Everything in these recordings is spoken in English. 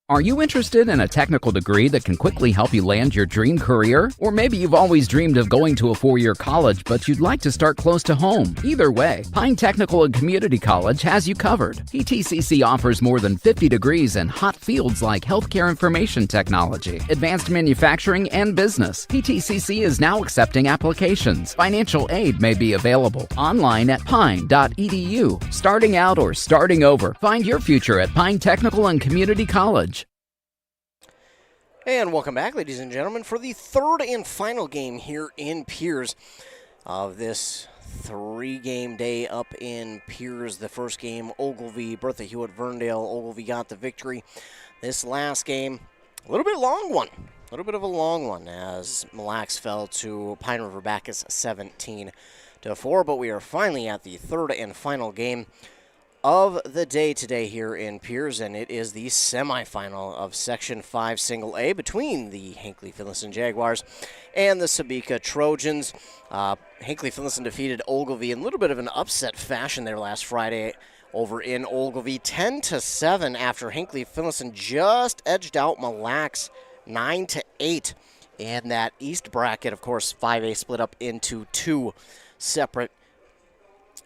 Are you interested in a technical degree that can quickly help you land your dream career? Or maybe you've always dreamed of going to a 4-year college, but you'd like to start close to home. Either way, Pine Technical and Community College has you covered. PTCC offers more than 50 degrees in hot fields like healthcare information technology, advanced manufacturing, and business. PTCC is now accepting applications. Financial aid may be available online at pine.edu. Starting out or starting over, find your future at Pine Technical and Community College. And welcome back, ladies and gentlemen, for the third and final game here in Piers of this 3-game day up in Piers. The first game, Ogilvie, Bertha Hewitt, Verndale. Ogilvie got the victory. This last game, a little bit of a long one as Mille Lacs fell to Pine River Bacchus 17-4. But we are finally at the third and final game of the day today here in Piers, and it is the semifinal of Section 5 Single A between the Hinckley-Finlayson Jaguars and the Sebeka Trojans. Hinckley-Finlayson defeated Ogilvie in a little bit of an upset fashion there last Friday over in Ogilvie, 10-7 after Hinckley-Finlayson just edged out Mille Lacs 9-8 in that East bracket. Of course, 5A split up into two separate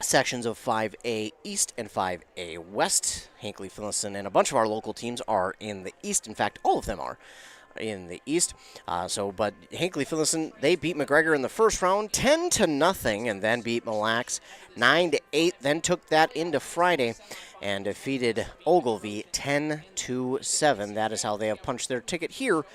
sections of 5A East and 5A West. Hinckley-Finlayson and a bunch of our local teams are in the East. In fact, all of them are in the East. But Hinckley-Finlayson, they beat McGregor in the first round 10-0, and then beat Mille Lacs 9-8. Then took that into Friday and defeated Ogilvie 10-7. That is how they have punched their ticket here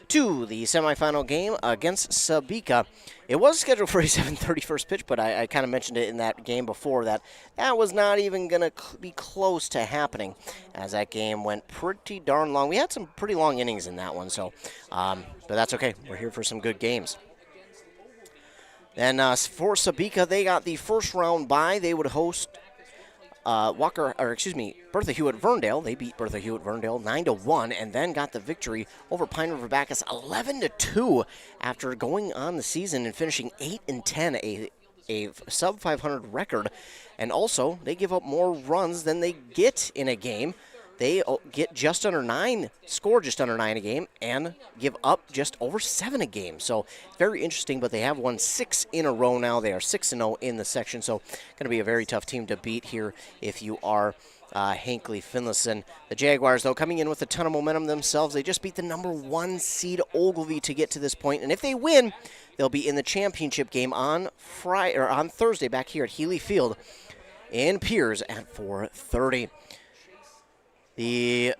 to the semifinal game against Sebeka. It was scheduled for a 7:30 first pitch, but I kind of mentioned it in that game before that was not even going to be close to happening, as that game went pretty darn long. We had some pretty long innings in that one, but that's okay. We're here for some good games. Then for Sebeka, they got the first round bye. They would host Bertha Hewitt Verndale. They beat Bertha Hewitt Verndale 9-1 and then got the victory over Pine River Bacchus 11-2 after going on the season and finishing 8-10, a sub 500 record. And also, they give up more runs than they get in a game. They get just under 9, score just under 9 a game, and give up just over 7 a game. So very interesting, but they have won 6 in a row now. They are 6-0 in the section, so going to be a very tough team to beat here if you are Hinckley-Finlayson. The Jaguars, though, coming in with a ton of momentum themselves. They just beat the number 1 seed Ogilvie to get to this point, and if they win, they'll be in the championship game on Thursday back here at Healy Field in Piers at 4:30. The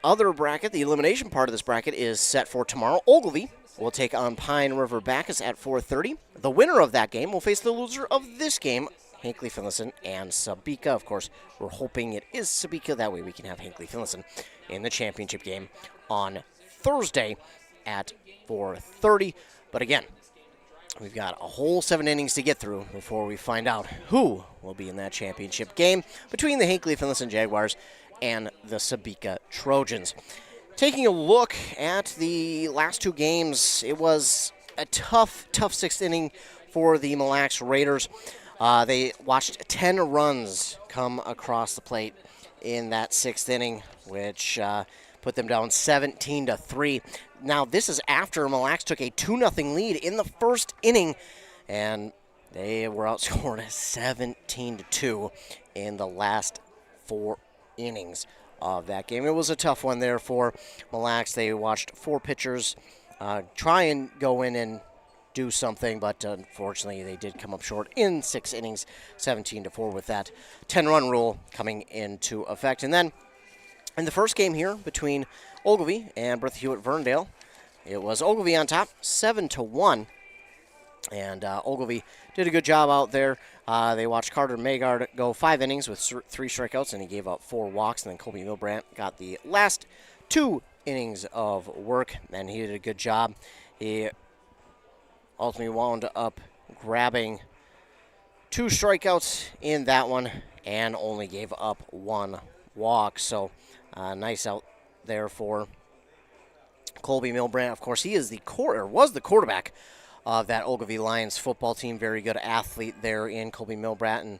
other bracket, the elimination part of this bracket, is set for tomorrow. Ogilvie will take on Pine River Bacchus at 4:30. The winner of that game will face the loser of this game, Hinckley-Finlayson and Sebeka. Of course, we're hoping it is Sebeka. That way we can have Hinckley-Finlayson in the championship game on Thursday at 4:30. But again, we've got a whole 7 innings to get through before we find out who will be in that championship game between the Hinckley-Finlayson Jaguars and the Sebeka Trojans. Taking a look at the last 2 games, it was a tough 6th inning for the Mille Lacs Raiders. They watched 10 runs come across the plate in that 6th inning, which put them down 17-3. Now, this is after Mille Lacs took a 2-0 lead in the first inning, and they were outscored 17-2 in the last 4 innings of that game. It was a tough one there for Mille Lacs. They watched 4 pitchers try and go in and do something, but unfortunately they did come up short in 6 innings, 17-4, with that 10-run rule coming into effect. And then in the first game here between Ogilvie and Bertha Hewitt Verndale, it was Ogilvie on top, 7-1. And Ogilvie did a good job out there. They watched Carter Magard go 5 innings with 3 strikeouts, and he gave up 4 walks. And then Colby Milbrandt got the last 2 innings of work, and he did a good job. He ultimately wound up grabbing 2 strikeouts in that one and only gave up 1 walk. So nice out there for Colby Milbrandt. Of course, he is was the quarterback of that Ogilvie Lions football team. Very good athlete there in Colby Milbrandt, and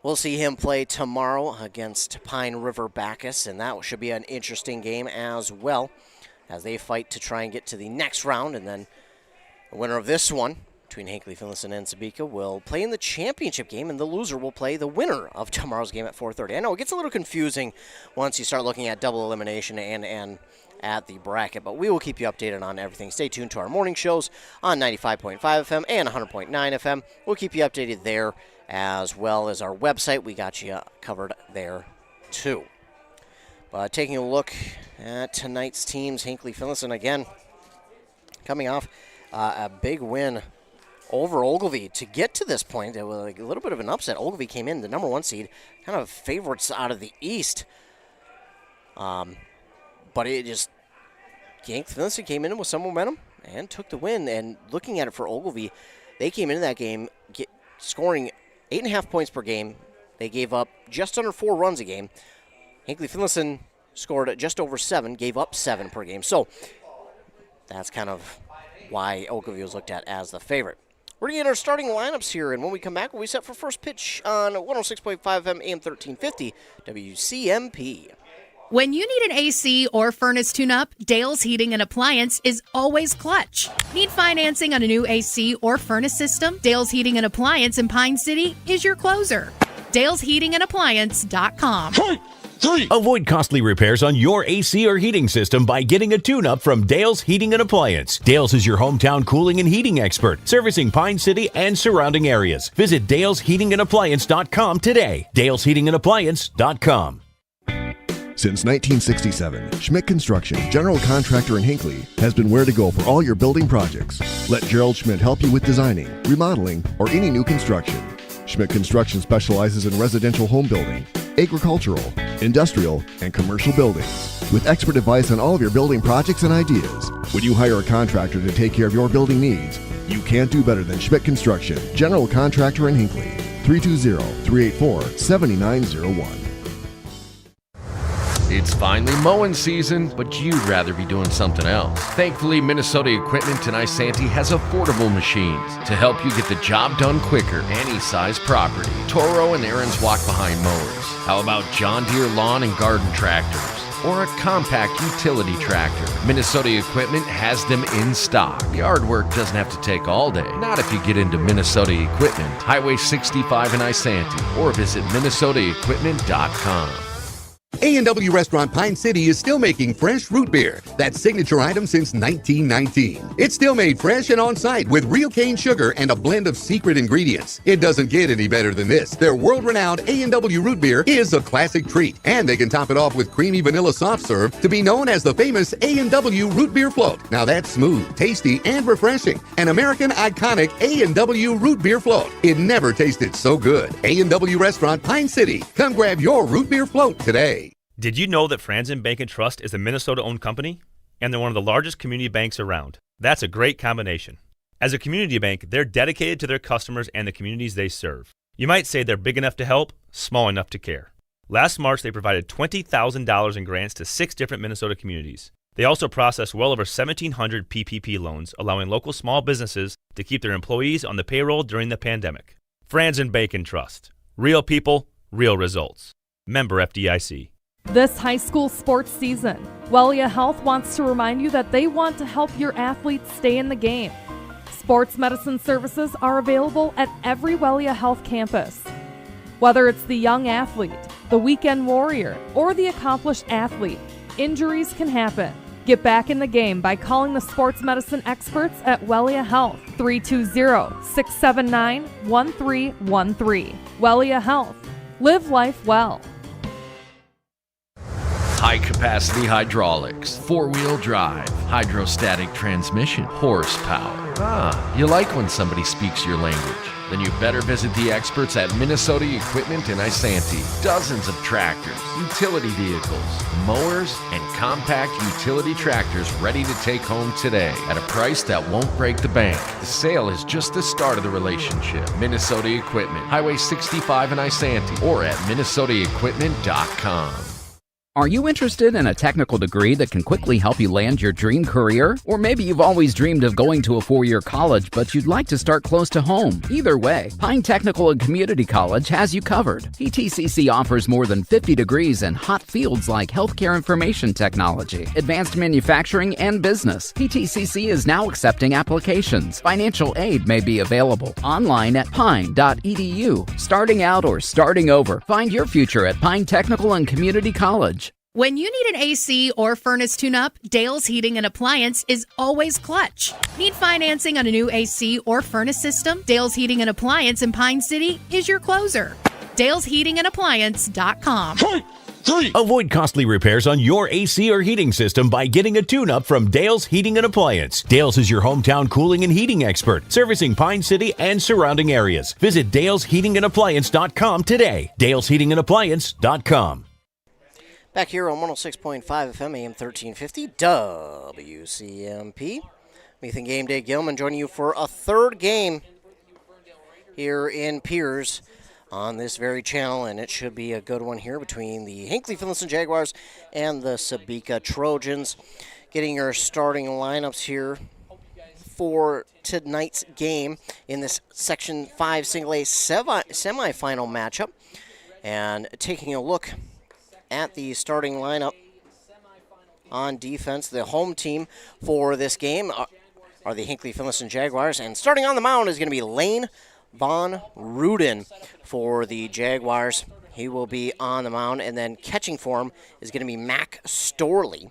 We'll see him play tomorrow against Pine River Bacchus, and that should be an interesting game as well as they fight to try and get to the next round. And then the winner of this one between Hinckley-Finlayson and Sebeka will play in the championship game, and the loser will play the winner of tomorrow's game at 4:30. I know it gets a little confusing once you start looking at double elimination and at the bracket, but we will keep you updated on everything. Stay tuned to our morning shows on 95.5 FM and 100.9 FM. We'll keep you updated there, as well as our website. We got you covered there too. But taking a look at tonight's teams, Hinckley-Finlayson again coming off a big win over Ogilvie to get to this point. It was a little bit of an upset. Ogilvie came in the number 1 seed, kind of favorites out of the East. But it just, Hinckley-Finlayson came in with some momentum and took the win. And looking at it for Ogilvie, they came into that game scoring 8.5 points per game. They gave up just under 4 runs a game. Hinckley-Finlayson scored just over 7, gave up 7 per game. So that's kind of why Ogilvie was looked at as the favorite. We're going to get our starting lineups here, and when we come back, we'll be set for first pitch on 106.5 FM AM 1350 WCMP. When you need an AC or furnace tune-up, Dale's Heating and Appliance is always clutch. Need financing on a new AC or furnace system? Dale's Heating and Appliance in Pine City is your closer. Dale'sHeatingandAppliance.com. Avoid costly repairs on your AC or heating system by getting a tune-up from Dale's Heating and Appliance. Dale's is your hometown cooling and heating expert, servicing Pine City and surrounding areas. Visit Dale'sHeatingandAppliance.com today. Dale'sHeatingandAppliance.com. Since 1967, Schmidt Construction, general contractor in Hinckley, has been where to go for all your building projects. Let Gerald Schmidt help you with designing, remodeling, or any new construction. Schmidt Construction specializes in residential home building, agricultural, industrial, and commercial buildings. With expert advice on all of your building projects and ideas. When you hire a contractor to take care of your building needs, you can't do better than Schmidt Construction, general contractor in Hinckley. 320-384-7901. It's finally mowing season, but you'd rather be doing something else. Thankfully, Minnesota Equipment in Isanti has affordable machines to help you get the job done quicker, any size property. Toro and Aaron's walk-behind mowers. How about John Deere lawn and garden tractors? Or a compact utility tractor? Minnesota Equipment has them in stock. Yard work doesn't have to take all day. Not if you get into Minnesota Equipment. Highway 65 in Isanti. Or visit MinnesotaEquipment.com. A&W Restaurant Pine City is still making fresh root beer, that signature item since 1919. It's still made fresh and on-site with real cane sugar and a blend of secret ingredients. It doesn't get any better than this. Their world-renowned A&W root beer is a classic treat, and they can top it off with creamy vanilla soft serve to be known as the famous A&W root beer float. Now that's smooth, tasty, and refreshing. An American iconic A&W root beer float. It never tasted so good. A&W Restaurant Pine City. Come grab your root beer float today. Did you know that Franzen Bank and Trust is a Minnesota-owned company? And they're one of the largest community banks around. That's a great combination. As a community bank, they're dedicated to their customers and the communities they serve. You might say they're big enough to help, small enough to care. Last March, they provided $20,000 in grants to 6 different Minnesota communities. They also processed well over 1,700 PPP loans, allowing local small businesses to keep their employees on the payroll during the pandemic. Franzen Bank and Trust. Real people, real results. Member FDIC. This high school sports season, Wellia Health wants to remind you that they want to help your athletes stay in the game. Sports medicine services are available at every Wellia Health campus. Whether it's the young athlete, the weekend warrior, or the accomplished athlete, injuries can happen. Get back in the game by calling the sports medicine experts at Wellia Health, 320-679-1313. Wellia Health. Live life well. High-capacity hydraulics, 4-wheel drive, hydrostatic transmission, horsepower. You like when somebody speaks your language. Then you better visit the experts at Minnesota Equipment in Isanti. Dozens of tractors, utility vehicles, mowers, and compact utility tractors ready to take home today at a price that won't break the bank. The sale is just the start of the relationship. Minnesota Equipment, Highway 65 in Isanti, or at MinnesotaEquipment.com. Are you interested in a technical degree that can quickly help you land your dream career? Or maybe you've always dreamed of going to a 4-year college, but you'd like to start close to home. Either way, Pine Technical and Community College has you covered. PTCC offers more than 50 degrees in hot fields like healthcare information technology, advanced manufacturing, and business. PTCC is now accepting applications. Financial aid may be available online at pine.edu. Starting out or starting over, find your future at Pine Technical and Community College. When you need an AC or furnace tune-up, Dale's Heating and Appliance is always clutch. Need financing on a new AC or furnace system? Dale's Heating and Appliance in Pine City is your closer. Dale'sHeatingandAppliance.com. Avoid costly repairs on your AC or heating system by getting a tune-up from Dale's Heating and Appliance. Dale's is your hometown cooling and heating expert, servicing Pine City and surrounding areas. Visit Dale'sHeatingandAppliance.com today. Dale'sHeatingandAppliance.com. Back here on 106.5 FM, AM 1350, WCMP. Ethan Game Day Gilman joining you for a third game here in Piers on this very channel, and it should be a good one here between the Hinckley-Finlayson Jaguars and the Sebeka Trojans. Getting your starting lineups here for tonight's game in this Section 5 Single A semifinal matchup. And taking a look at the starting lineup on defense, the home team for this game are the Hinckley-Finlayson Jaguars. And starting on the mound is going to be Lane Von Ruden for the Jaguars. He will be on the mound. And then catching for him is going to be Mac Storley.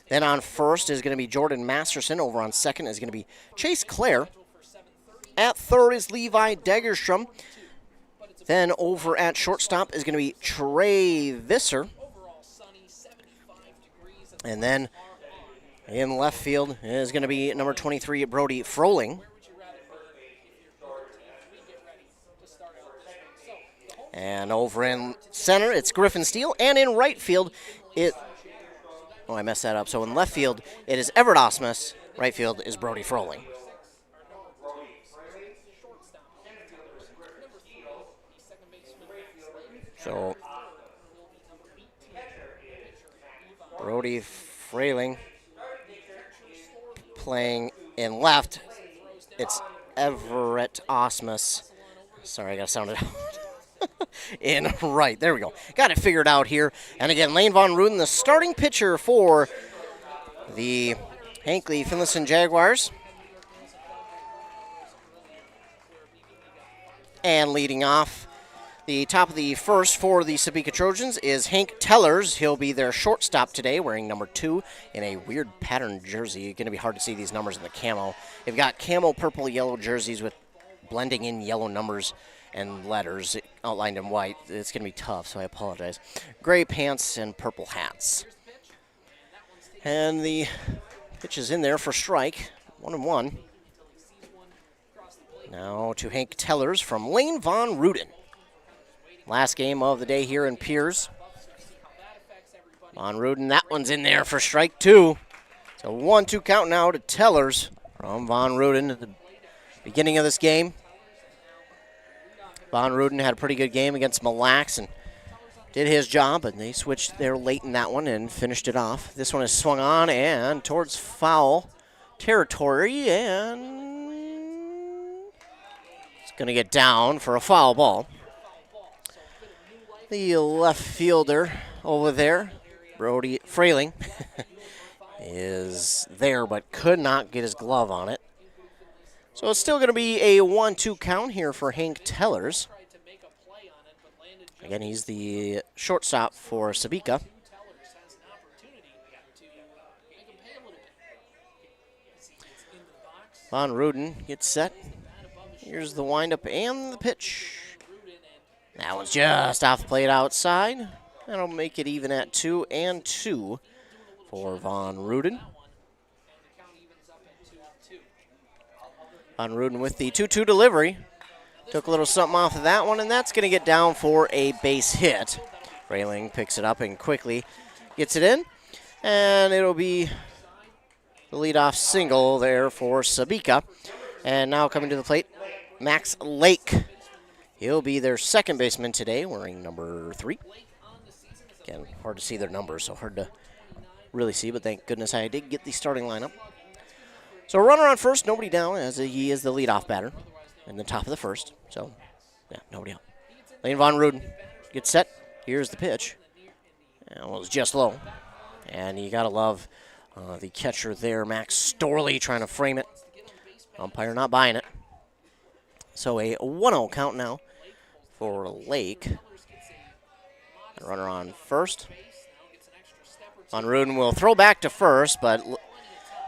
Then on first is going to be Jordan Masterson. Over on second is going to be Chase Clare. At third is Levi Degerstrom. Then over at shortstop is going to be Trey Visser. And then in left field is going to be number 23, Brody Froling. And over in center, it's Griffin Steele. And in right field, I messed that up. So in left field, it is Everett Osmus. Right field is Brody Froling. So Brody Frayling playing in left. It's Everett Osmus. Sorry, I got to sound it out. In right. There we go. Got it figured out here. And again, Lane Von Ruden, the starting pitcher for the Hinckley-Finlayson Jaguars. And leading off the top of the first for the Sebeka Trojans is Hank Tellers. He'll be their shortstop today, wearing number 2 in a weird pattern jersey. It's going to be hard to see these numbers in the camo. They've got camo purple yellow jerseys with blending in yellow numbers and letters outlined in white. It's going to be tough, so I apologize. Gray pants and purple hats. And the pitch is in there for strike. 1-1. Now to Hank Tellers from Lane Von Ruden. Last game of the day here in Piers. Von Ruden, that one's in there for strike 2. So 1-2 count now to Tellers from Von Ruden at the beginning of this game. Von Ruden had a pretty good game against Mille Lacs and did his job, and they switched there late in that one and finished it off. This one is swung on and towards foul territory, and it's going to get down for a foul ball. The left fielder over there, Brody Frayling, is there but could not get his glove on it. So it's still going to be a 1-2 count here for Hank Tellers. Again, he's the shortstop for Sebeka. Von Ruden gets set. Here's the windup and the pitch. That one's just off the plate outside. That'll make it even at 2-2 for Von Ruden. Von Ruden with the 2-2 delivery. Took a little something off of that one, and that's going to get down for a base hit. Frayling picks it up and quickly gets it in. And it'll be the leadoff single there for Sebeka. And now coming to the plate, Max Lake. He'll be their second baseman today, wearing number 3. Again, hard to see their numbers, so hard to really see, but thank goodness I did get the starting lineup. So a runner on first, nobody down, as he is the leadoff batter in the top of the first. So, yeah, nobody out. Lane Von Ruden gets set. Here's the pitch. And it was just low. And you got to love the catcher there, Max Storley, trying to frame it. Umpire not buying it. So a 1-0 count now for Lake. A runner on first. Von Ruden will throw back to first, but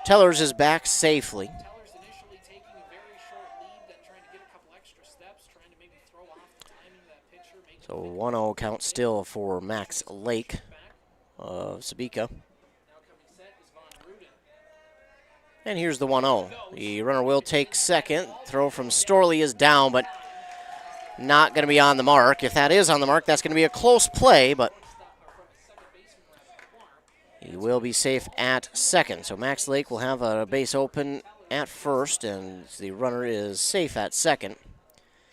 Tellers is back safely. So 1-0 count still for Max Lake of Sebeka. And here's the 1-0. The runner will take second. Throw from Storley is down, but not going to be on the mark. If that is on the mark, that's going to be a close play, but he will be safe at second. So Max Lake will have a base open at first, and the runner is safe at second.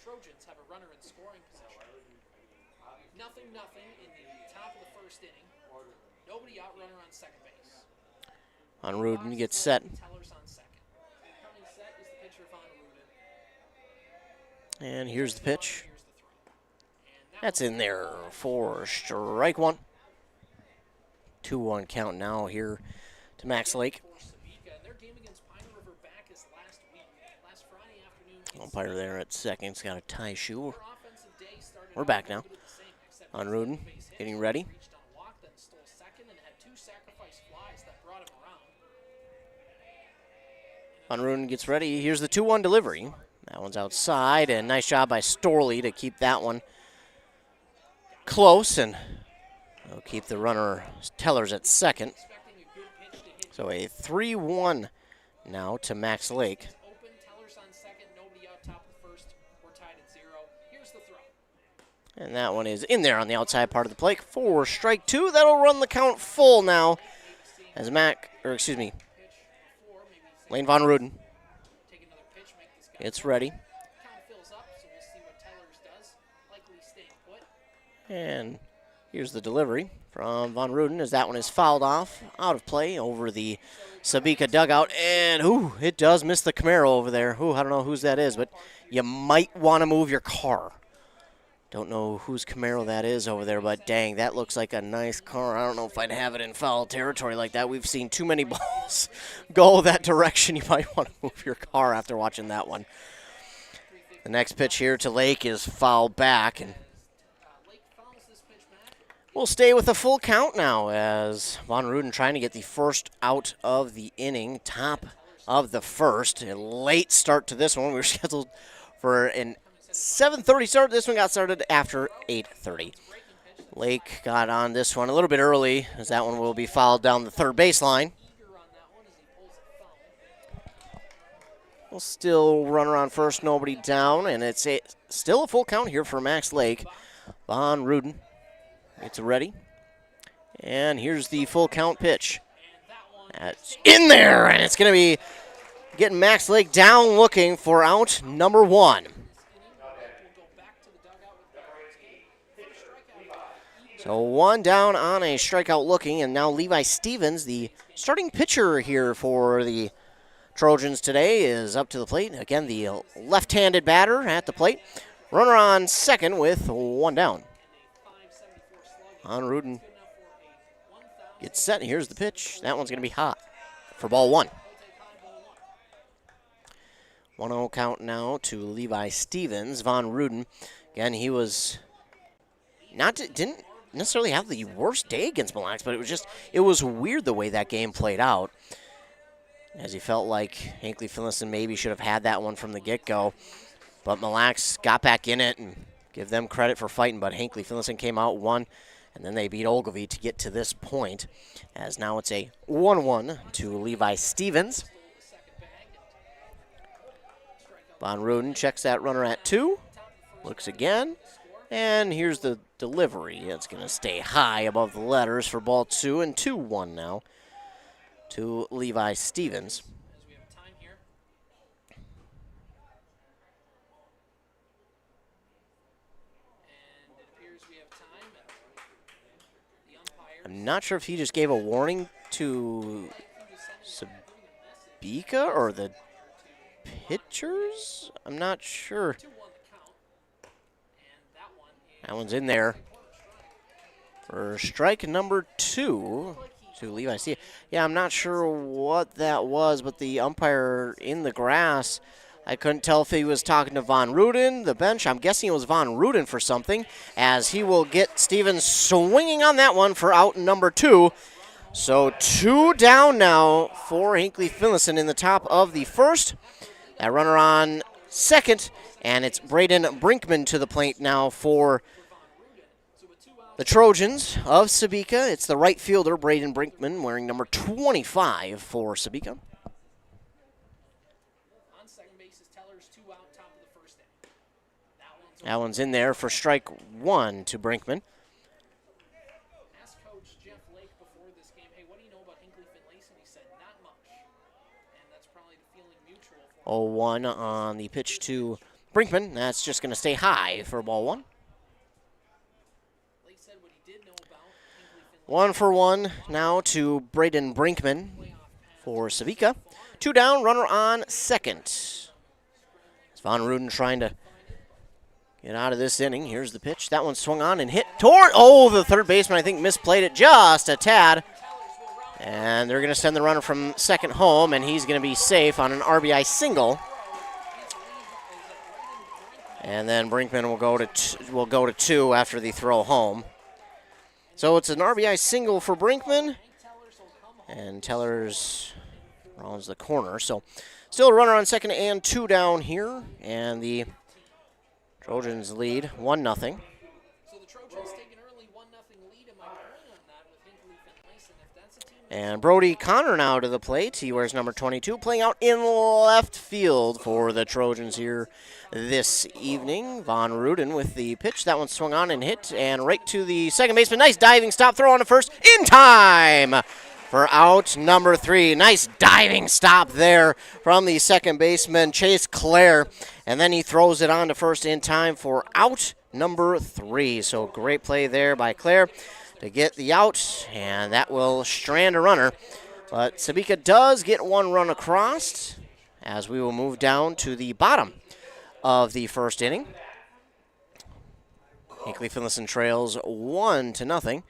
Trojans have a runner in scoring position. 0-0 in the top of the first inning. Nobody out, runner on second base. Von Ruden gets set. Tellers on second. Coming set is the pitcher, Von Ruden. And here's the pitch. That's in there for strike one. 2-1 count now here to Max Lake. Their game against Pine River back is last Friday afternoon. Umpire there at second. He's got a tie shoe. We're back now. On Ruden, getting ready. On Ruden gets ready. Here's the 2-1 delivery. That one's outside, and nice job by Storley to keep that one close, and they'll keep the runner Tellers at second. So a 3-1 now to Max Lake. And that one is in there on the outside part of the plate for strike two. That'll run the count full now as Lane Von Ruden. It's ready. And here's the delivery from Von Ruden as that one is fouled off, out of play over the Sebeka dugout. And, it does miss the Camaro over there. I don't know whose that is, but you might want to move your car. Don't know whose Camaro that is over there, but dang, that looks like a nice car. I don't know if I'd have it in foul territory like that. We've seen too many balls go that direction. You might want to move your car after watching that one. The next pitch here to Lake is foul back, and we'll stay with a full count now as Von Ruden trying to get the first out of the inning, top of the first. A late start to this one. We were scheduled for an 7:30 start. This one got started after 8:30. Lake got on this one a little bit early as that one will be fouled down the third baseline. We'll still runner on first, nobody down, and it's still a full count here for Max Lake. Von Ruden gets ready, and here's the full count pitch. That's in there, and it's going to be getting Max Lake down looking for out number one. So one down on a strikeout looking, and now Levi Stevens, the starting pitcher here for the Trojans today, is up to the plate. Again, the left-handed batter at the plate. Runner on second with one down. Von Ruden gets set. Here's the pitch. That one's going to be hot for ball one. 1-0 count now to Levi Stevens. Von Ruden, again, he was didn't necessarily have the worst day against Mille Lacs, but it was weird the way that game played out, as he felt like Hinckley-Finlayson maybe should have had that one from the get-go, but Mille Lacs got back in it, and give them credit for fighting, but Hinckley-Finlayson came out, won, and then they beat Ogilvie to get to this point, as now it's a 1-1 to Levi Stevens. Von Ruden checks that runner at 2, looks again, and here's the delivery. It's going to stay high above the letters for ball 2, and 2-1 now to Levi Stevens. I'm not sure if he just gave a warning to Sebeka or the pitchers. I'm not sure. That one's in there for strike number 2 to Levi Steele. Yeah, I'm not sure what that was, but the umpire in the grass, I couldn't tell if he was talking to Von Ruden, the bench. I'm guessing it was Von Ruden for something, as he will get Stevens swinging on that one for out number 2. So 2 down now for Hinckley-Finlayson in the top of the first. That runner on second, and it's Braden Brinkman to the plate now for the Trojans of Sebeka. It's the right fielder, Braden Brinkman, wearing number 25 for Sebeka. That one's in there for strike 1 to Brinkman. Asked Coach Jeff Lake before this game, hey, what do you know about Hinckley-Finlayson? He said, not much. And that's probably the feeling mutual for 0-1 on the pitch to Brinkman. That's just going to stay high for ball 1. Lake said what he did know about Hinckley-Finlayson. 1 for 1 now to Braden Brinkman for Sebeka. 2 down, runner on second. It's Von Ruden trying to get out of this inning. Here's the pitch. That one swung on and hit toward. Oh, the third baseman, I think, misplayed it just a tad. And they're going to send the runner from second home, and he's going to be safe on an RBI single. And then Brinkman will go to 2 after the throw home. So it's an RBI single for Brinkman. And Tellers rounds the corner. So still a runner on second and 2 down here. And the Trojans lead 1-0. So the Trojans take an early 1-0 lead, and my point on that with Hinckley-Finlayson, if that's a team. And Brody Connor now to the plate. He wears number 22, playing out in left field for the Trojans here this evening. Von Ruden with the pitch. That one swung on and hit, and right to the second baseman. Nice diving stop, throw on to first in time for out number 3. Nice diving stop there from the second baseman, Chase Clare. And then he throws it on to first in time for out number 3. So great play there by Clare to get the out, and that will strand a runner. But Sebeka does get 1 run across as we will move down to the bottom of the first inning. Hinckley-Finlayson trails 1-0.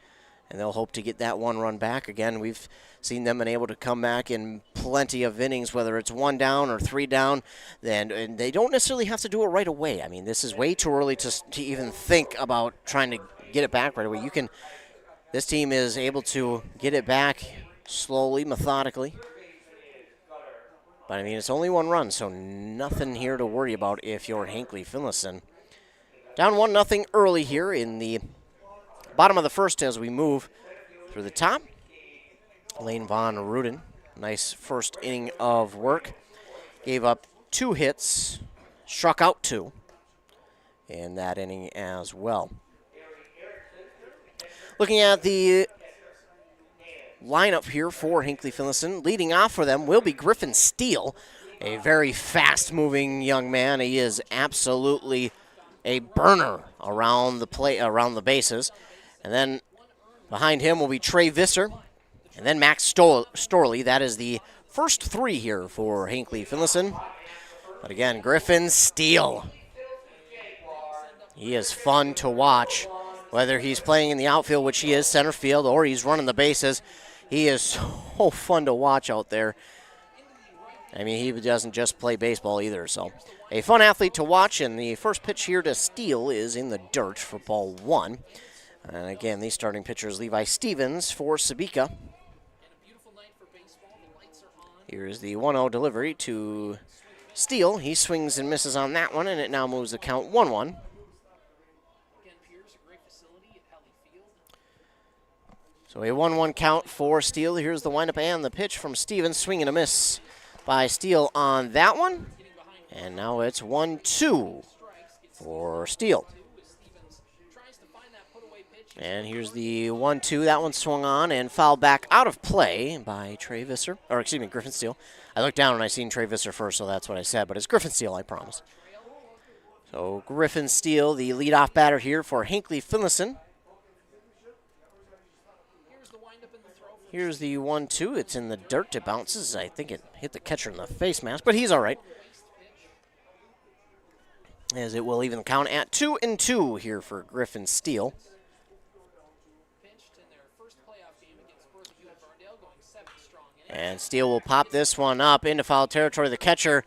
And they'll hope to get that 1 run back. Again, we've seen them been able to come back in plenty of innings, whether it's 1 down or 3 down. And they don't necessarily have to do it right away. I mean, this is way too early to even think about trying to get it back right away. This team is able to get it back slowly, methodically. But, I mean, it's only 1 run, so nothing here to worry about if you're Hinckley-Finlayson. Down 1-0 early here in the bottom of the first as we move through the top. Lane Von Ruden, nice first inning of work. Gave up 2 hits, struck out 2 in that inning as well. Looking at the lineup here for Hinckley-Finlayson, leading off for them will be Griffin Steele, a very fast-moving young man. He is absolutely a burner around the bases. And then behind him will be Trey Visser, and then Max Storley. That is the first 3 here for Hinckley-Finlayson. But again, Griffin Steele. He is fun to watch, whether he's playing in the outfield, which he is, center field, or he's running the bases. He is so fun to watch out there. I mean, he doesn't just play baseball either. So a fun athlete to watch, and the first pitch here to Steele is in the dirt for ball 1. And again, these starting pitchers, Levi Stevens for Sebeka. Here's the 1-0 delivery to Steele. He swings and misses on that one, and it now moves the count 1-1. So a 1-1 count for Steele. Here's the windup and the pitch from Stevens. Swing and a miss by Steele on that one. And now it's 1-2 for Steele. And here's the 1-2. That one swung on and fouled back out of play by Trey Visser. Or, excuse me, Griffin Steele. I looked down and I seen Trey Visser first, so that's what I said. But it's Griffin Steele, I promise. So Griffin Steele, the leadoff batter here for Hinckley-Finlayson. Here's the 1-2. It's in the dirt. It bounces. I think it hit the catcher in the face mask, but he's all right. As it will even the count at 2-2 here for Griffin Steele. And Steele will pop this one up into foul territory. The catcher,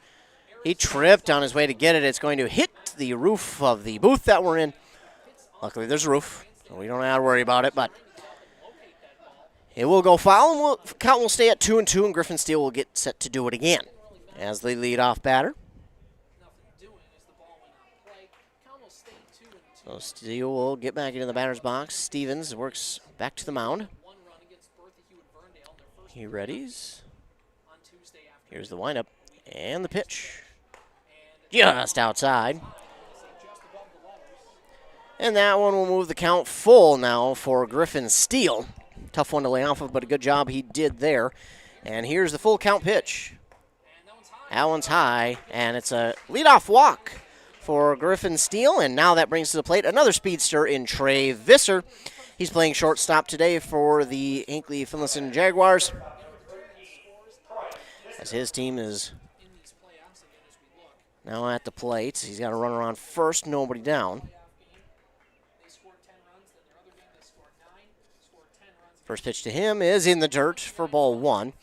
he tripped on his way to get it. It's going to hit the roof of the booth that we're in. Luckily, there's a roof, so we don't have to worry about it, but it will go foul, and count will stay at 2-2, and Griffin Steele will get set to do it again as the leadoff batter. So Steele will get back into the batter's box. Stevens works back to the mound. He readies. Here's the windup and the pitch. Just outside. And that one will move the count full now for Griffin Steele. Tough one to lay off of, but a good job he did there. And here's the full count pitch. That one's high, and it's a leadoff walk for Griffin Steele. And now that brings to the plate another speedster in Trey Visser. He's playing shortstop today for the Hinckley-Finlayson Jaguars, as his team is now at the plate. He's got a runner on first, nobody down. First pitch to him is in the dirt for ball one.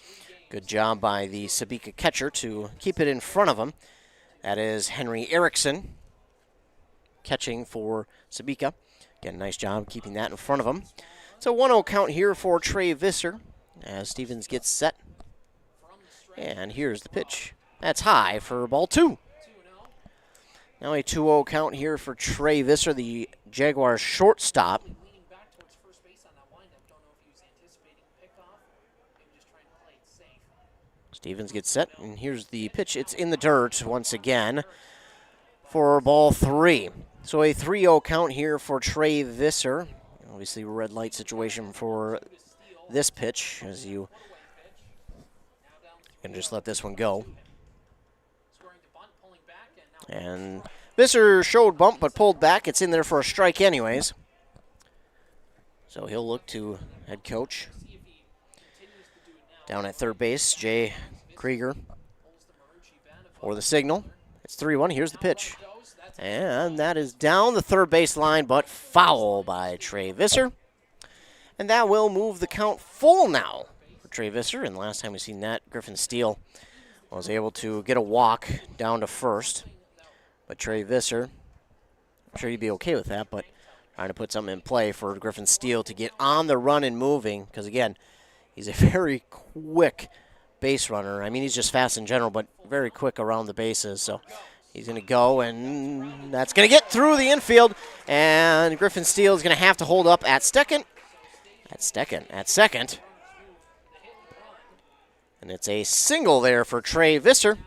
Good job by the Sebeka catcher to keep it in front of him. That is Henry Erickson catching for Sebeka. Again, nice job keeping that in front of him. It's a 1-0 count here for Trey Visser as Stevens gets set. And here's the pitch. That's high for ball two. Now a 2-0 count here for Trey Visser, the Jaguars shortstop. Stevens gets set, and here's the pitch. It's in the dirt once again for ball three. So a 3-0 count here for Trey Visser. Obviously, red light situation for this pitch, as you can just let this one go. And Visser showed bump but pulled back. It's in there for a strike anyways. So he'll look to head coach. Down at third base, Jay Krieger for the signal. It's 3-1. Here's the pitch. And that is down the third base line, but foul by Trey Visser. And that will move the count full now for Trey Visser. And the last time we've seen that, Griffin Steele was able to get a walk down to first. But Trey Visser, I'm sure he'd be okay with that, but trying to put something in play for Griffin Steele to get on the run and moving. Because, again, he's a very quick base runner. I mean, he's just fast in general, but very quick around the bases. So he's going to go, and that's going to get through the infield. And Griffin Steele is going to have to hold up at second. At second. And it's a single there for Trey Visser,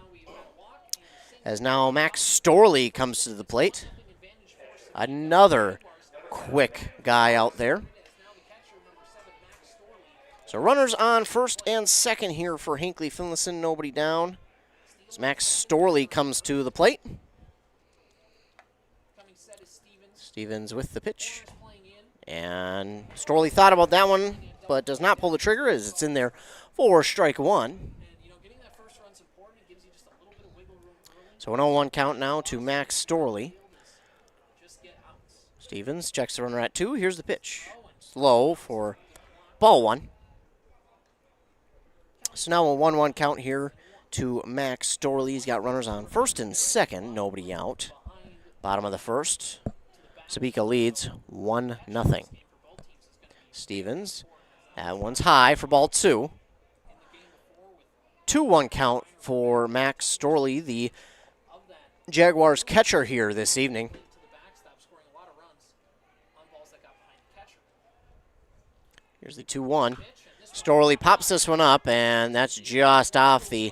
as now Max Storley comes to the plate. Another quick guy out there. So runners on first and second here for Hinckley-Finlayson. Nobody down as Max Storley comes to the plate. Stevens with the pitch. And Storley thought about that one, but does not pull the trigger as it's in there for strike one. So an 0-1 count now to Max Storley. Stevens checks the runner at 2. Here's the pitch. Slow for ball one. So now a 1-1 count here to Max Storley. He's got runners on first and second. Nobody out. Bottom of the first. Sebeka leads 1-0. Stevens. That one's high for ball two. 2-1 count for Max Storley, the Jaguars catcher here this evening. Here's the 2-1. Storley pops this one up, and that's just off the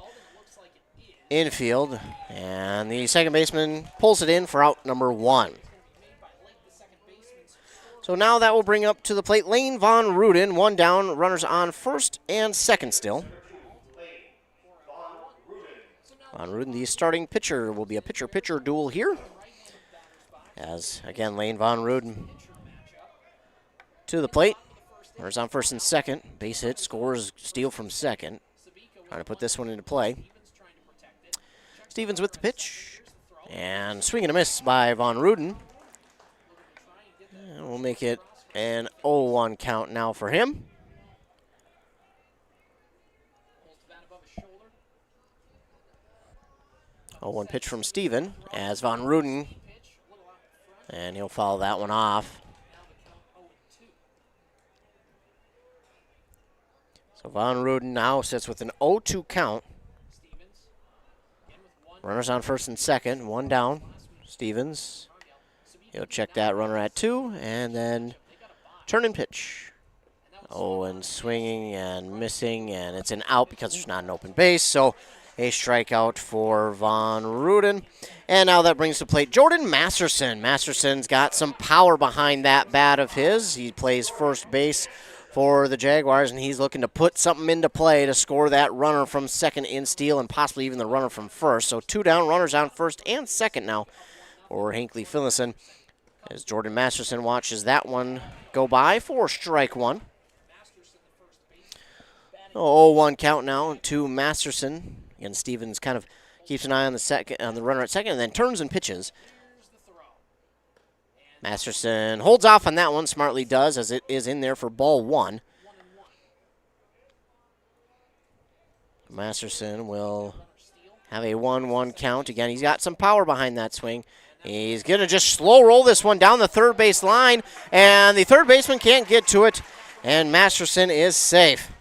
infield. And the second baseman pulls it in for out number one. So now that will bring up to the plate Lane Von Ruden. One down, runners on first and second still. Von Ruden, the starting pitcher, will be a pitcher-pitcher duel here. As, again, Lane Von Ruden to the plate. Runners on first and second. Base hit, scores, steal from second. Trying to put this one into play. Stevens with the pitch. And swing and a miss by Von Ruden. And we'll make it an 0-1 count now for him. 0-1 pitch from Steven as Von Ruden. And he'll foul that one off. So Von Ruden now sits with an 0-2 count. Runners on first and second, one down. Stevens, he'll check that runner at 2, and then turn and pitch. Oh, and swinging and missing, and it's an out because there's not an open base. So a strikeout for Von Ruden. And now that brings to plate Jordan Masterson. Masterson's got some power behind that bat of his. He plays first base for the Jaguars, and he's looking to put something into play to score that runner from second in steal and possibly even the runner from first. So 2 down, runners on first and second now for Hinckley-Finlayson as Jordan Masterson watches that one go by for strike 1. 0-1 count now to Masterson. Again, Stevens kind of keeps an eye on the runner at second and then turns and pitches. Masterson holds off on that one, smartly does, as it is in there for ball 1. Masterson will have a 1-1 count. Again, he's got some power behind that swing. He's going to just slow roll this one down the third base line, and the third baseman can't get to it, and Masterson is safe.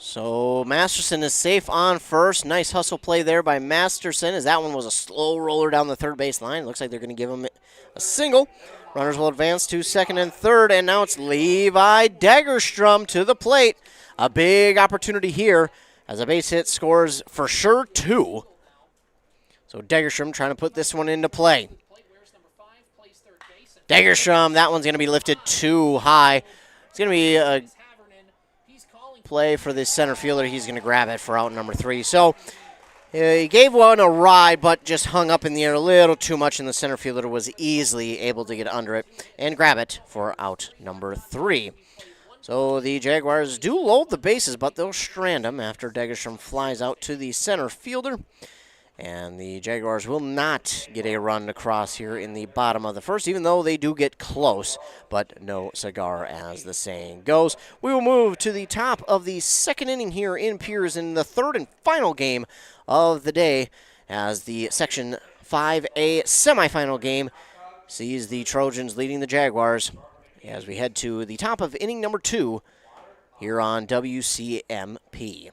So Masterson is safe on first. Nice hustle play there by Masterson as that one was a slow roller down the third base line. Looks like they're going to give him a single. Runners will advance to second and third, and now it's Levi Dagerstrom to the plate. A big opportunity here as a base hit scores for sure 2. So Dagerstrom trying to put this one into play. Dagerstrom, that one's going to be lifted too high. It's going to be a play for the center fielder. He's going to grab it for out number 3. So he gave one a ride, but just hung up in the air a little too much, and the center fielder was easily able to get under it and grab it for out number 3. So the Jaguars do load the bases, but they'll strand him after Dagerstrom flies out to the center fielder. And the Jaguars will not get a run across here in the bottom of the first, even though they do get close, but no cigar, as the saying goes. We will move to the top of the second inning here in Piers in the third and final game of the day, as the Section 5A semifinal game sees the Trojans leading the Jaguars as we head to the top of inning number 2 here on WCMP.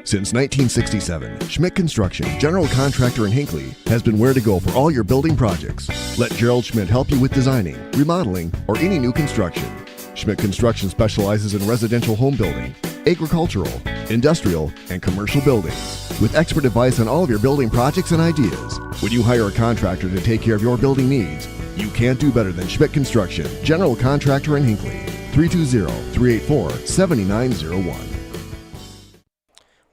Since 1967, Schmidt Construction, general contractor in Hinckley, has been where to go for all your building projects. Let Gerald Schmidt help you with designing, remodeling, or any new construction. Schmidt Construction specializes in residential home building, agricultural, industrial, and commercial buildings, with expert advice on all of your building projects and ideas. When you hire a contractor to take care of your building needs, you can't do better than Schmidt Construction, general contractor in Hinckley. 320-384-7901.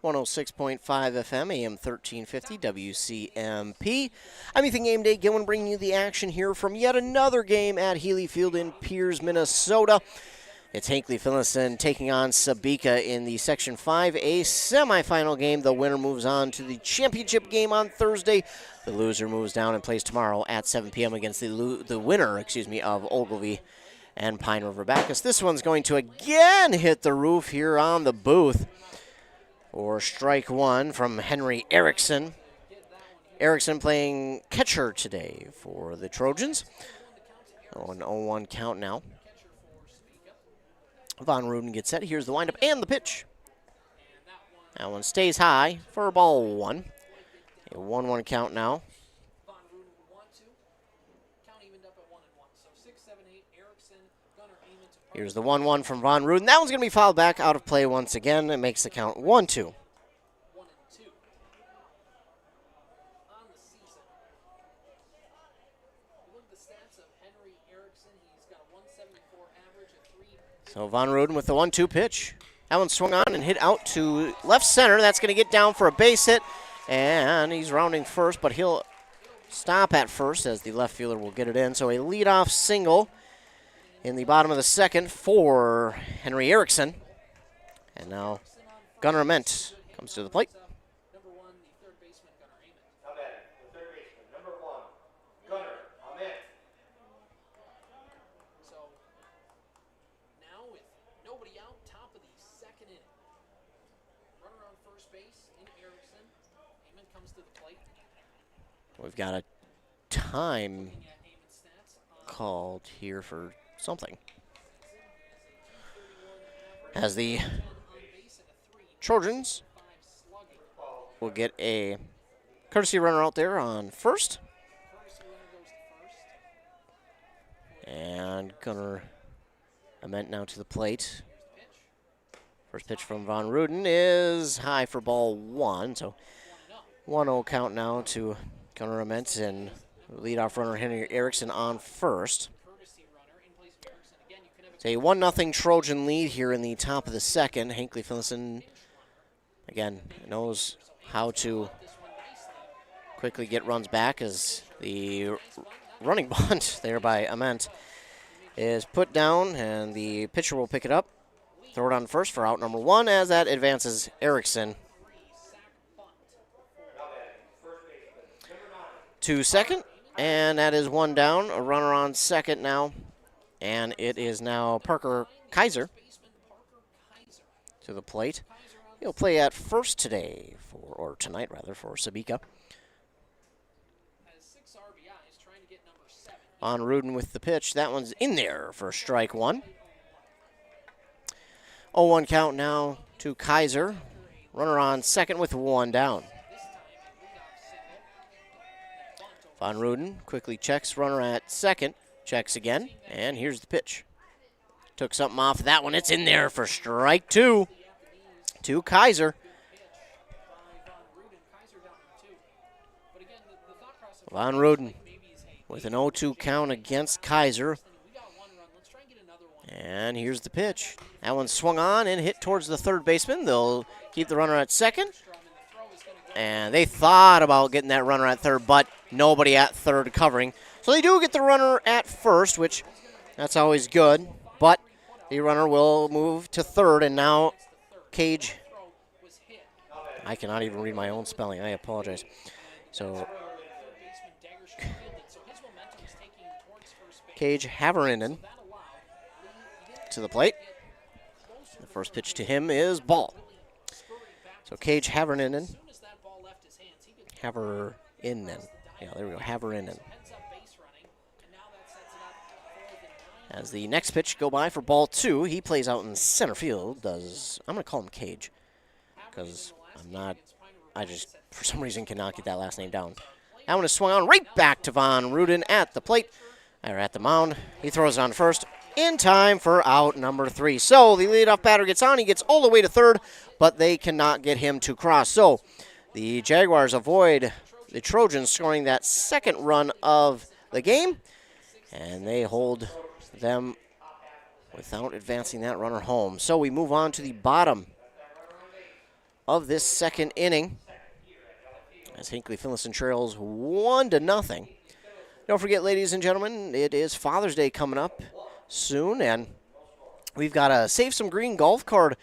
106.5 FM, AM 1350, WCMP. I'm Ethan Game Day Gillen, bringing you the action here from yet another game at Healy Field in Piers, Minnesota. It's Hinckley-Finlayson taking on Sebeka in the Section 5A semifinal game. The winner moves on to the championship game on Thursday. The loser moves down and plays tomorrow at 7 p.m. against the winner, of Ogilvie and Pine River Bacchus. This one's going to again hit the roof here on the booth. Or strike 1 from Henry Erickson. Erickson playing catcher today for the Trojans. An 0-1 count now. Von Ruden gets set. Here's the windup and the pitch. That one stays high for ball 1. A 1-1 count now. Here's the 1-1 from Von Ruden. That one's going to be fouled back out of play once again. It makes the count 1-2. So Von Ruden with the 1-2 pitch. That one swung on and hit out to left center. That's going to get down for a base hit. And he's rounding first, but he'll stop at first as the left fielder will get it in. So a leadoff single in the bottom of the second for Henry Erickson. And now Gunnar Ament comes to the plate. We've got a time called here for something. As the Trojans will get a courtesy runner out there on first. And Gunnar Ament now to the plate. First pitch from Von Ruden is high for ball one. So 1-0 count now to Gunnar Ament and leadoff runner Henry Erickson on first. It's a 1-0 Trojan lead here in the top of the second. Hinckley-Finlayson, again, knows how to quickly get runs back as the running bunt there by Ament is put down, and the pitcher will pick it up. Throw it on first for out number one as that advances Erickson to second, and that is one down. A runner on second now, and it is now Parker Kaiser to the plate. He'll play at first tonight for Sebeka. On Ruden with the pitch. That one's in there for strike one. 0-1 count now to Kaiser. Runner on second with one down. Von Ruden quickly checks, runner at second, checks again, and here's the pitch. Took something off that one. It's in there for strike two to Kaiser. Von Ruden with an 0-2 count against Kaiser. And here's the pitch. That one swung on and hit towards the third baseman. They'll keep the runner at second. And they thought about getting that runner at third, but nobody at third covering. So they do get the runner at first, which that's always good. But the runner will move to third, and now Cage. I cannot even read my own spelling. I apologize. So Cage Haverinen to the plate. The first pitch to him is ball. So Cage Haverinen. Yeah, there we go, Haverinen. As the next pitch go by for ball two, he plays out in center field. I'm going to call him Cage because I just, for some reason, cannot get that last name down. That one is swung on right back to Von Ruden at the plate, or at the mound. He throws it on first in time for out number three. So the leadoff batter gets on. He gets all the way to third, but they cannot get him to cross. So the Jaguars avoid the Trojans scoring that second run of the game, and they hold them without advancing that runner home. So we move on to the bottom of this second inning as Hinckley-Finlayson trails 1-0. Don't forget, ladies and gentlemen, it is Father's Day coming up soon, and we've got a Save Some Green golf card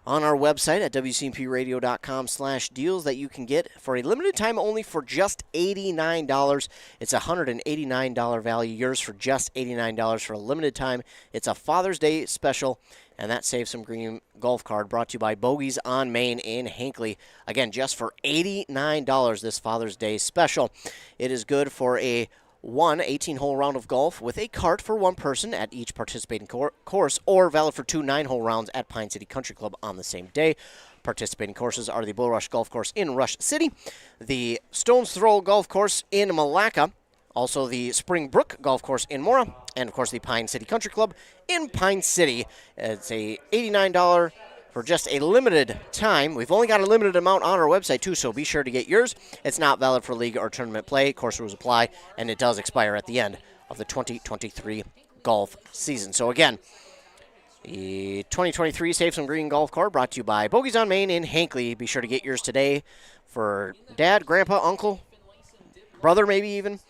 on our website at wcmpradio.com/deals that you can get for a limited time only for just $89. It's a $189 value. Yours for just $89 for a limited time. It's a Father's Day special, and that Save Some Green golf card brought to you by Bogies on Main in Hinckley. Again, just for $89 this Father's Day special. It is good for a 18-hole round of golf with a cart for one person at each participating course, or valid for 2 9-hole rounds at Pine City Country Club on the same day. Participating courses are the Bull Rush Golf Course in Rush City, the Stones Throw Golf Course in Malacca, also the Spring Brook Golf Course in Mora, and of course the Pine City Country Club in Pine City. It's a $89 for just a limited time. We've only got a limited amount on our website, too, so be sure to get yours. It's not valid for league or tournament play. Course rules apply, and it does expire at the end of the 2023 golf season. So, again, the 2023 Save Some Green golf card brought to you by Bogies on Main in Hinckley. Be sure to get yours today for Dad, Grandpa, Uncle, brother maybe even.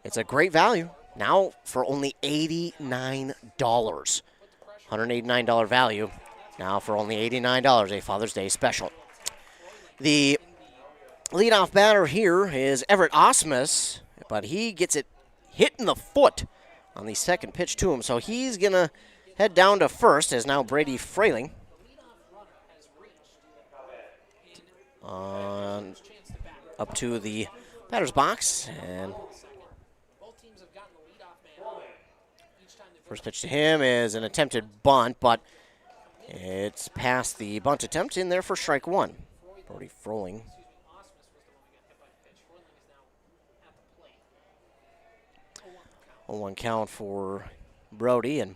It's a great value. Now for only $89. $189 value. Now for only $89, a Father's Day special. The leadoff batter here is Everett Osmus, but he gets it hit in the foot on the second pitch to him. So he's going to head down to first as now Brady Frayling up to the batter's box. And first pitch to him is an attempted bunt, but it's past the bunt attempt in there for strike one. Brody Frayling. 0-1 count for Brody, and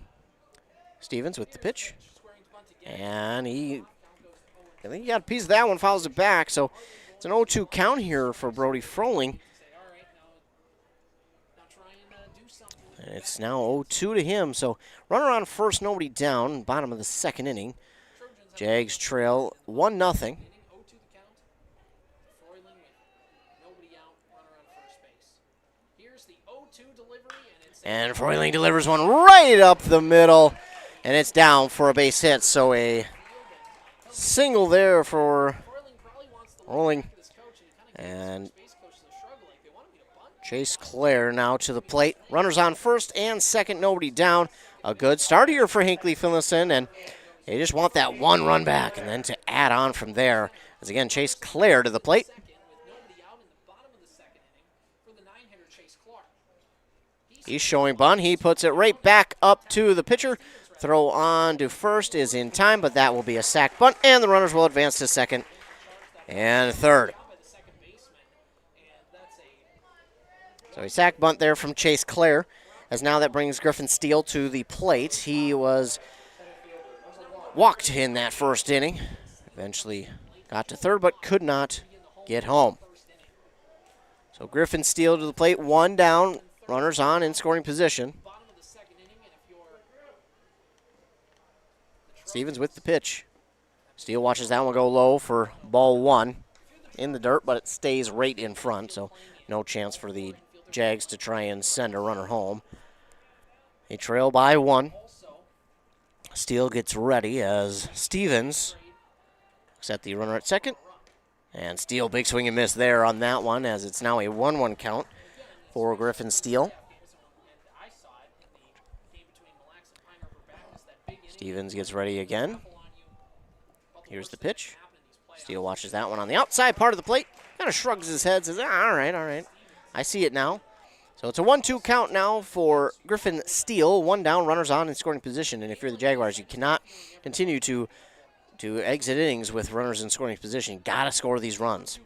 Stevens with the pitch. And I think he got a piece of that one, fouls it back. So it's an 0-2 count here for Brody Frayling. And it's now 0-2 to him. So runner on first, nobody down, bottom of the second inning. Jags trail 1-0. And Frayling delivers one right up the middle, and it's down for a base hit. So a single there for Frayling. And Chase Clare now to the plate. Runners on first and second, nobody down. A good start here for Hinckley-Finlayson, and they just want that one run back and then to add on from there. As again, Chase Clare to the plate. He's showing bunt. He puts it right back up to the pitcher. Throw on to first is in time, but that will be a sac bunt, and the runners will advance to second and third. So a sac bunt there from Chase Clare, as now that brings Griffin Steele to the plate. He was walked in that first inning. Eventually got to third, but could not get home. So Griffin Steele to the plate, one down. Runners on in scoring position. Stevens with the pitch. Steele watches that one go low for ball one. In the dirt, but it stays right in front, so no chance for the Jags to try and send a runner home. They trail by one. Steele gets ready as Stevens looks at the runner at second. And Steele, big swing and miss there on that one, as it's now a 1-1 count for Griffin Steele. Stevens gets ready again. Here's the pitch. Steele watches that one on the outside part of the plate. Kind of shrugs his head, says, all right. I see it now. So it's a 1-2 count now for Griffin Steele. One down, runners on in scoring position. And if you're the Jaguars, you cannot continue to exit innings with runners in scoring position. Got to score these runs.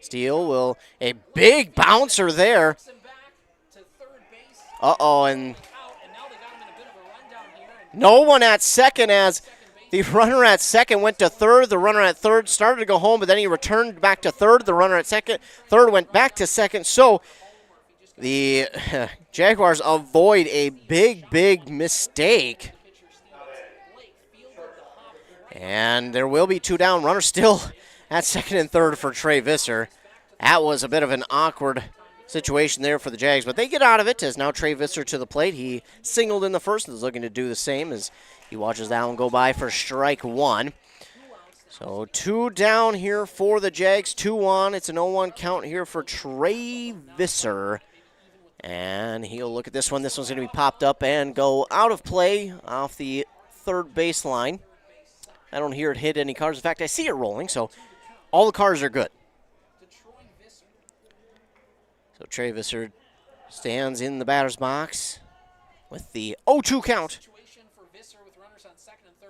Steele will, a big bouncer there. And no one at second, as the runner at second went to third. The runner at third started to go home, but then he returned back to third. The runner at third went back to second. So the Jaguars avoid a big mistake. And there will be two down. Runner still at second and third for Trey Visser. That was a bit of an awkward situation there for the Jags, but they get out of it as now Trey Visser to the plate. He singled in the first and is looking to do the same as he watches that one go by for strike one. So two down here for the Jags, 2-1. It's an 0-1 count here for Trey Visser. And he'll look at this one. This one's going to be popped up and go out of play off the third baseline. I don't hear it hit any cars. In fact, I see it rolling, so all the cars are good. So Trey Visser stands in the batter's box with the 0-2 count.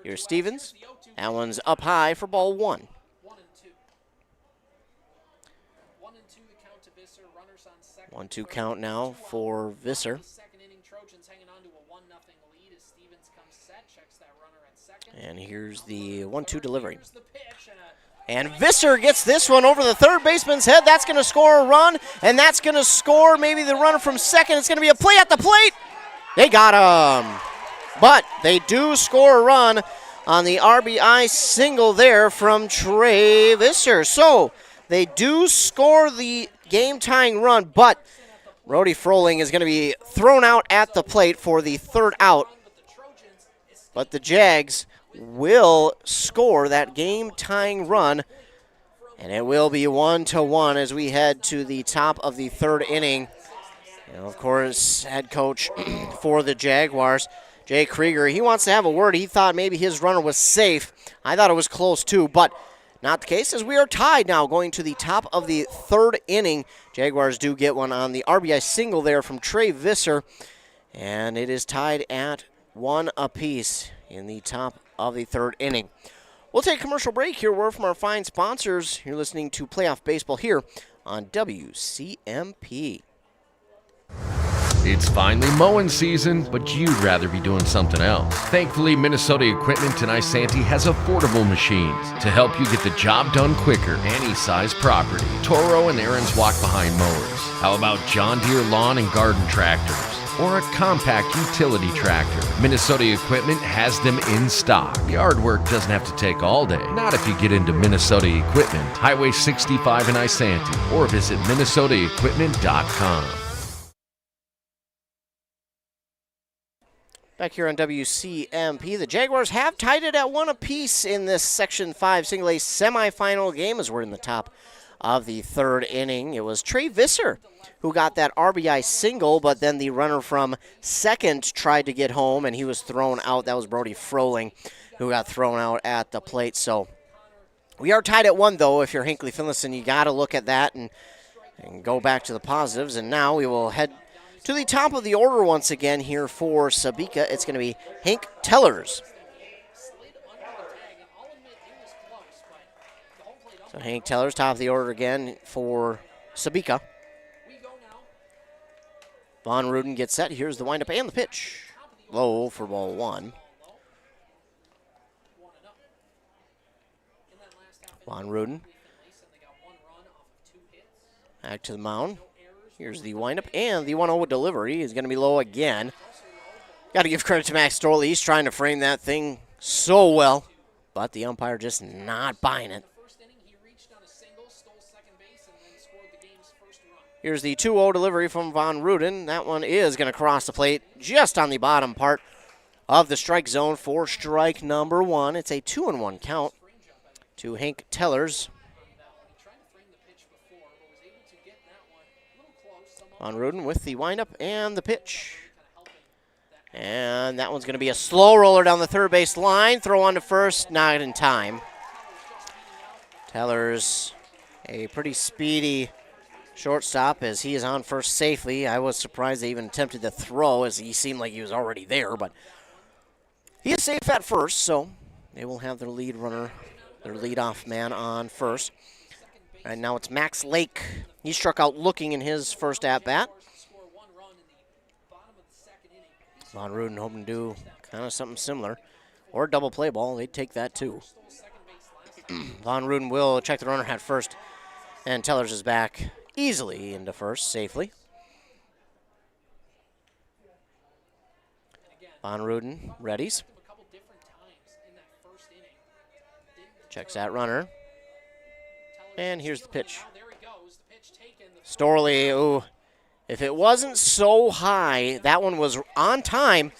Here's Stevens. That one's up high for ball one. 1-2 count now for Visser. And here's the 1-2 delivery. And Visser gets this one over the third baseman's head. That's going to score a run, and that's going to score maybe the runner from second. It's going to be a play at the plate. They got him. But they do score a run on the RBI single there from Trey Visser. So they do score the game-tying run, but Brody Froling is going to be thrown out at the plate for the third out. But the Jags will score that game-tying run, and it will be 1-1 as we head to the top of the third inning. And of course, head coach for the Jaguars, Jay Krieger, he wants to have a word. He thought maybe his runner was safe. I thought it was close too, but not the case, as we are tied now going to the top of the third inning. Jaguars do get one on the RBI single there from Trey Visser, and it is tied at 1 apiece in the top of the third inning. We'll take a commercial break here. Word from our fine sponsors. You're listening to Playoff Baseball here on WCMP. It's finally mowing season, but you'd rather be doing something else. Thankfully, Minnesota Equipment in Isanti has affordable machines to help you get the job done quicker, any size property. Toro and Aaron's walk-behind mowers. How about John Deere lawn and garden tractors? Or a compact utility tractor? Minnesota Equipment has them in stock. Yard work doesn't have to take all day. Not if you get into Minnesota Equipment. Highway 65 in Isanti. Or visit minnesotaequipment.com. Back here on WCMP, the Jaguars have tied it at 1 apiece in this Section 5 single-A semifinal game as we're in the top of the third inning. It was Trey Visser who got that RBI single, but then the runner from second tried to get home, and he was thrown out. That was Brody Froling who got thrown out at the plate. So we are tied at 1, though. If you're Hinckley-Finlayson, you got to look at that and go back to the positives. And now we will head to the top of the order once again here for Sebeka. It's going to be Hank Tellers. So Hank Tellers, top of the order again for Sebeka. Von Ruden gets set. Here's the windup and the pitch. Low for ball 1. Von Ruden back to the mound. Here's the windup and the 1-0 delivery is going to be low again. Got to give credit to Max Storley. He's trying to frame that thing so well, but the umpire just not buying it. Here's the 2-0 delivery from Von Ruden. That one is going to cross the plate just on the bottom part of the strike zone for strike number 1. It's a 2-1 count to Hank Tellers. Von Ruden with the windup and the pitch. And that one's going to be a slow roller down the third base line. Throw on to first, not in time. Tellers, a pretty speedy shortstop as he is on first safely. I was surprised they even attempted to throw as he seemed like he was already there, but he is safe at first, so they will have their lead runner, their leadoff man on first. And now it's Max Lake. He struck out looking in his first at-bat. Von Ruden hoping to do kind of something similar. Or double play ball. They'd take that too. Von Ruden will check the runner at first. And Tellers is back easily into first, safely. Von Ruden readies. Checks that runner. And here's the pitch. Storley, ooh, if it wasn't so high, that one was on time,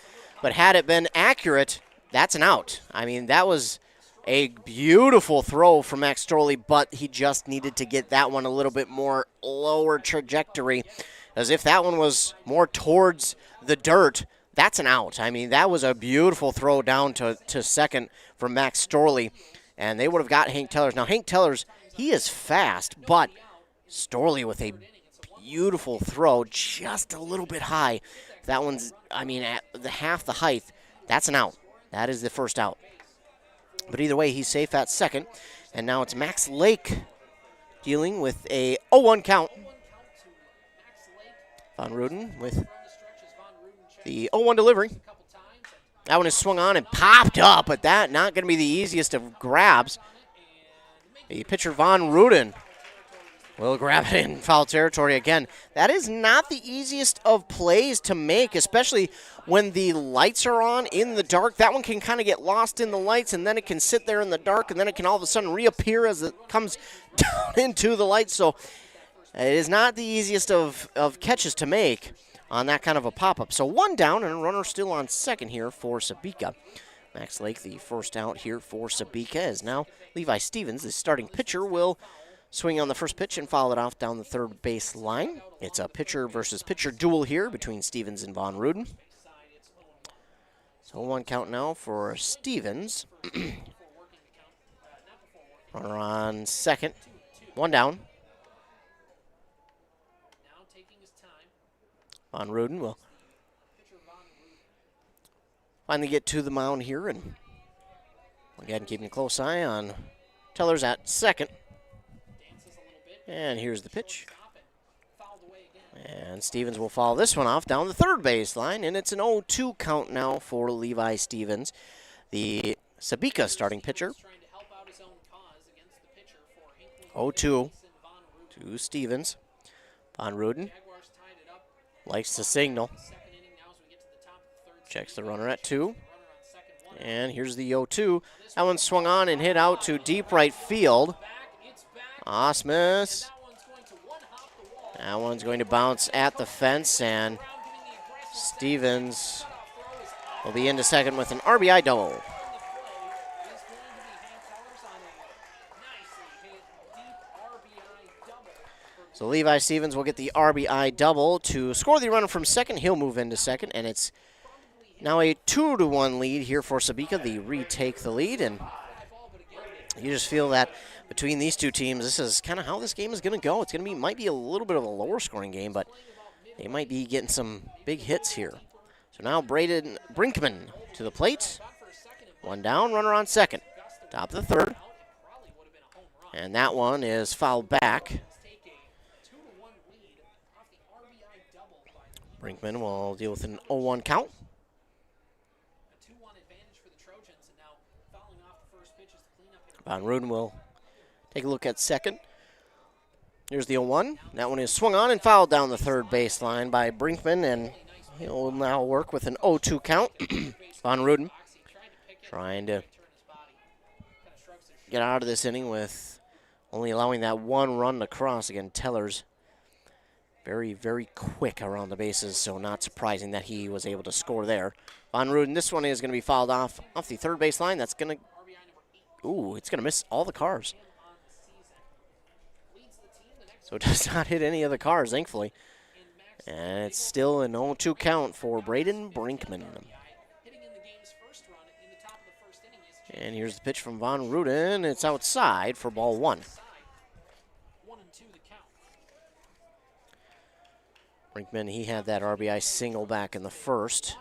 but had it been accurate, that's an out. I mean, that was a beautiful throw from Max Storley, but he just needed to get that one a little bit more lower trajectory, as if that one was more towards the dirt, that's an out. I mean, that was a beautiful throw down to second from Max Storley, and they would have got Hank Tellers. Now, Hank Tellers, he is fast, but Storley with a beautiful throw, just a little bit high. That one's, I mean, at half the height, that's an out. That is the first out. But either way, he's safe at second. And now it's Max Lake dealing with a 0-1 count. Von Ruden with the 0-1 delivery. That one is swung on and popped up, but that not going to be the easiest of grabs. The pitcher, Von Ruden, will grab it in foul territory again. That is not the easiest of plays to make, especially when the lights are on in the dark. That one can kind of get lost in the lights, and then it can sit there in the dark, and then it can all of a sudden reappear as it comes down into the lights. So It is not the easiest of catches to make on that kind of a pop-up. So one down and a runner still on second here for Sebeka. Max Lake, the first out here for Sebeka, as now Levi Stevens, the starting pitcher, will swing on the first pitch and foul it off down the third base line. It's a pitcher versus pitcher duel here between Stevens and Von Ruden. So 1 count now for Stevens. Runner on second. 1 down. Von Ruden will finally get to the mound here, and again keeping a close eye on Tellers at second. And here's the pitch. And Stevens will foul this one off down the third baseline, and it's an 0-2 count now for Levi Stevens, the Sebeka starting pitcher. 0-2 to Stevens. Von Ruden likes the signal. Checks the runner at 2. And here's the 0-2. That one swung on and hit out to deep right field. Osmus. That one's going to bounce at the fence, and Stevens will be into second with an RBI double. So Levi Stevens will get the RBI double to score the runner from second. He'll move into second, and it's now a 2-1 lead here for Sebeka. They retake the lead, and you just feel that between these two teams, this is kind of how this game is going to go. It's going to be might be a little bit of a lower scoring game, but they might be getting some big hits here. So now Braden Brinkman to the plate. 1 down, runner on second. Top of the third. And that one is fouled back. Brinkman will deal with an 0-1 count. Von Ruden will take a look at second. Here's the 0-1. That one is swung on and fouled down the third baseline by Brinkman, and he'll now work with an 0-2 count. Von Ruden trying to get out of this inning with only allowing that 1 run to cross. Again, Tellers very, very quick around the bases, so not surprising that he was able to score there. Von Ruden, this one is going to be fouled off the third baseline. That's going to, ooh, it's going to miss all the cars. So it does not hit any of the cars, thankfully. And it's still an 0-2 count for Braden Brinkman. And here's the pitch from Von Ruden. It's outside for ball 1. Brinkman, he had that RBI single back in the first.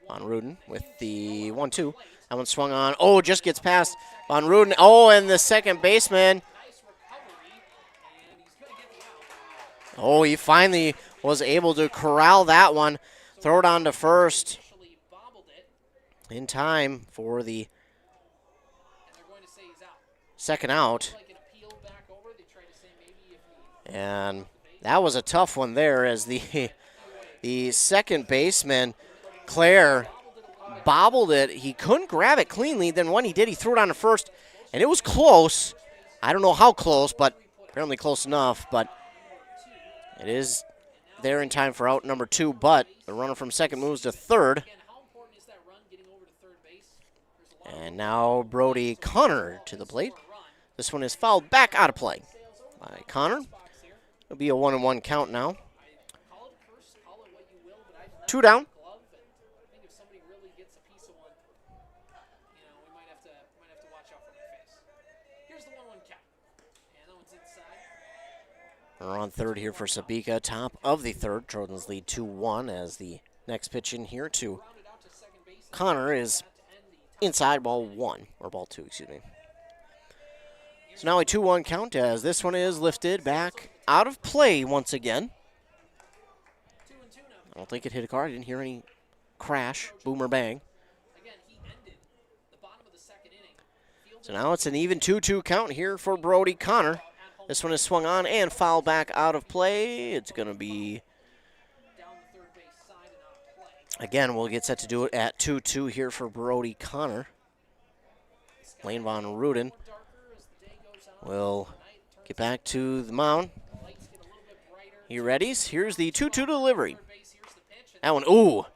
Von Ruden with the 1-2. That one swung on. Oh, just gets past Von Ruden. Oh, and the second baseman. Oh, he finally was able to corral that one. Throw it on to first in time for the second out. And that was a tough one there, as the second baseman, Claire, bobbled it. He couldn't grab it cleanly. Then when he did, he threw it on to first, and it was close. I don't know how close, but apparently close enough. But it is there in time for out number 2, but the runner from second moves to third. And now Brody Connor to the plate. This one is fouled back out of play by Connor. It'll be a 1-1 count now. 2 down. We're on third here for Sebeka. Top of the third. Trojans lead 2-1 as the next pitch in here to Connor is inside ball 1, or ball 2, excuse me. So now a 2-1 count as this one is lifted back out of play once again. I don't think it hit a car. I didn't hear any crash, boom or bang. So now it's an even 2-2 count here for Brody Connor. This one is swung on and fouled back out of play. It's going to be, again, we'll get set to do it at 2-2 here for Brody Connor. Lane Von Ruden will get back to the mound. He readies. Here's the 2-2 delivery. That one, ooh.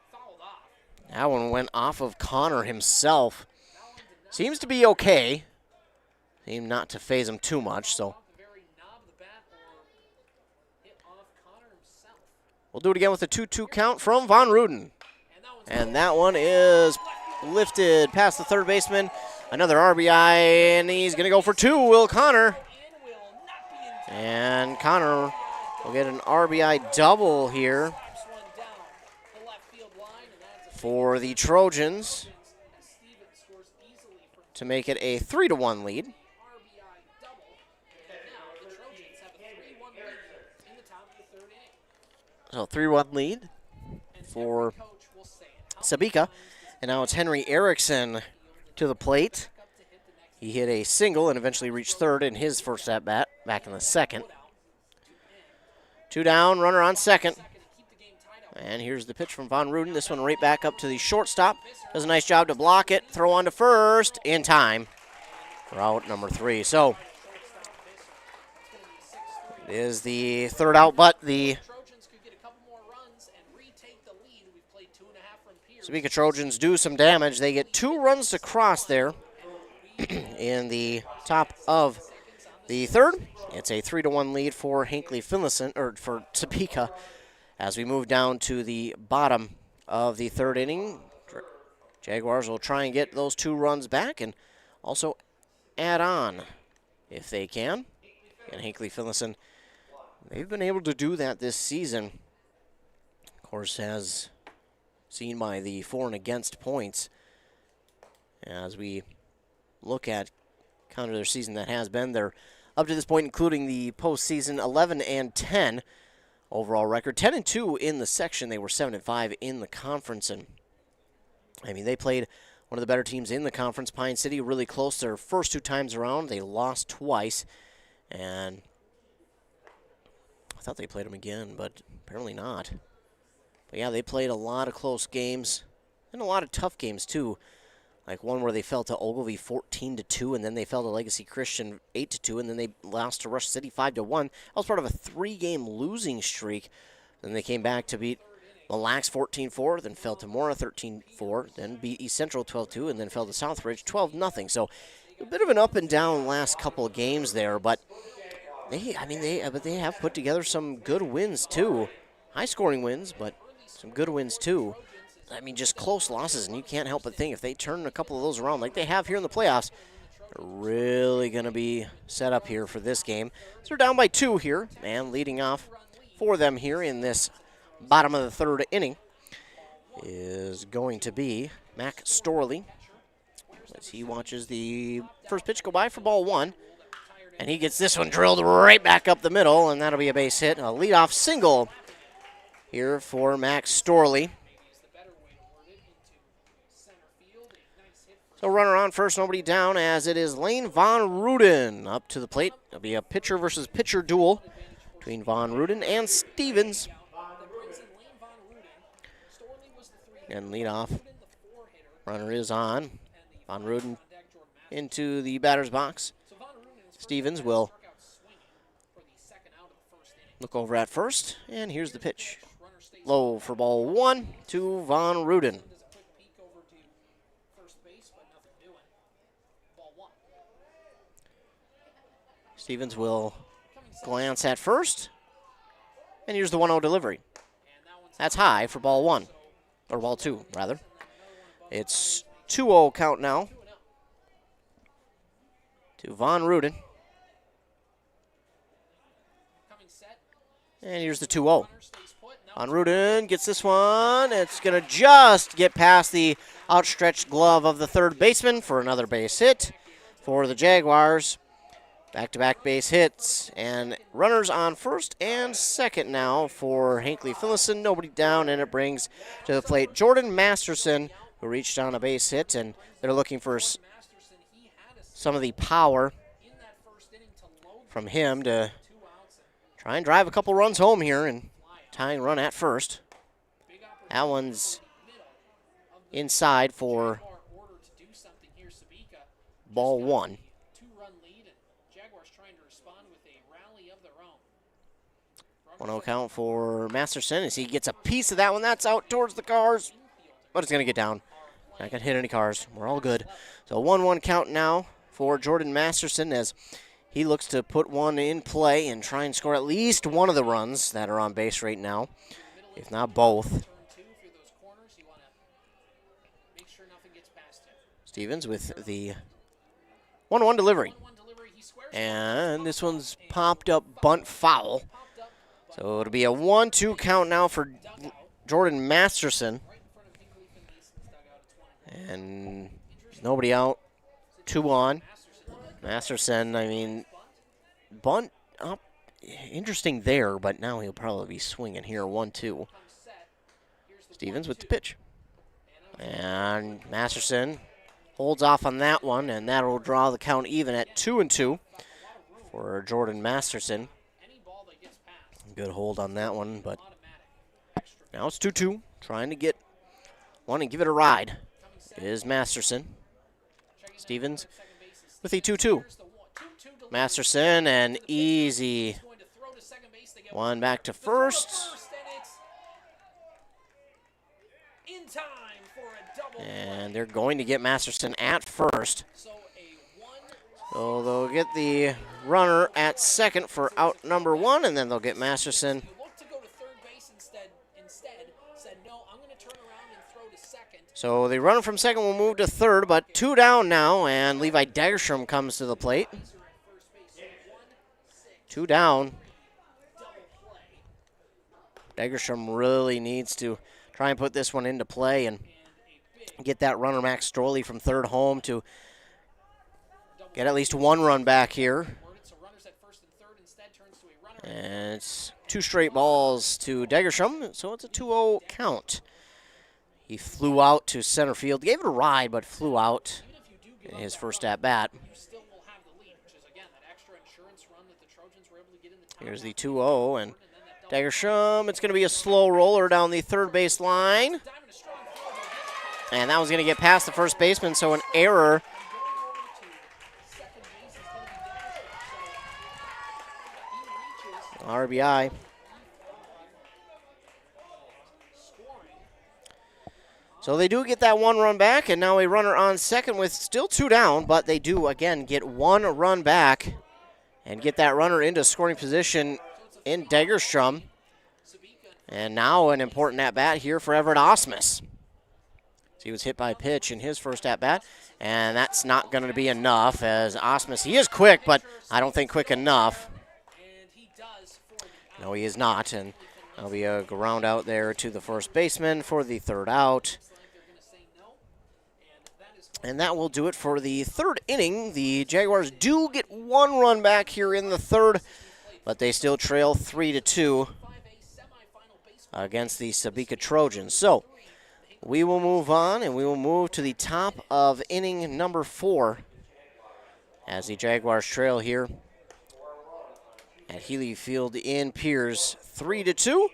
That one went off of Connor himself. Seems to be okay. Seemed not to phase him too much, so. We'll do it again with a 2-2 count from Von Ruden. And that one is lifted past the third baseman. Another RBI, and he's going to go for two, Will Connor. And Connor will get an RBI double here for the Trojans to make it a 3-1 lead. So 3-1 lead for Sebeka. And now it's Henry Erickson to the plate. He hit a single and eventually reached third in his first at-bat back in the second. 2 down, runner on second. And here's the pitch from Von Ruden. This one right back up to the shortstop. Does a nice job to block it. Throw on to first in time for out number 3. So it is the third out, but the Sebeka Trojans do some damage. They get 2 runs to cross there in the top of the third. It's a 3-1 lead for Hinckley-Finlayson, or for Sebeka. As we move down to the bottom of the third inning, Jaguars will try and get those 2 runs back and also add on if they can. And Hinckley-Finlayson, they've been able to do that this season. Of course, as seen by the for and against points. As we look at kind of their season that has been, they're up to this point, including the postseason, 11-10 overall record, 10-2 in the section. They were 7-5 in the conference, and I mean they played one of the better teams in the conference, Pine City, really close their first 2 times around. They lost twice, and I thought they played them again, but apparently not. But yeah, they played a lot of close games and a lot of tough games too. Like one where they fell to Ogilvie 14-2, and then they fell to Legacy Christian 8-2, and then they lost to Rush City 5-1. That was part of a 3-game losing streak. Then they came back to beat Mille Lacs 14-4, then fell to Mora 13-4, then beat East Central 12-2, and then fell to Southbridge 12-0. So a bit of an up and down last couple of games there, but they have put together some good wins too. High-scoring wins, but some good wins too. I mean, just close losses, and you can't help but think if they turn a couple of those around like they have here in the playoffs, they're really going to be set up here for this game. So they're down by 2 here, and leading off for them here in this bottom of the third inning is going to be Mac Storley, as he watches the first pitch go by for ball 1. And he gets this one drilled right back up the middle, and that'll be a base hit, a leadoff single here for Max Storley. So runner on first, nobody down, as it is Lane Von Ruden up to the plate. It'll be a pitcher versus pitcher duel between Von Ruden and Stevens. And leadoff runner is on. Von Ruden into the batter's box. Stevens will look over at first, and here's the pitch. Low for ball 1 to Von Ruden. Stevens will glance at first, and here's the 1-0 delivery. That's high for ball 1, or ball 2, rather. It's 2-0 count now to Von Ruden. And here's the 2-0. Von Ruden gets this one. It's going to just get past the outstretched glove of the third baseman for another base hit for the Jaguars. Back-to-back base hits, and runners on first and second now for Hinckley-Finlayson. Nobody down, and it brings to the plate Jordan Masterson, who reached on a base hit, and they're looking for some of the power from him to try and drive a couple runs home here and tying run at first. That one's inside for ball 1. 1-0 count for Masterson as he gets a piece of that one. That's out towards the cars, but it's going to get down. Not going to hit any cars. We're all good. So 1-1 count now for Jordan Masterson as he looks to put one in play and try and score at least one of the runs that are on base right now, if not both. Stevens with the 1-1 delivery. And this one's popped up, bunt foul. So it'll be a 1-2 count now for Jordan Masterson. And nobody out. 2 on. Masterson, I mean, bunt up. Interesting there, but now he'll probably be swinging here. 1-2. Stevens with the pitch. And Masterson holds off on that one, and that will draw the count even at 2-2 for Jordan Masterson. Good hold on that one, but now it's 2-2. Trying to get one and give it a ride is Masterson. Stevens with a 2-2. Masterson, and easy one back to first. And they're going to get Masterson at first. So they'll get the runner at second for out number 1, and then they'll get Masterson. So the runner from second will move to third, but 2 down now, and Levi Dagerstrom comes to the plate. 2 down. Dagerstrom really needs to try and put this one into play and get that runner Max Storley from third home to get at least 1 run back here. And it's 2 straight balls to Dagerstrom, so it's a 2-0 count. He flew out to center field, gave it a ride, but flew out in his first at-bat. Here's the 2-0, and Dagerstrom, it's going to be a slow roller down the third base line. And that was going to get past the first baseman, so an error. RBI. So they do get that 1 run back, and now a runner on second with still 2 down, but they do, again, get 1 run back and get that runner into scoring position in Dagerstrom. And now an important at-bat here for Everett Osmus. He was hit by a pitch in his first at-bat, and that's not going to be enough as Osmus, he is quick, but I don't think quick enough. No, he is not, and there'll be a ground out there to the first baseman for the third out. And that will do it for the third inning. The Jaguars do get 1 run back here in the third, but they still trail 3-2 against the Sebeka Trojans. So we will move on, and we will move to the top of inning number 4 as the Jaguars trail here at Healy Field in Piers 3-2.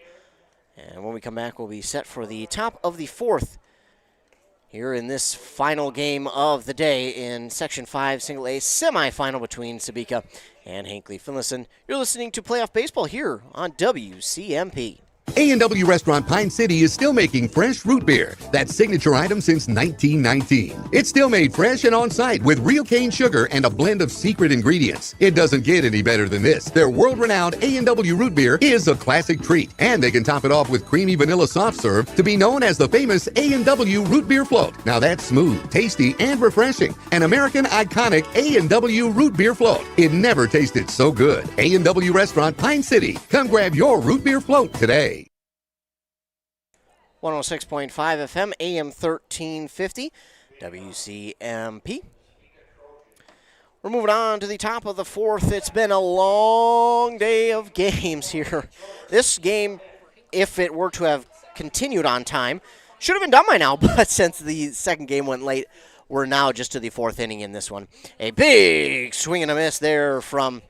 And when we come back, we'll be set for the top of the 4th here in this final game of the day in Section 5 Single A semifinal between Sebeka and Hinckley-Finlayson. You're listening to Playoff Baseball here on WCMP. A&W Restaurant Pine City is still making fresh root beer, that signature item since 1919. It's still made fresh and on-site with real cane sugar and a blend of secret ingredients. It doesn't get any better than this. Their world-renowned A&W root beer is a classic treat, and they can top it off with creamy vanilla soft serve to be known as the famous A&W root beer float. Now that's smooth, tasty, and refreshing. An American iconic A&W root beer float. It never tasted so good. A&W Restaurant Pine City. Come grab your root beer float today. 106.5 FM, AM 1350, WCMP. We're moving on to the top of the 4th. It's been a long day of games here. This game, if it were to have continued on time, should have been done by now, but since the second game went late, we're now just to the 4th inning in this one. A big swing and a miss there from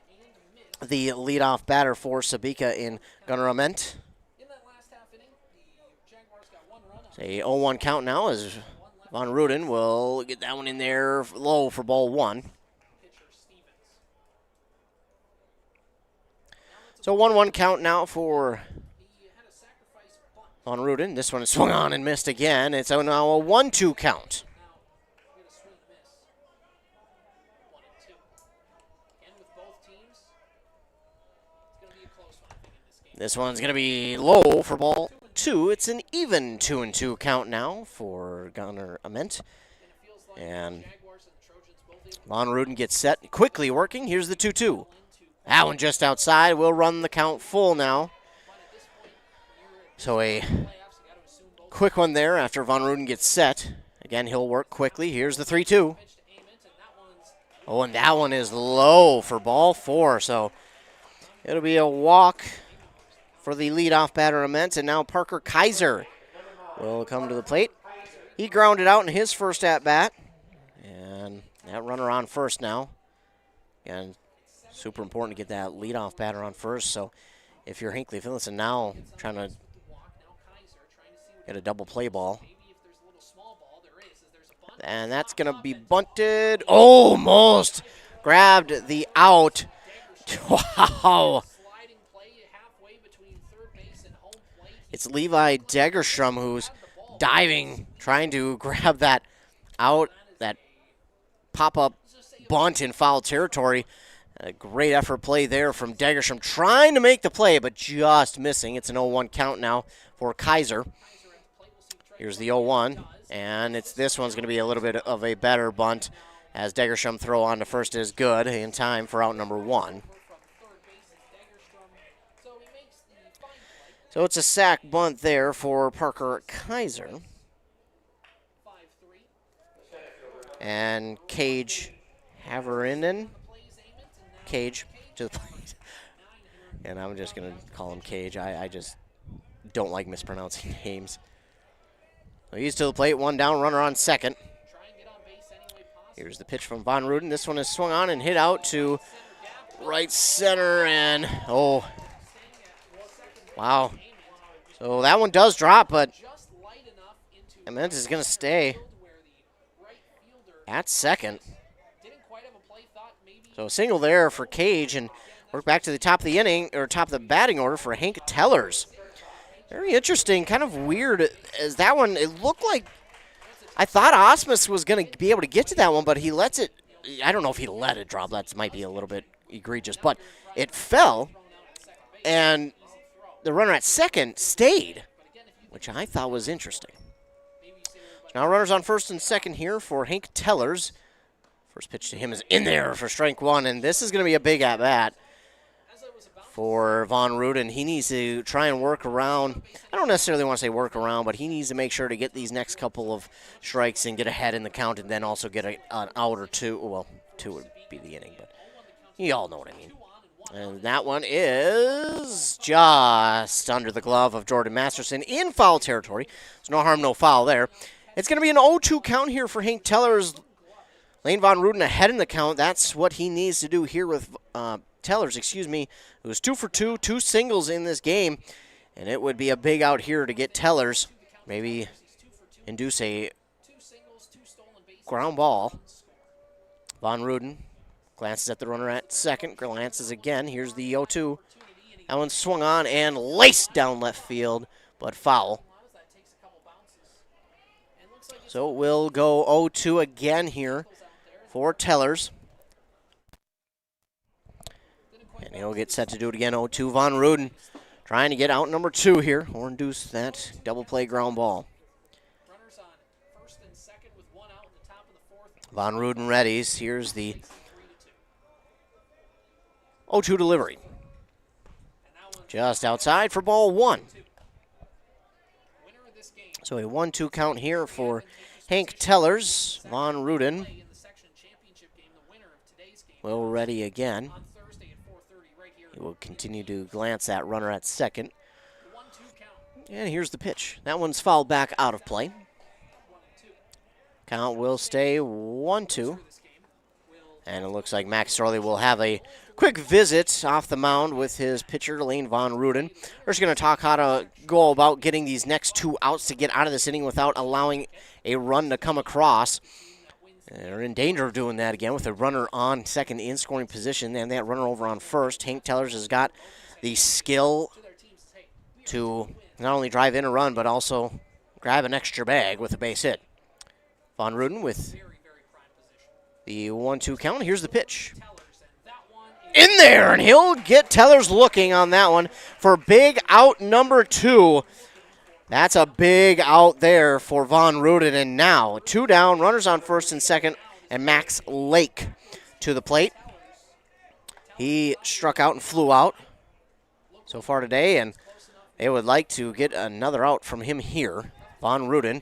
the leadoff batter for Sebeka in Gunnar Ament. A 0-1 count now as Von Ruden will get that one in there low for ball 1. So 1-1 count now for Von Ruden. This one is swung on and missed again. It's now a 1-2 count. This one's going to be low for ball 2. It's an even 2-2 count now for Gunnar Ament. And Von Ruden gets set, quickly working. Here's the 2-2. That one just outside. We'll run the count full now. So a quick one there after Von Ruden gets set. Again, he'll work quickly. Here's the 3-2. Oh, and that one is low for ball 4. So it'll be a walk for the leadoff batter Ament, and now Parker Kaiser will come to the plate. He grounded out in his first at-bat, and that runner on first now. And super important to get that leadoff batter on first, so if you're Hinckley-Finlayson now trying to get a double play ball. And that's going to be bunted. Almost grabbed the out. Wow. It's Levi Degerstrom who's diving, trying to grab that out, that pop-up bunt in foul territory. A great effort play there from Degerstrom, trying to make the play, but just missing. It's an 0-1 count now for Kaiser. Here's the 0-1, and this one's going to be a little bit of a better bunt as Degerstrom throw on to first is good in time for out number 1. So it's a sack bunt there for Parker Kaiser. And Cage Haverinen. Cage to the plate. And I'm just going to call him Cage. I just don't like mispronouncing names. So he's to the plate, 1 down, runner on second. Here's the pitch from Von Ruden. This one is swung on and hit out to right center, and oh, wow. So that one does drop, but Ament is going to stay at second. So a single there for Cage, and we're back to the top of the inning, or top of the batting order for Hank Tellers. Very interesting, kind of weird as that one, it looked like, I thought Osmus was going to be able to get to that one, but he lets it, I don't know if he let it drop, that might be a little bit egregious, but it fell, and the runner at second stayed, which I thought was interesting. So now runners on first and second here for Hank Tellers. First pitch to him is in there for strike 1, and this is going to be a big at-bat for Von Ruden. He needs to try and work around. I don't necessarily want to say work around, but he needs to make sure to get these next couple of strikes and get ahead in the count, and then also get an out or two. Well, 2 would be the inning, but you all know what I mean. And that one is just under the glove of Jordan Masterson in foul territory. So no harm, no foul there. It's going to be an 0-2 count here for Hank Tellers. Lane Von Ruden ahead in the count. That's what he needs to do here with Tellers, who was 2 for 2, 2 singles in this game. And it would be a big out here to get Tellers. Maybe induce a ground ball. Von Ruden glances at the runner at second, glances again. Here's the 0-2. That one swung on and laced down left field, but foul. So we'll go 0-2 again here for Tellers. And he'll get set to do it again, 0-2. Von Ruden trying to get out number 2 here, or induce that double play ground ball. Von Ruden readies. Here's the 0-2 delivery. Just outside for ball 1. So a 1-2 count here for Hank Tellers. Von Ruden will ready again. He will continue to glance that runner at second. And here's the pitch. That one's fouled back out of play. Count will stay 1-2. And it looks like Max Storley will have a quick visit off the mound with his pitcher, Lane Von Ruden. We're just going to talk how to go about getting these next 2 outs to get out of this inning without allowing a run to come across. They're in danger of doing that again with a runner on second in scoring position and that runner over on first. Hank Tellers has got the skill to not only drive in a run, but also grab an extra bag with a base hit. Von Ruden with the 1-2 count. Here's the pitch. In there, and he'll get Tellers looking on that one for big out number 2. That's a big out there for Von Ruden, and now 2 down, runners on first and second, and Max Lake to the plate. He struck out and flew out so far today, and they would like to get another out from him here. Von Ruden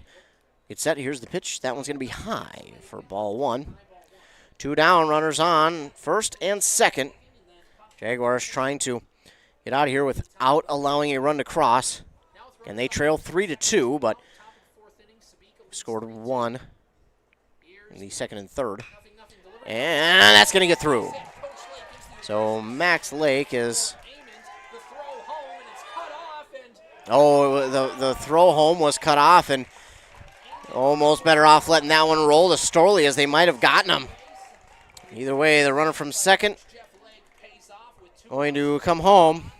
gets set. Here's the pitch. That one's going to be high for ball 1. 2 down, runners on first and second. Jaguars trying to get out of here without allowing a run to cross. And they trail 3-2, but scored 1 in the second and third. And that's going to get through. So Max Lake is... Oh, the throw home was cut off, and almost better off letting that one roll to Storley, as they might have gotten him. Either way, the runner from second going to come home.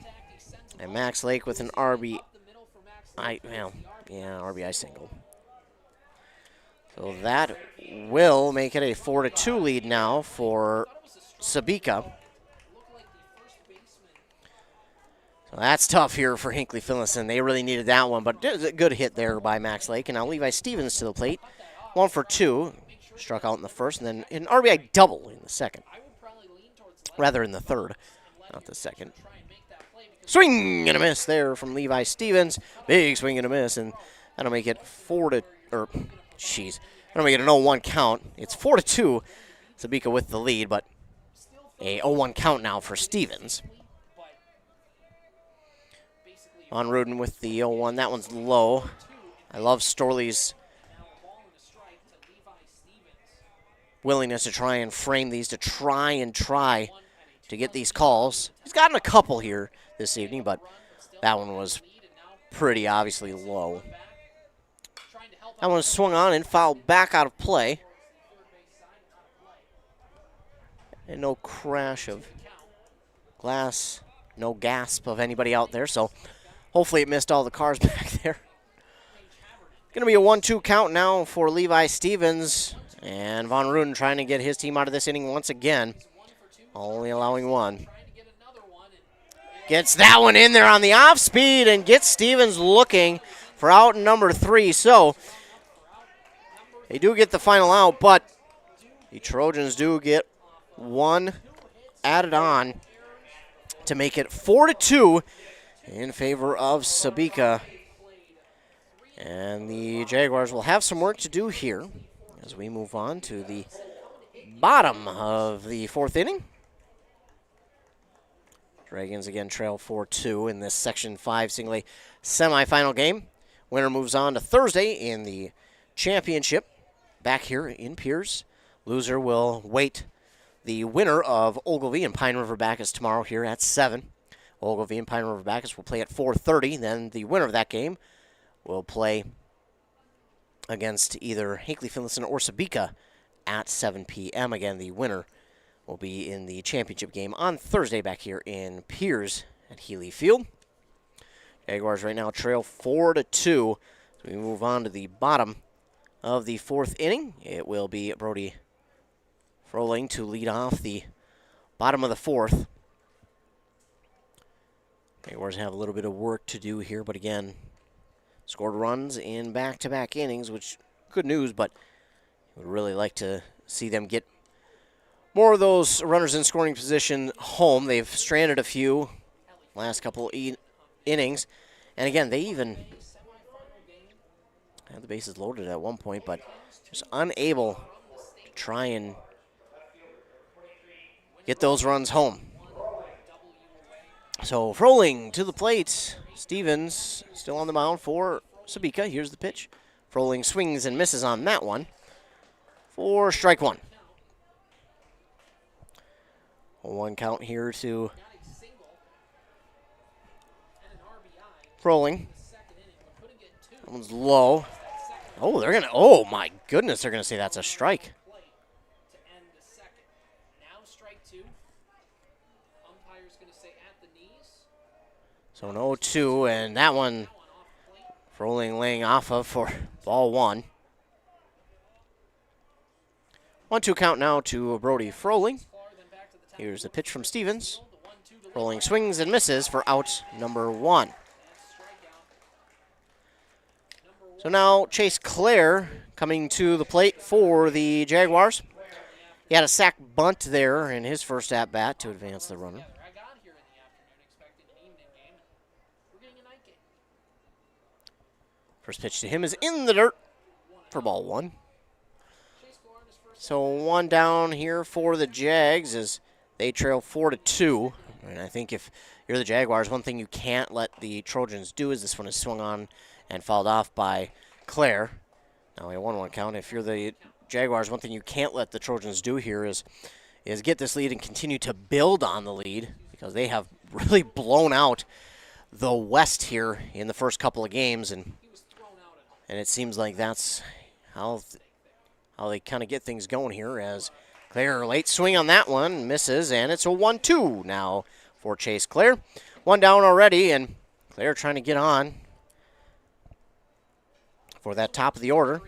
And Max Lake with an RBI single. So that will make it a 4-2 lead now for Sebeka. So that's tough here for Hinckley-Finlayson. They really needed that one, but it was a good hit there by Max Lake. And now Levi Stevens to the plate. 1 for 2. Struck out in the first, and then an RBI double in the second. Rather in the third, not the second. Swing and a miss there from Levi Stevens. Big swing and a miss, and that'll make it that'll make it an 0-1 count. It's 4-2. Sebeka with the lead, but a 0-1 count now for Stevens. Von Ruden with the 0-1. That one's low. I love Storley's willingness to try and frame these, to try to get these calls. He's gotten a couple here this evening, but that one was pretty obviously low. That one was swung on and fouled back out of play. And no crash of glass, no gasp of anybody out there, so hopefully it missed all the cars back there. Going to be a 1-2 count now for Levi Stevens. And Von Ruden trying to get his team out of this inning once again. Only allowing 1. Gets that one in there on the off speed and gets Stevens looking for out number 3. So they do get the final out, but the Trojans do get 1 added on to make it 4-2 in favor of Sebeka. And the Jaguars will have some work to do here as we move on to the bottom of the 4th inning. Dragons again trail 4-2 in this Section 5 single-A semifinal game. Winner moves on to Thursday in the championship back here in Piers. Loser will wait the winner of Ogilvie and Pine River Bacchus tomorrow here at 7. Ogilvie and Pine River Bacchus will play at 4:30. Then the winner of that game will play against either Hinckley-Finlayson or Sebeka at 7 p.m. Again, the winner will be in the championship game on Thursday back here in Piers at Healy Field. Jaguars right now trail 4-2. So we move on to the bottom of the 4th inning. It will be Brody Froling to lead off the bottom of the 4th. Jaguars have a little bit of work to do here, but again, scored runs in back-to-back innings, which good news, but would really like to see them get more of those runners in scoring position home. They've stranded a few last couple innings. And again, they even had the bases loaded at one point, but just unable to try and get those runs home. So Froling to the plate. Stevens still on the mound for Sebeka. Here's the pitch. Froling swings and misses on that one for strike 1. A 1 count here to Froling. That one's low. Oh, oh my goodness, they're gonna say that's a strike. So an 0-2, and that one Froling laying off of for ball one. 1-2 count now to Brody Froling. Here's the pitch from Stevens. Froling swings and misses for out number one. So now Chase Clare coming to the plate for the Jaguars. He had a sac bunt there in his first at-bat to advance the runner. First pitch to him is in the dirt for ball one. So one down here for the Jags as they trail 4-2. And I think if you're the Jaguars, one thing you can't let the Trojans do is this one is swung on and fouled off by Clare. Now a 1-1 count. If you're the Jaguars, one thing you can't let the Trojans do here is get this lead and continue to build on the lead, because they have really blown out the West here in the first couple of games, and it seems like that's how they kind of get things going here, as Clare late swing on that one, misses, and it's a 1-2 now for Chase Clare. One down already, and Clare trying to get on for that top of the order.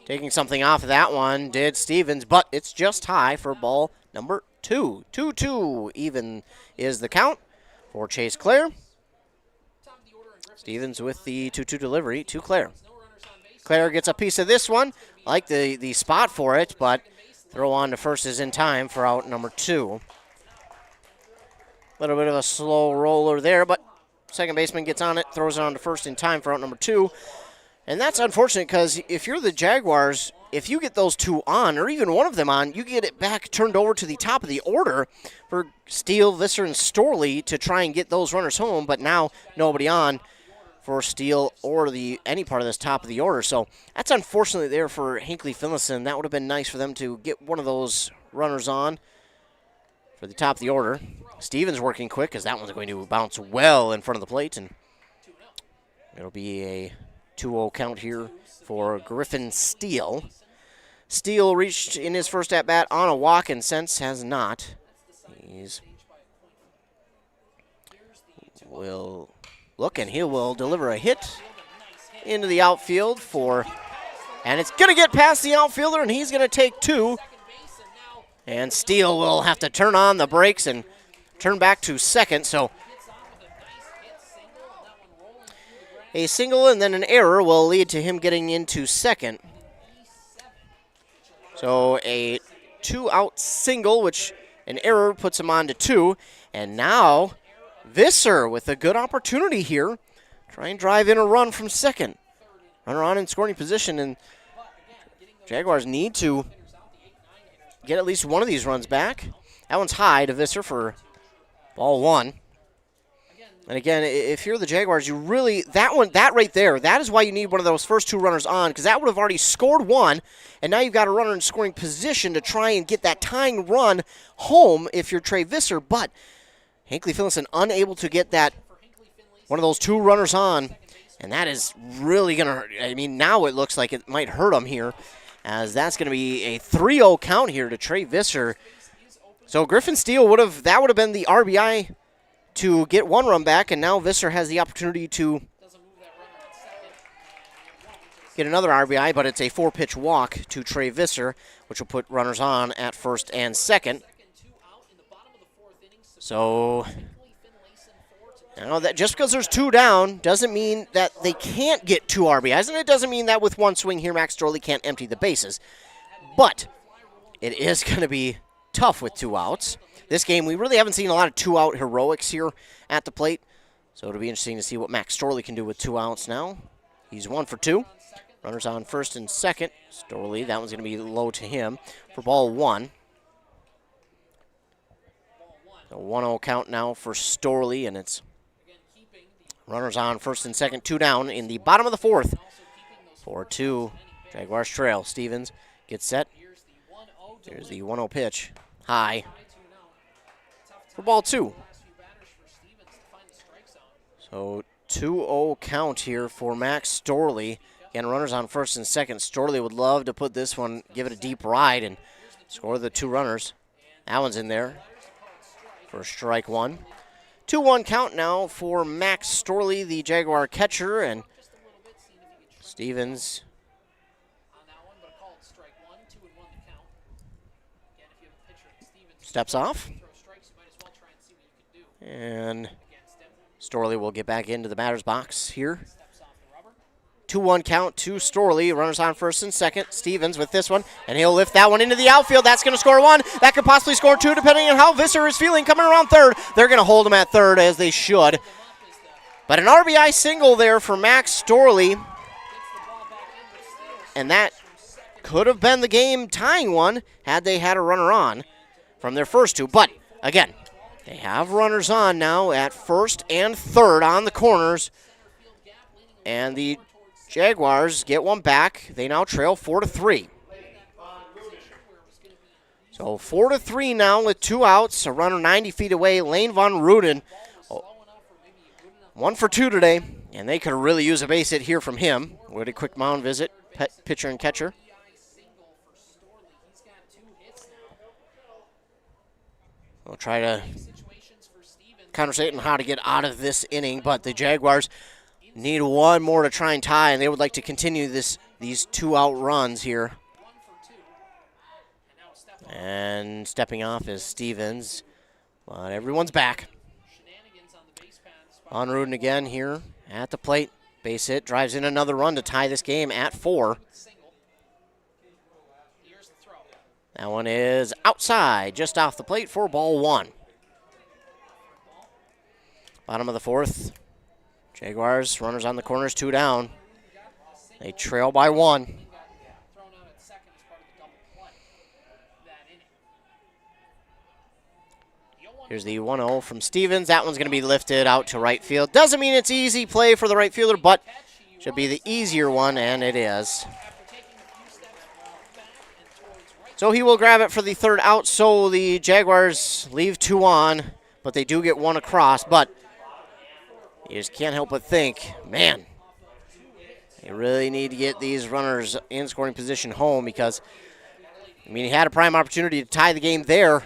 Taking something off of that one did Stevens, but it's just high for ball number two. 2-2 even is the count for Chase Clare. Stevens with the 2-2 delivery to Clare. Clare gets a piece of this one. Like the spot for it, but throw on to first is in time for out number two. Little bit of a slow roller there, but second baseman gets on it, throws it on to first in time for out number two. And that's unfortunate, because if you're the Jaguars, if you get those two on, or even one of them on, you get it back turned over to the top of the order for Steele, Visser, and Storley to try and get those runners home, but now nobody on for Steele or any part of this top of the order. So that's unfortunately there for Hinckley-Finlayson. That would have been nice for them to get one of those runners on for the top of the order. Stevens working quick, because that one's going to bounce well in front of the plate, and it'll be a 2-0 count here for Griffin Steele. Steele reached in his first at-bat on a walk, and since has not. Will look, and he will deliver a hit into the outfield and it's going to get past the outfielder, and he's going to take two. And Steele will have to turn on the brakes and turn back to second, so a single and then an error will lead to him getting into second. So a 2-out single, which an error puts him on to two. And now Visser with a good opportunity here. Try and drive in a run from second. Runner on in scoring position, and Jaguars need to get at least one of these runs back. That one's high to Visser for ball one. And again, if you're the Jaguars, you really, that right there, that is why you need one of those first two runners on, because that would have already scored one, and now you've got a runner in scoring position to try and get that tying run home if you're Trey Visser. But Hinckley-Finlayson unable to get one of those two runners on, and that is really going to hurt. I mean, now it looks like it might hurt him here, as that's going to be a 3-0 count here to Trey Visser. So Griffin Steele would have been the RBI to get one run back, and now Visser has the opportunity to get another RBI, but it's a 4-pitch walk to Trey Visser, which will put runners on at first and second. So now that just because there's two down doesn't mean that they can't get two RBIs, and it doesn't mean that with one swing here Max Storley can't empty the bases. But it is going to be tough with 2 outs. This game, we really haven't seen a lot of 2-out heroics here at the plate, so it'll be interesting to see what Max Storley can do with 2 outs now. He's 1 for 2. Runners on first and second. Storley, that one's going to be low to him for ball one. A 1-0 count now for Storley, and it's runners on first and second, 2 down in the bottom of the fourth. 4-2, Jaguars trail. Stevens gets set. There's the 1-0 pitch. High for ball two. So 2-0 count here for Max Storley. Again, runners on first and second. Storley would love to put this one, give it a deep ride, and score the 2 runners. That one's in there for strike one. 2-1 count now for Max Storley, the Jaguar catcher, and Stevens steps off. And Storley will get back into the batter's box here. 2-1 count to Storley. Runners on first and second. Stevens with this one, and he'll lift that one into the outfield. That's going to score one. That could possibly score two, depending on how Visser is feeling coming around third. They're going to hold him at third, as they should. But an RBI single there for Max Storley. And that could have been the game tying one had they had a runner on from their first two. But, again, they have runners on now at first and third on the corners. And the Jaguars get one back. They now trail 4-3. So 4-3 now with two outs. A runner 90 feet away, Lane Van Ruden. 1 for 2 today, and they could really use a base hit here from him. With a quick mound visit, pitcher and catcher. We'll try to conversate on how to get out of this inning, but the Jaguars need one more to try and tie, and they would like to continue these 2-out runs here. And stepping off is Stevens, but everyone's back. On Ruden again here at the plate. Base hit, drives in another run to tie this game at 4. That one is outside, just off the plate for ball 1. Bottom of the 4th. Jaguars, runners on the corners, 2 down. They trail by 1. Here's the 1-0 from Stevens. That one's going to be lifted out to right field. Doesn't mean it's easy play for the right fielder, but should be the easier one, and it is. So he will grab it for the 3rd out. So the Jaguars leave 2 on, but they do get 1 across. But you just can't help but think, man, they really need to get these runners in scoring position home because, I mean, he had a prime opportunity to tie the game there,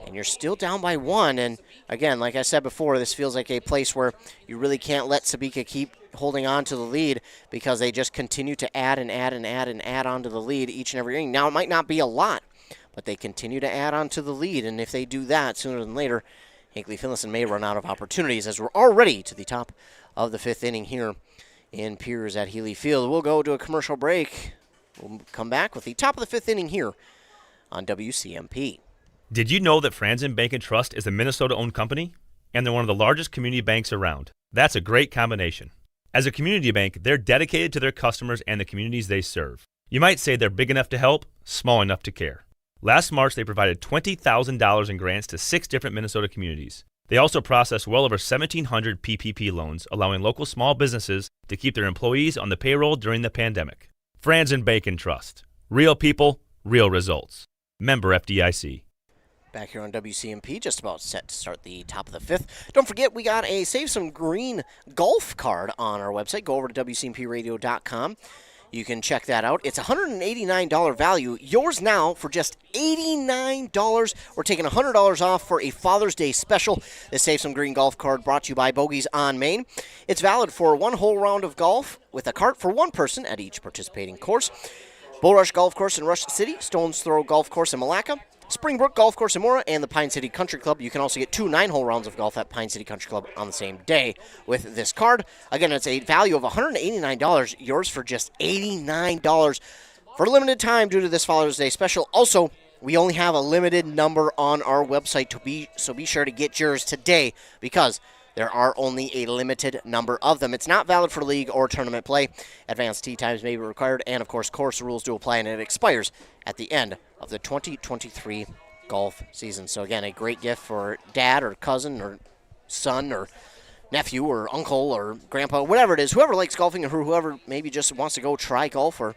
and you're still down by 1. And, again, like I said before, this feels like a place where you really can't let Sebeka keep holding on to the lead because they just continue to add and add and add and add on to the lead each and every inning. Now, it might not be a lot, but they continue to add on to the lead, and if they do that sooner than later, Hinckley-Finlayson may run out of opportunities as we're already to the top of the 5th inning here in Piers at Healy Field. We'll go to a commercial break. We'll come back with the top of the 5th inning here on WCMP. Did you know that Franzen Bank and Trust is a Minnesota-owned company? And they're one of the largest community banks around. That's a great combination. As a community bank, they're dedicated to their customers and the communities they serve. You might say they're big enough to help, small enough to care. Last March, they provided $20,000 in grants to 6 different Minnesota communities. They also processed well over 1,700 PPP loans, allowing local small businesses to keep their employees on the payroll during the pandemic. Franzen Bank and Trust. Real people, real results. Member FDIC. Back here on WCMP, just about set to start the top of the 5th. Don't forget, we got a Save Some Green golf card on our website. Go over to WCMPradio.com. You can check that out. It's a $189 value. Yours now for just $89. We're taking $100 off for a Father's Day special. This Save Some Green golf card brought to you by Bogies on Main. It's valid for 1 whole round of golf with a cart for 1 person at each participating course. Bull Rush Golf Course in Rush City, Stones Throw Golf Course in Malacca, Springbrook Golf Course in Mora, and the Pine City Country Club. You can also get 2 9-hole rounds of golf at Pine City Country Club on the same day with this card. Again, it's a value of $189. Yours for just $89 for a limited time due to this Father's Day special. Also, we only have a limited number on our website, so be sure to get yours today because there are only a limited number of them. It's not valid for league or tournament play. Advanced tee times may be required, and of course, rules do apply, and it expires at the end of the 2023 golf season. So again, a great gift for dad or cousin or son or nephew or uncle or grandpa, whatever it is, whoever likes golfing or whoever maybe just wants to go try golf or,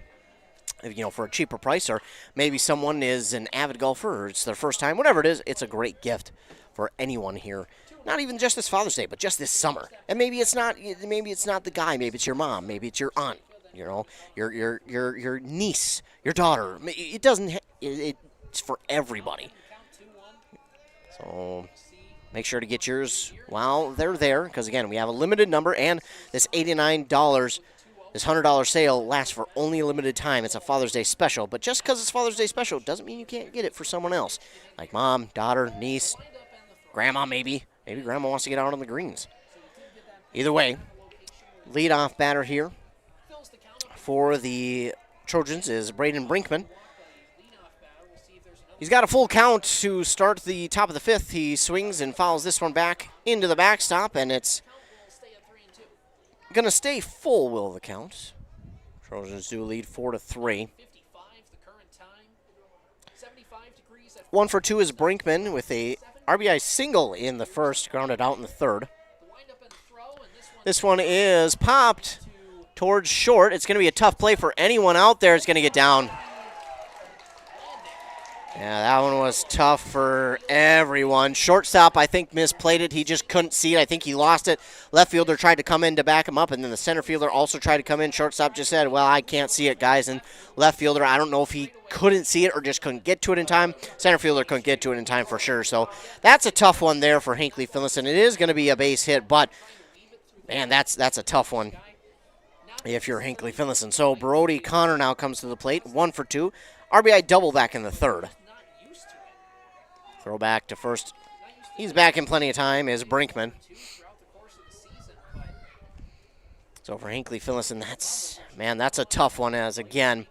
you know, for a cheaper price, or maybe someone is an avid golfer or it's their first time, whatever it is, it's a great gift for anyone here. Not even just this Father's Day, but just this summer. And maybe it's not the guy, maybe it's your mom, maybe it's your aunt, you know, your niece, your daughter. It's for everybody. So Make sure to get yours while they're there, because, again, we have a limited number, and this $89, this $100 sale lasts for only a limited time. It's a Father's Day special, but just because it's Father's Day special doesn't mean you can't get it for someone else, like mom, daughter, niece, grandma maybe. Maybe grandma wants to get out on the greens. Either way, leadoff batter here for the Trojans is Braden Brinkman. He's got a full count to start the top of the fifth. He swings and fouls this one back into the backstop, and it's going to stay full, will the count. Trojans do lead 4-3. 1 for 2 is Brinkman with a RBI single in the first, grounded out in the third. This one is popped towards short. It's going to be a tough play for anyone out there. It's going to get down. Yeah, that one was tough for everyone. Shortstop, I think, misplayed it. He just couldn't see it. I think he lost it. Left fielder tried to come in to back him up, and then the center fielder also tried to come in. Shortstop just said, well, I can't see it, guys. And left fielder, I don't know if he couldn't see it or just couldn't get to it in time. Center fielder couldn't get to it in time for sure. So that's a tough one there for Hinckley-Finlayson. It is going to be a base hit, but, man, that's a tough one if you're Hinckley-Finlayson. So Brody Connor now comes to the plate, 1 for 2. RBI double back in the third. Throw back to first. He's back in plenty of time is Brinkman. So for Hinckley-Finlayson, that's a tough one, as again,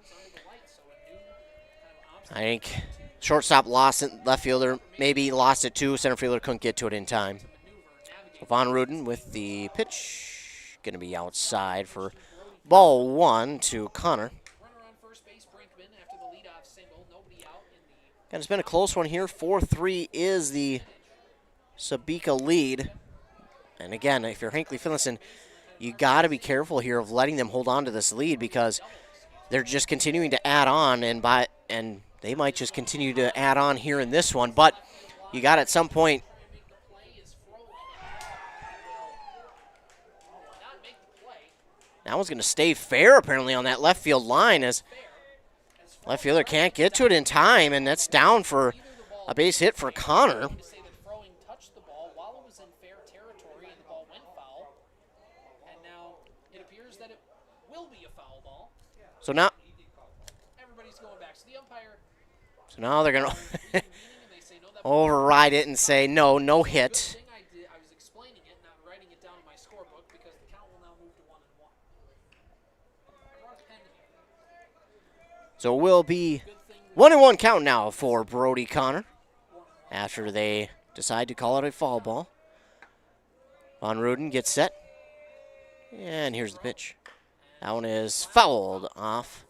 I think shortstop lost it, left fielder maybe lost it too, center fielder couldn't get to it in time. So Von Ruden with the pitch, going to be outside for ball 1 to Connor. And it's been a close one here. 4-3 is the Sebeka lead. And again, if you're Hinckley-Finlayson, you got to be careful here of letting them hold on to this lead, because they're just continuing to add on, and they might just continue to add on here in this one. But you got at some point. That one's going to stay fair apparently on that left field line, as left fielder can't get to it in time, and that's down for a base hit for Connor. So now they're going to override it and say no hit. So it will be 1-1 count now for Brody Connor after they decide to call it a foul ball. Von Ruden gets set. And here's the pitch. That one is fouled off.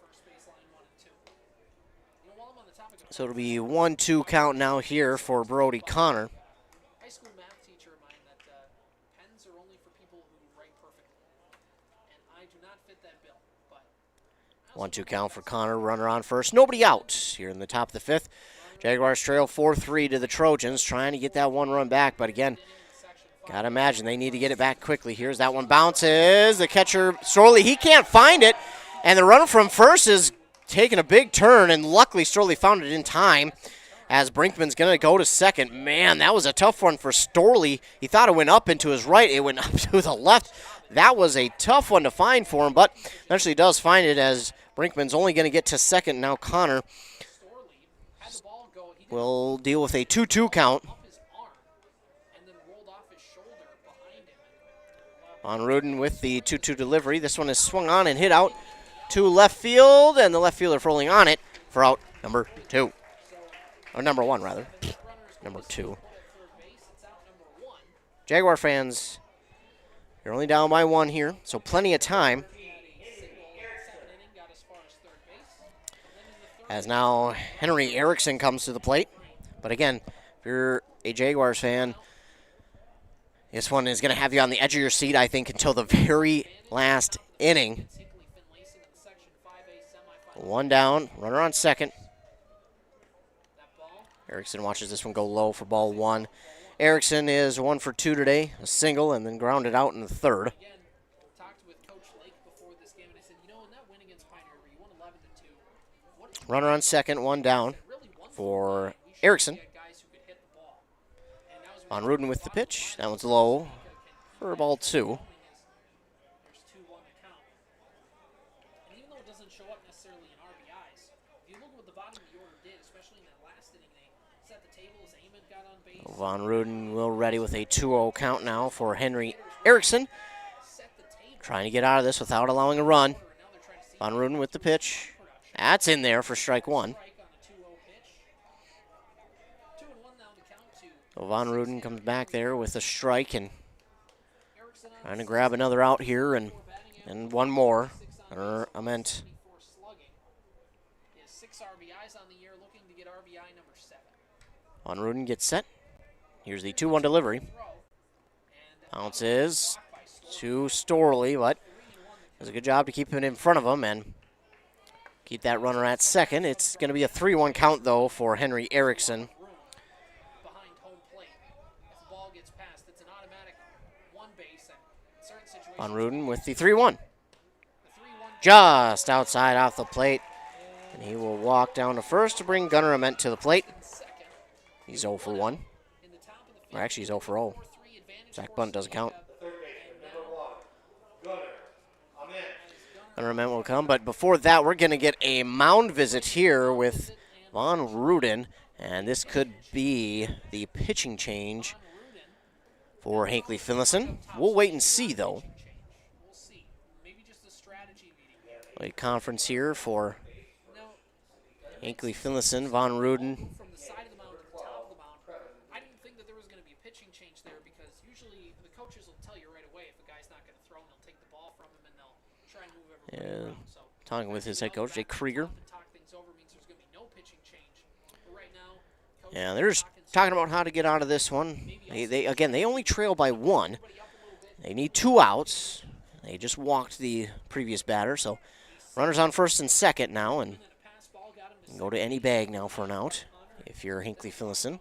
So it'll be 1-2 count now here for Brody Connor. 1-2 count for Connor, runner on first. Nobody out here in the top of the fifth. Jaguars trail 4-3 to the Trojans, trying to get that one run back. But again, got to imagine they need to get it back quickly. Here's that one bounces. The catcher, Storley, he can't find it. And the runner from first is taking a big turn, and luckily Storley found it in time as Brinkman's going to go to second. Man, that was a tough one for Storley. He thought it went up and to his right. It went up to the left. That was a tough one to find for him, but eventually does find it as Brinkman's only going to get to second. Now Connor will deal with a 2-2 count. Von Ruden with the 2-2 delivery. This one is swung on and hit out to left field, and the left fielder rolling on it for out number 2. Or number 1, rather. Number 2. Jaguar fans, you're only down by 1 here, so plenty of time. As now Henry Erickson comes to the plate. But again, if you're a Jaguars fan, this one is going to have you on the edge of your seat, I think, until the very last inning. 1 down, runner on second. Erickson watches this one go low for ball 1. Erickson is 1 for 2 today, a single, and then grounded out in the third. Runner on second, 1 down for Erickson. Von Ruden with the pitch. That one's low for ball 2. There's 2-1 to count. And even though it doesn't show up necessarily in RBIs, if you look at what the bottom of the order did, especially in that last inning, they set the table as Amon got on base. Von Ruden will ready with a 2-0 count now for Henry Erickson. Trying to get out of this without allowing a run. Von Ruden with the pitch. That's in there for strike 1. So Von Ruden comes back there with a strike and trying to grab another out here and one more. Or I meant. Von Ruden gets set. Here's the 2-1 delivery. Bounces to Storley, but does a good job to keep it in front of him and keep that runner at second. It's going to be a 3-1 count, though, for Henry Erickson. Von Ruden with the 3-1. Just outside off the plate. And he will walk down to first to bring Gunnar Ament to the plate. He's 0 for 1. Or actually, he's 0 for 0. Zach Bunt doesn't count. Gunnar Ament will come, but before that, we're going to get a mound visit here with Von Ruden. And this could be the pitching change for Hinckley-Finlayson. We'll wait and see, though. A conference here for Hinckley-Finlayson, Von Ruden. From the side of the mound to the top of the mound, I didn't think that there was going to be a pitching change there because usually the coaches will tell you right away if a guy's not going to throw and they'll take the ball from him and they'll try and move everybody around. So, talking with his head coach, Jake Krieger. Yeah, they're just talking about how to get out of this one. They only trail by 1. They need 2 outs. They just walked the previous batter, so runners on first and second now, and you can go to any bag now for an out if you're Hinckley-Finlayson.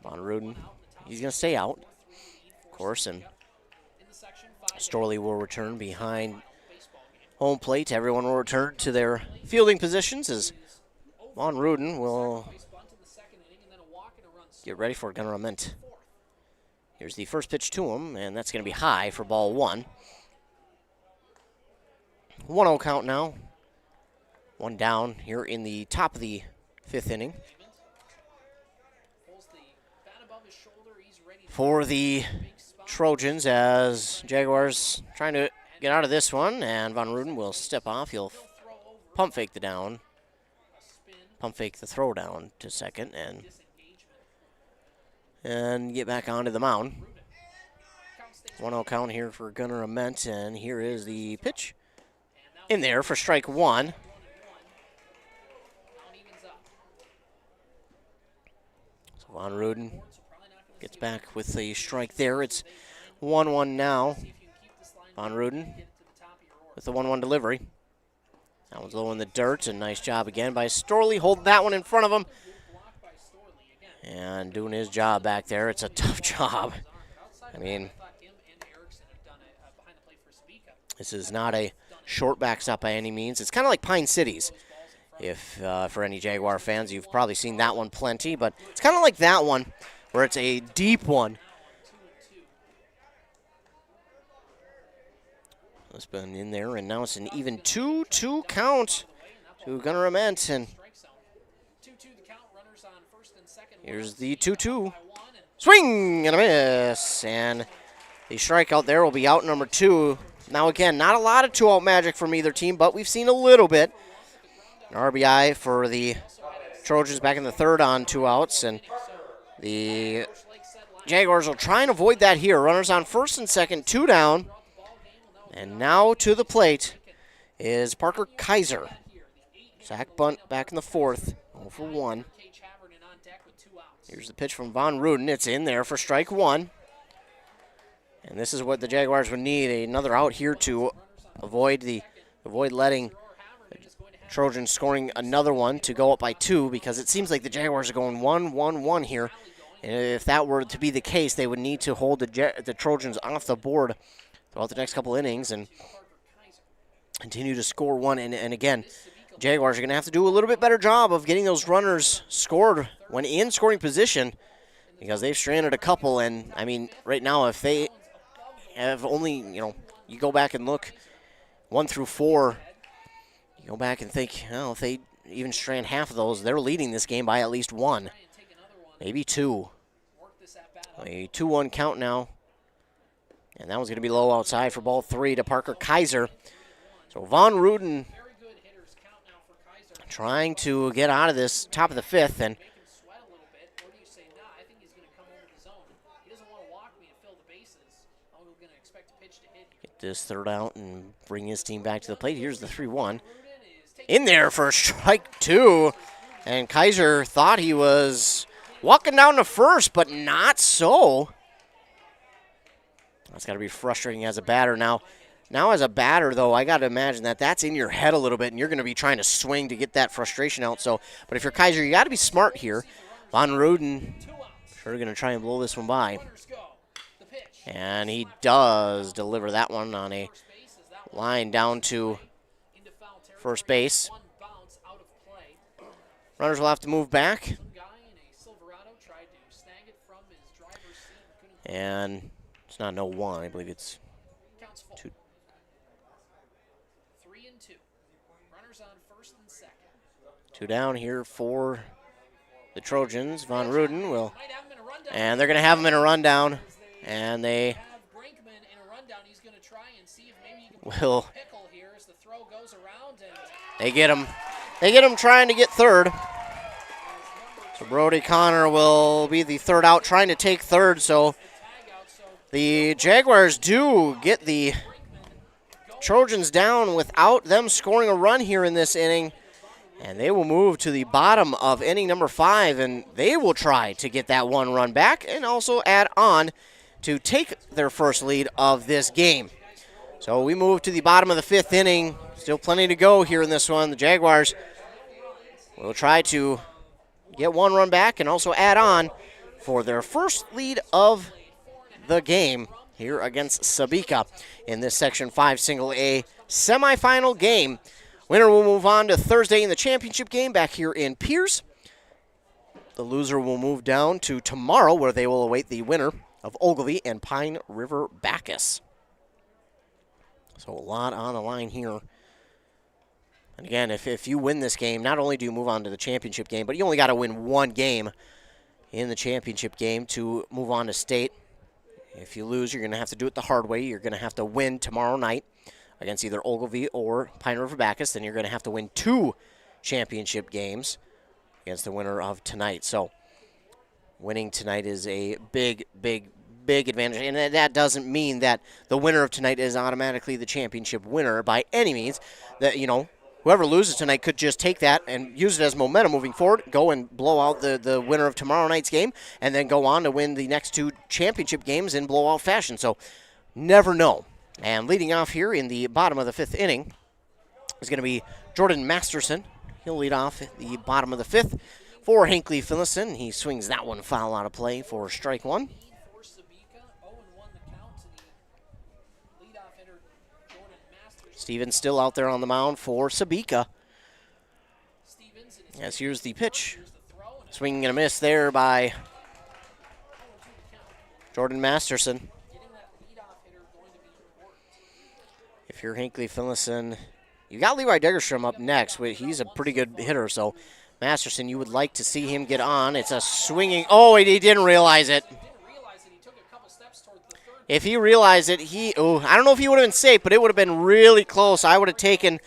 Von Ruden, he's going to stay out, of course, and Storley will return behind home plate. Everyone will return to their fielding positions as Von Ruden will get ready for Gunnar Ament. Here's the first pitch to him, and that's going to be high for ball 1. 1-0 count now. 1 down here in the top of the 5th inning. For the Trojans as Jaguars trying to get out of this one, and Von Ruden will step off. He'll pump fake the down. Pump fake the throw down to second and get back onto the mound. 1-0 count here for Gunnar Ament, and here is the pitch. In there for strike 1. So Von Ruden gets back with the strike there. It's 1-1 now. Von Ruden with the 1-1 delivery. That one's low in the dirt, and nice job again by Storley. Hold that one in front of him. And doing his job back there. It's a tough job. I mean, this is not a short backstop by any means. It's kind of like Pine Cities. If for any Jaguar fans, you've probably seen that one plenty, but it's kind of like that one where it's a deep one. It's been in there, and now it's an even 2-2 count to Gunnar Ament. And here's the 2-2. Swing and a miss. And the strikeout there will be out number 2. Now, again, not a lot of 2-out magic from either team, but we've seen a little bit. An RBI for the Trojans back in the 3rd on 2 outs. And the Jaguars will try and avoid that here. Runners on first and second, 2 down. And now to the plate is Parker Kaiser. Zach Bunt back in the 4th, 0 for 1. Here's the pitch from Von Ruden. It's in there for strike 1. And this is what the Jaguars would need, another out here to avoid letting the Trojans scoring another one to go up by 2, because it seems like the Jaguars are going 1-1-1 here. And if that were to be the case, they would need to hold the Trojans off the board throughout the next couple innings and continue to score one. And again, Jaguars are going to have to do a little bit better job of getting those runners scored when in scoring position. because they've stranded a couple. And, I mean, right now, if they have only, you go back and look 1 through 4, you go back and think, if they even strand half of those, they're leading this game by at least 1, maybe 2. A 2-1 count now. And that was going to be low outside for ball 3 to Parker Kaiser. So Von Ruden trying to get out of this top of the 5th. And get this third out and bring his team back to the plate. Here's the 3-1. In there for strike 2. And Kaiser thought he was walking down to first, but not so. That's got to be frustrating as a batter. Now as a batter, though, I got to imagine that that's in your head a little bit, and you're going to be trying to swing to get that frustration out. So, but if you're Kaiser, you got to be smart here. Von Ruden sure going to try and blow this one by. And he does deliver that one on a line down to first base. Runners will have to move back. And it's not 0-1. I believe it's 2. 3-2. Runners on first and second. 2 down here for the Trojans. Von Ruden will, and they're going to have him in a rundown, and they will. They get him. They get him trying to get third. So Brody Connor will be the third out, trying to take third. So the Jaguars do get the Trojans down without them scoring a run here in this inning. And they will move to the bottom of inning number 5, and they will try to get that 1 run back and also add on to take their first lead of this game. So we move to the bottom of the 5th inning. Still plenty to go here in this one. The Jaguars will try to get 1 run back and also add on for their first lead of the game here against Sebeka in this Section 5 Single A semifinal game. Winner will move on to Thursday in the championship game back here in Pierce. The loser will move down to tomorrow, where they will await the winner of Ogilvie and Pine River Bacchus. So a lot on the line here. And again, if you win this game, not only do you move on to the championship game, but you only got to win 1 game in the championship game to move on to state. If you lose, you're going to have to do it the hard way. You're going to have to win tomorrow night against either Ogilvie or Pine River Bacchus. Then you're going to have to win 2 championship games against the winner of tonight. So winning tonight is a big advantage. And that doesn't mean that the winner of tonight is automatically the championship winner by any means. That, whoever loses tonight could just take that and use it as momentum moving forward, go and blow out the winner of tomorrow night's game, and then go on to win the next 2 championship games in blowout fashion. So never know. And leading off here in the bottom of the 5th inning is going to be Jordan Masterson. He'll lead off at the bottom of the 5th for Hinckley-Finlayson. He swings that one foul out of play for strike 1. Stevens still out there on the mound for Sebeka. As here's the pitch. Swinging and a miss there by Jordan Masterson. If you're Hinckley-Finlayson, you got Levi Degerstrom up next. He's a pretty good hitter, so Masterson, you would like to see him get on. It's a swinging. Oh, he didn't realize it. If he realized it, I don't know if he would have been safe, but it would have been really close. I would have taken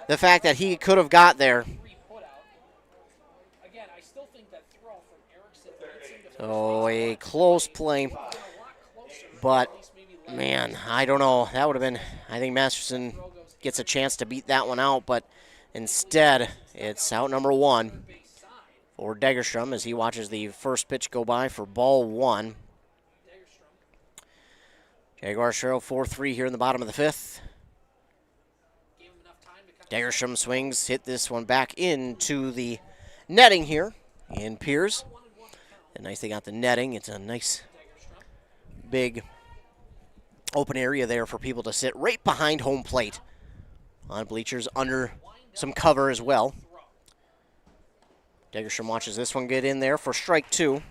the fact that he could have got there. So a close play. But, man, I don't know. That would have been, I think Masterson gets a chance to beat that one out, but instead it's out number 1 for Degerstrom as he watches the first pitch go by for ball 1. Jaguars trail 4-3 here in the bottom of the 5th. Degerstrom swings, hit this one back into the netting here in Pierce. And nice they got the netting. It's a nice big open area there for people to sit right behind home plate on bleachers under some cover as well. Degerstrom watches this one get in there for strike 2.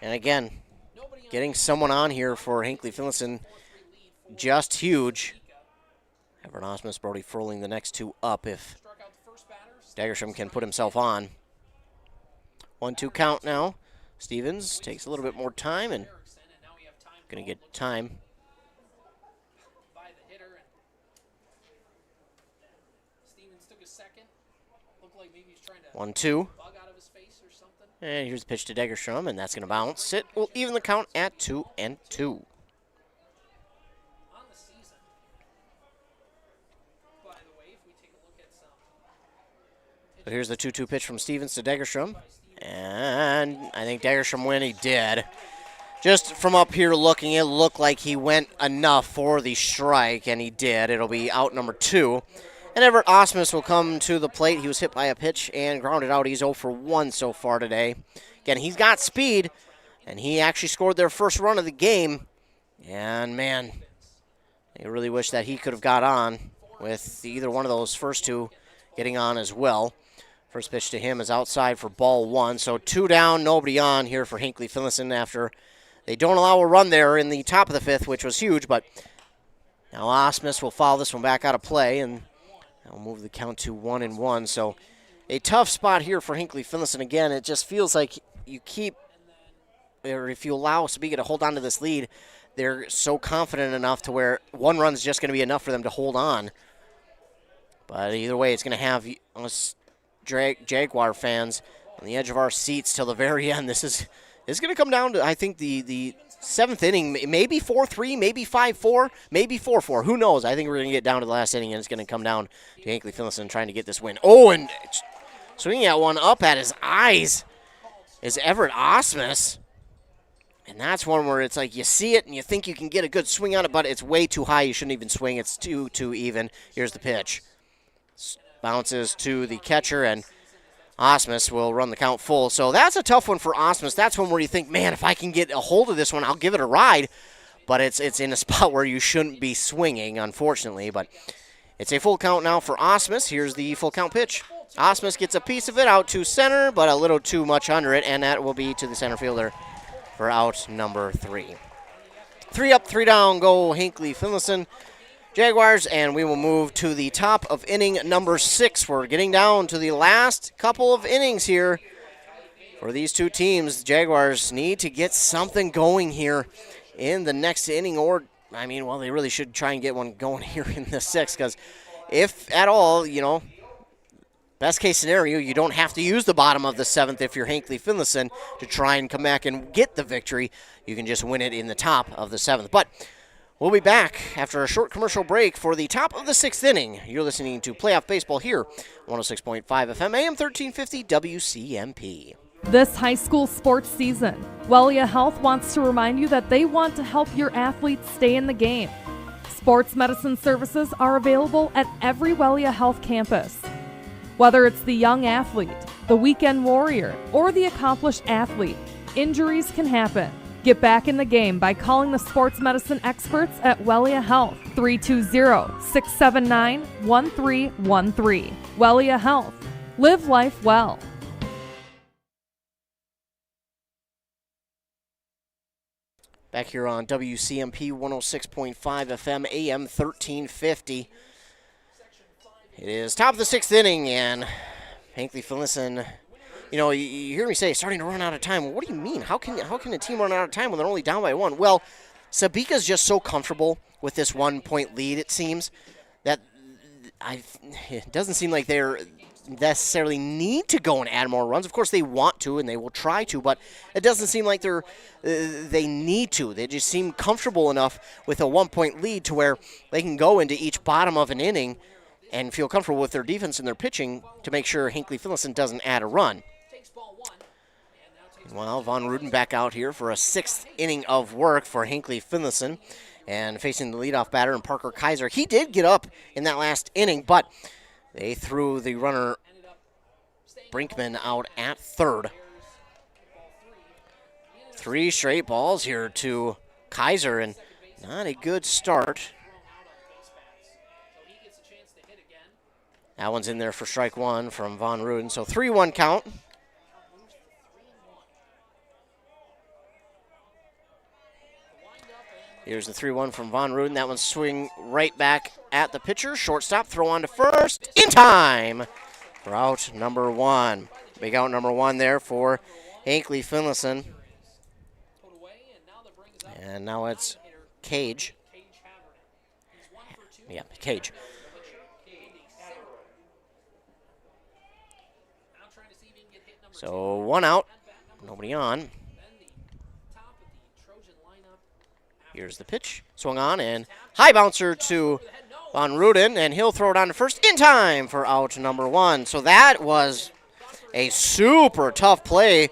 And again, getting someone on here for Hinckley-Finlayson, just huge. Everett Osmus, Brody Furling the next two up if Dagerstrom can put himself on. 1-2 count now. Stevens takes a little bit more time and going to get time. 1-2. And here's the pitch to Dagerstrom, and that's going to bounce. It will even the count at 2-2. So here's the 2-2 pitch from Stevens to Dagerstrom. And I think Dagerstrom went. He did. Just from up here looking, it looked like he went enough for the strike, and he did. It'll be out number 2. And Everett Osmus will come to the plate. He was hit by a pitch and grounded out. He's 0 for 1 so far today. Again, he's got speed, and he actually scored their first run of the game. And, man, I really wish that he could have got on with either one of those first two getting on as well. First pitch to him is outside for ball 1. So 2 down, nobody on here for Hinckley-Finlayson after they don't allow a run there in the top of the 5th, which was huge. But now Osmus will foul this one back out of play, and I'll move the count to 1-1. So a tough spot here for Hinckley-Finlayson. Again, it just feels like you keep, or if you allow Sebeka to hold on to this lead, they're so confident enough to where one run is just going to be enough for them to hold on. But either way, it's going to have us Jaguar fans on the edge of our seats till the very end. This is going to come down to, I think, the 7th inning, maybe 4-3, maybe 5-4, maybe 4-4. Who knows? I think we're going to get down to the last inning, and it's going to come down to Hinckley-Finlayson trying to get this win. Oh, and swinging at one up at his eyes is Everett Osmus. And that's one where it's like you see it and you think you can get a good swing on it, but it's way too high. You shouldn't even swing. It's too even. Here's the pitch. Bounces to the catcher, and Osmus will run the count full. So that's a tough one for Osmus. That's one where you think, man, if I can get a hold of this one, I'll give it a ride. But it's in a spot where you shouldn't be swinging, unfortunately. But it's a full count now for Osmus. Here's the full count pitch. Osmus gets a piece of it out to center, but a little too much under it, and that will be to the center fielder for out number 3. 3 up, 3 down, go Hinckley-Finlayson Jaguars, and we will move to the top of inning number 6. We're getting down to the last couple of innings here for these two teams. The Jaguars need to get something going here in the next inning, or, I mean, well, they really should try and get one going here in the 6th, because if at all, you know, best case scenario, you don't have to use the bottom of the 7th if you're Hinckley-Finlayson to try and come back and get the victory. You can just win it in the top of the 7th. But we'll be back after a short commercial break for the top of the 6th inning. You're listening to Playoff Baseball here, 106.5 FM, AM 1350 WCMP. This high school sports season, Wellia Health wants to remind you that they want to help your athletes stay in the game. Sports medicine services are available at every Wellia Health campus. Whether it's the young athlete, the weekend warrior, or the accomplished athlete, injuries can happen. Get back in the game by calling the sports medicine experts at Wellia Health, 320-679-1313. Wellia Health. Live life well. Back here on WCMP 106.5 FM, AM 1350. It is top of the 6th inning, and Hinckley-Finlayson, you know, you hear me say starting to run out of time. Well, what do you mean? How can a team run out of time when they're only down by 1? Well, Sebeka's just so comfortable with this 1-point lead, it seems, that it doesn't seem like they're necessarily need to go and add more runs. Of course, they want to, and they will try to, but it doesn't seem like they need to. They just seem comfortable enough with a 1-point lead to where they can go into each bottom of an inning and feel comfortable with their defense and their pitching to make sure Hinckley-Finlayson doesn't add a run. Well, Von Ruden back out here for a 6th inning of work for Hinckley-Finlayson, and facing the leadoff batter in Parker Kaiser. He did get up in that last inning, but they threw the runner Brinkman out at 3rd. 3 straight balls here to Kaiser, and not a good start. That one's in there for strike 1 from Von Ruden. So 3-1 count. Here's the 3-1 from Von Ruden. That one swing right back at the pitcher. Shortstop, throw on to first. In time for out number 1. Big out number 1 there for Hinckley-Finlayson. And now it's Cage. Yeah, Cage. So 1 out. Nobody on. Here's the pitch. Swung on and high bouncer to Von Ruden, and he'll throw it on to first in time for out number 1. So that was a super tough play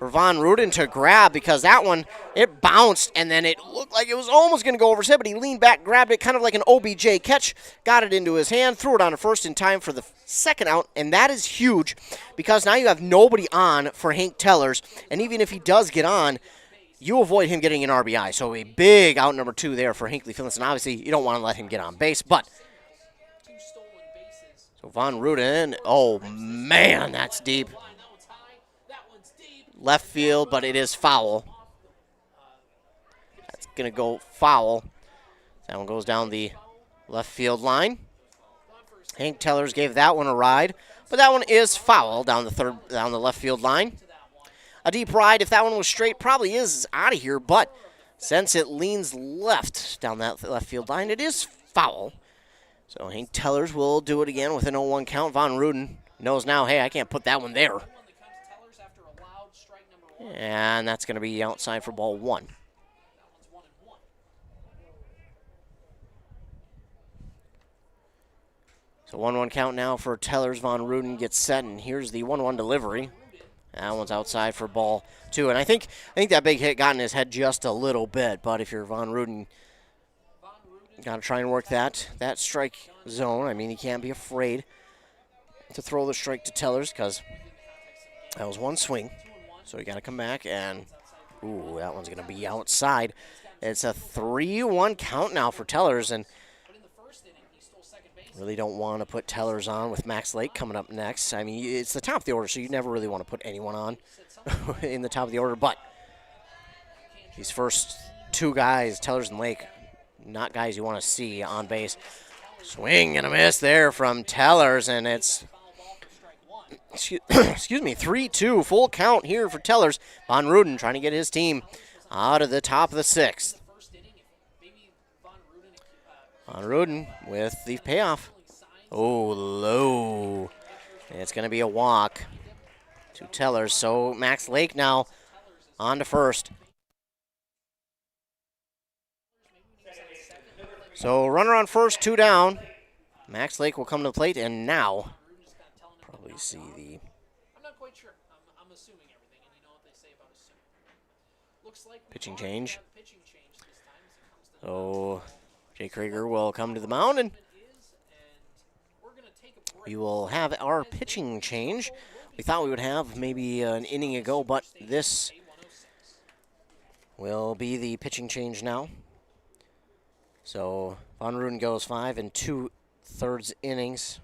for Von Ruden to grab, because that one, it bounced, and then it looked like it was almost going to go over his head, but he leaned back, grabbed it, kind of like an OBJ catch, got it into his hand, threw it on to first in time for the second out, and that is huge, because now you have nobody on for Hank Tellers, and even if he does get on, you avoid him getting an RBI. So a big out number 2 there for Hinckley-Finlayson. Obviously, you don't want to let him get on base, but so Von Ruden, oh man, that's deep. Left field, but it is foul. That's going to go foul. That one goes down the left field line. Hank Tellers gave that one a ride, but that one is foul down the left field line. A deep ride, if that one was straight, probably is out of here, but since it leans left down that left field line, it is foul. So Hank Tellers will do it again with an 0-1 count. Von Ruden knows now, hey, I can't put that one there. And that's going to be outside for ball 1. So 1-1 count now for Tellers. Von Ruden gets set, and here's the 1-1 delivery. That one's outside for ball 2. And I think that big hit got in his head just a little bit, but if you're Von Ruden, got to try and work that strike zone. I mean, he can't be afraid to throw the strike to Tellers, because that was one swing. So you got to come back, and ooh, that one's going to be outside. It's a 3-1 count now for Tellers, and really don't want to put Tellers on with Max Lake coming up next. I mean, it's the top of the order, so you never really want to put anyone on in the top of the order. But these first 2 guys, Tellers and Lake, not guys you want to see on base. Swing and a miss there from Tellers, and it's, excuse me, 3-2, full count here for Tellers. Von Ruden trying to get his team out of the top of the 6th. Von Ruden with the payoff. Oh, low. And it's going to be a walk to Tellers. So Max Lake now on to first. So runner on first, 2 down. Max Lake will come to the plate, and now probably see the... I'm not quite sure. I'm assuming everything, and you know what they say about assuming. Looks like pitching change. So Jay Krieger will come to the mound, and we will have our pitching change. We thought we would have maybe an inning ago, but this will be the pitching change now. So Von Ruden goes 5 2/3 innings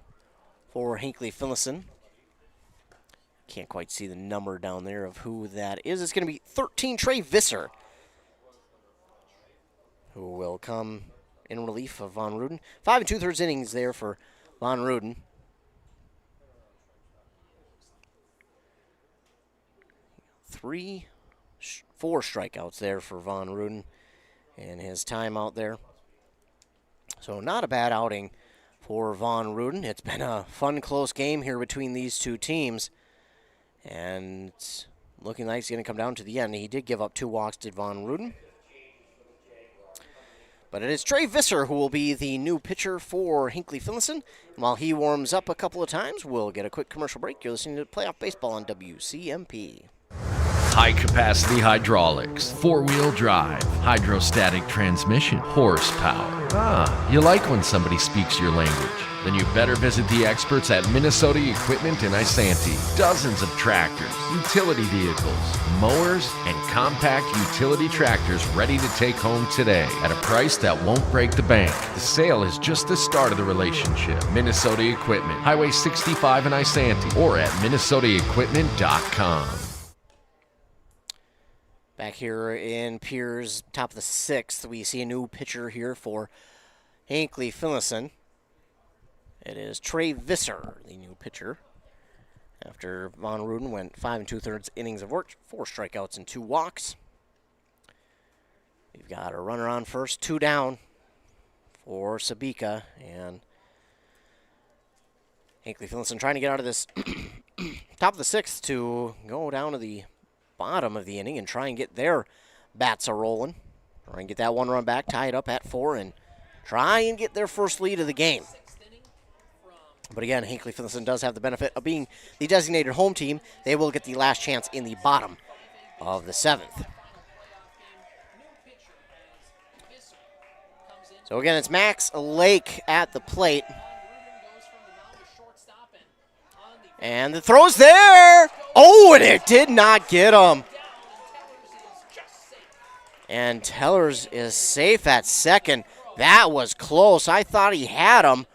for Hinckley-Finlayson. Can't quite see the number down there of who that is. It's going to be 13, Trey Visser, who will come in relief of Von Ruden. 5 2/3 innings there for Von Ruden. 4 strikeouts there for Von Ruden in his time out there. So not a bad outing for Von Ruden. It's been a fun, close game here between these 2 teams. And it's looking like it's going to come down to the end. He did give up 2 walks to Von Ruden. But it is Trey Visser who will be the new pitcher for Hinckley-Finlayson. And while he warms up a couple of times, we'll get a quick commercial break. You're listening to Playoff Baseball on WCMP. High-capacity hydraulics, 4-wheel drive, hydrostatic transmission, horsepower. Ah, you like when somebody speaks your language. Then you better visit the experts at Minnesota Equipment in Isanti. Dozens of tractors, utility vehicles, mowers, and compact utility tractors ready to take home today at a price that won't break the bank. The sale is just the start of the relationship. Minnesota Equipment, Highway 65 in Isanti, or at minnesotaequipment.com. Back here in Piers, top of the 6th, we see a new pitcher here for Hinckley-Finlayson. It is Trey Visser, the new pitcher. After Von Ruden went 5 2/3 innings of work, 4 strikeouts and 2 walks. We've got a runner on first, 2 down for Sebeka, and Hinckley-Finlayson trying to get out of this top of the 6th to go down to the bottom of the inning and try and get their bats a-rolling. Try and get that 1 run back, tie it up at 4, and try and get their first lead of the game. But again, Hinckley-Finlayson does have the benefit of being the designated home team. They will get the last chance in the bottom of the 7th. So again, it's Max Lake at the plate. And the throw's there. Oh, and it did not get him. And Tellers is safe at second. That was close. I thought he had him,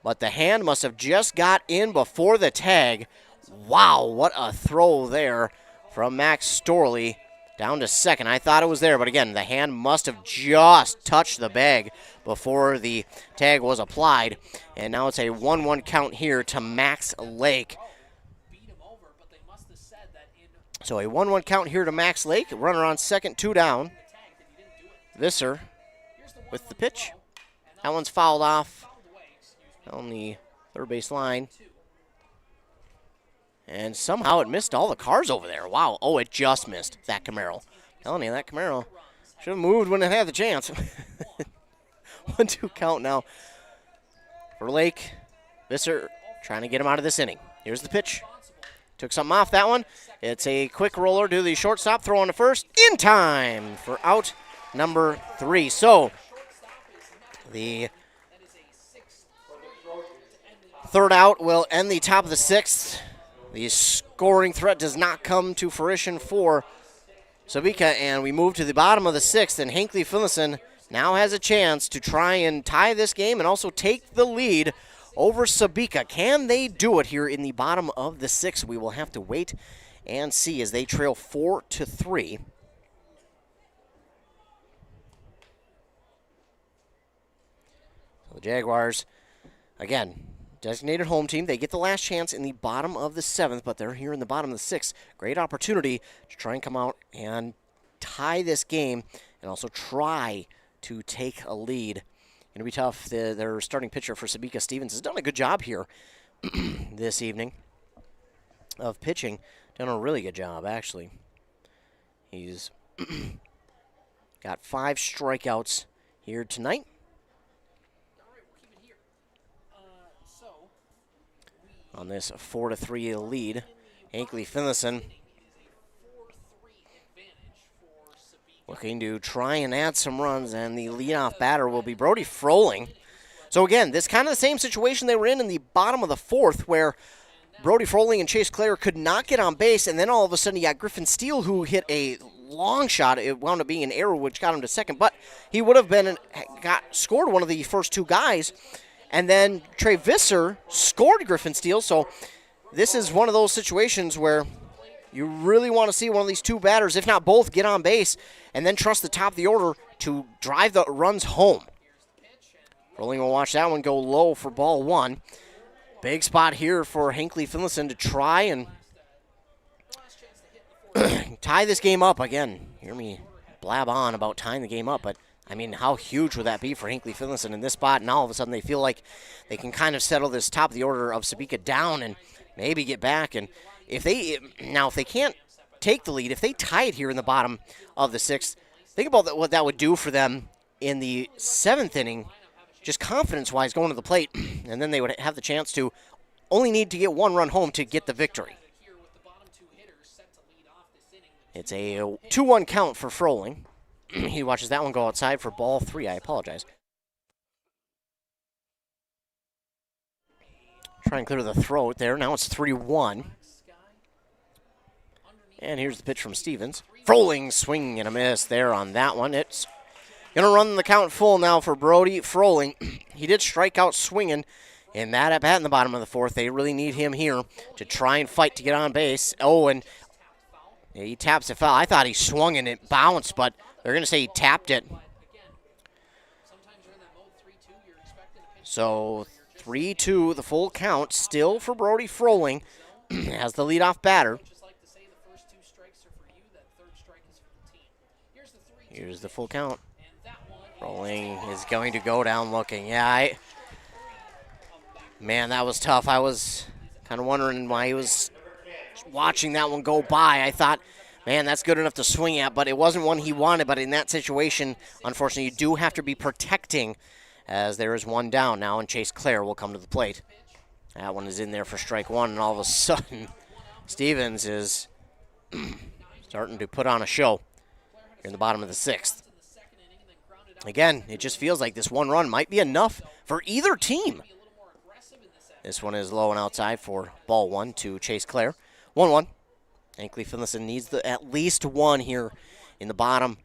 but the hand must have just got in before the tag. Wow, what a throw there from Max Storley down to second. I thought it was there, but again, the hand must have just touched the bag before the tag was applied. And now it's a 1-1 count here to Max Lake. So a 1-1 count here to Max Lake. Runner on second, 2 down. Visser with the pitch. That one's fouled off on the third base line. And somehow it missed all the cars over there. Wow. Oh, it just missed that Camaro. Telling you, that Camaro should have moved when it had the chance. 1-2 count now for Lake. Visser trying to get him out of this inning. Here's the pitch. Took something off that one. It's a quick roller to the shortstop, throw on to first. In time for out number 3. So the third out will end the top of the 6th. The scoring threat does not come to fruition for Sebeka, and we move to the bottom of the 6th, and Hinckley-Finlayson now has a chance to try and tie this game and also take the lead over Sebeka. Can they do it here in the bottom of the 6th? We will have to wait and see as they trail 4-3. So the Jaguars, again, designated home team. They get the last chance in the bottom of the 7th, but they're here in the bottom of the 6th. Great opportunity to try and come out and tie this game and also try to take a lead. Going to be tough. Their starting pitcher for Sebeka, Stevens, has done a good job here this evening of pitching. Done a really good job, actually. He's got 5 strikeouts here tonight. On this 4-3 lead, Hinckley-Finlayson looking to try and add some runs, and the leadoff batter will be Brody Froling. So again, this kind of the same situation they were in the bottom of the 4th, where Brody Froling and Chase Clare could not get on base, and then all of a sudden you got Griffin Steele, who hit a long shot. It wound up being an error, which got him to second, but he would have scored one of the first 2 guys. And then Trey Visser scored Griffin Steele. So this is one of those situations where you really want to see one of these 2 batters, if not both, get on base and then trust the top of the order to drive the runs home. Rolling will watch that one go low for ball 1. Big spot here for Hinckley-Finlayson to try and tie this game up. Again, hear me blab on about tying the game up, but I mean, how huge would that be for Hinckley-Finlayson in this spot? And all of a sudden they feel like they can kind of settle this top of the order of Sebeka down and maybe get back. And if they can't take the lead, if they tie it here in the bottom of the 6th, think about what that would do for them in the 7th inning, just confidence-wise going to the plate. And then they would have the chance to only need to get 1 run home to get the victory. It's a 2-1 count for Froling. He watches that one go outside for ball 3. I apologize. Try and clear the throat there. Now it's 3-1. And here's the pitch from Stevens. Froling, swing and a miss there on that one. It's going to run the count full now for Brody Froling. He did strike out swinging in that at bat in the bottom of the 4th. They really need him here to try and fight to get on base. Oh, and Yeah, he taps it foul. I thought he swung and it bounced, but they're going to say he tapped it. So 3-2, the full count, still for Brody Froling as the leadoff batter. Here's the full count. Froling is going to go down looking. Yeah, man, that was tough. I was kind of wondering why he was watching that one go by. I thought, man, that's good enough to swing at, but it wasn't one he wanted. But in that situation, unfortunately, you do have to be protecting, as there is one down now, and Chase Clare will come to the plate. That one is in there for strike one, and all of a sudden, Stevens is starting to put on a show here in the bottom of the sixth. Again, it just feels like this one run might be enough for either team. This one is low and outside for ball one to Chase Clare. 1-1. Hinckley-Finlayson needs at least one here in the bottom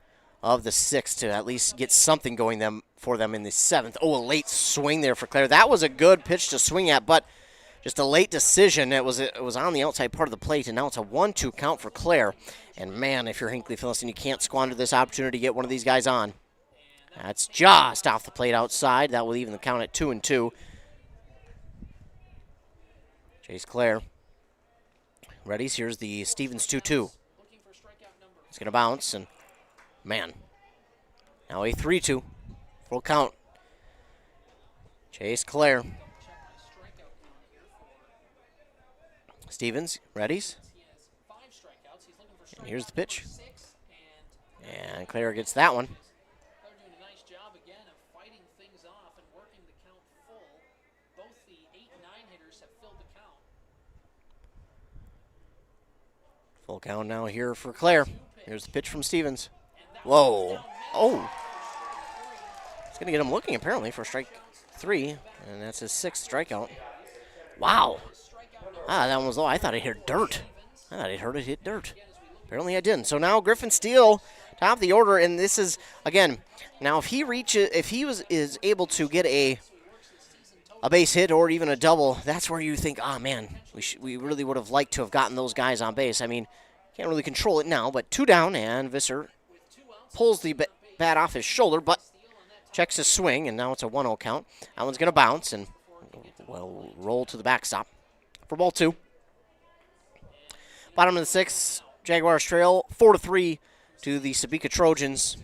of the sixth to at least get something going for them in the seventh. Oh, a late swing there for Clare. That was a good pitch to swing at, but just a late decision. It was on the outside part of the plate, and now it's a 1-2 count for Clare. And, man, if you're Hinckley-Finlayson, you can't squander this opportunity to get one of these guys on. That's just off the plate outside. That will even the count at 2-2. Chase Clare. Ready? Here's the Stevens 2-2. It's going to bounce, and, man, now a 3-2. Full count. Chase Clare. Stevens, readies. And here's the pitch. And Clare gets that one. Full count now here for Clare. Here's the pitch from Stevens. Whoa. Oh. It's going to get him looking, apparently, for strike three. And that's his sixth strikeout. Wow. That one was low. I thought it hit dirt. I thought I heard it hit dirt. Apparently I didn't. So now Griffin Steele, top of the order. And this is, again, now if he is able to get a base hit or even a double, that's where you think, man, we really would have liked to have gotten those guys on base. I mean, can't really control it now, but 2 down, and Visser pulls the bat off his shoulder, but checks his swing, and now it's a 1-0 count. That one's going to bounce and will roll to the backstop for ball 2. Bottom of the sixth, Jaguars trail 4-3 to the Sebeka Trojans.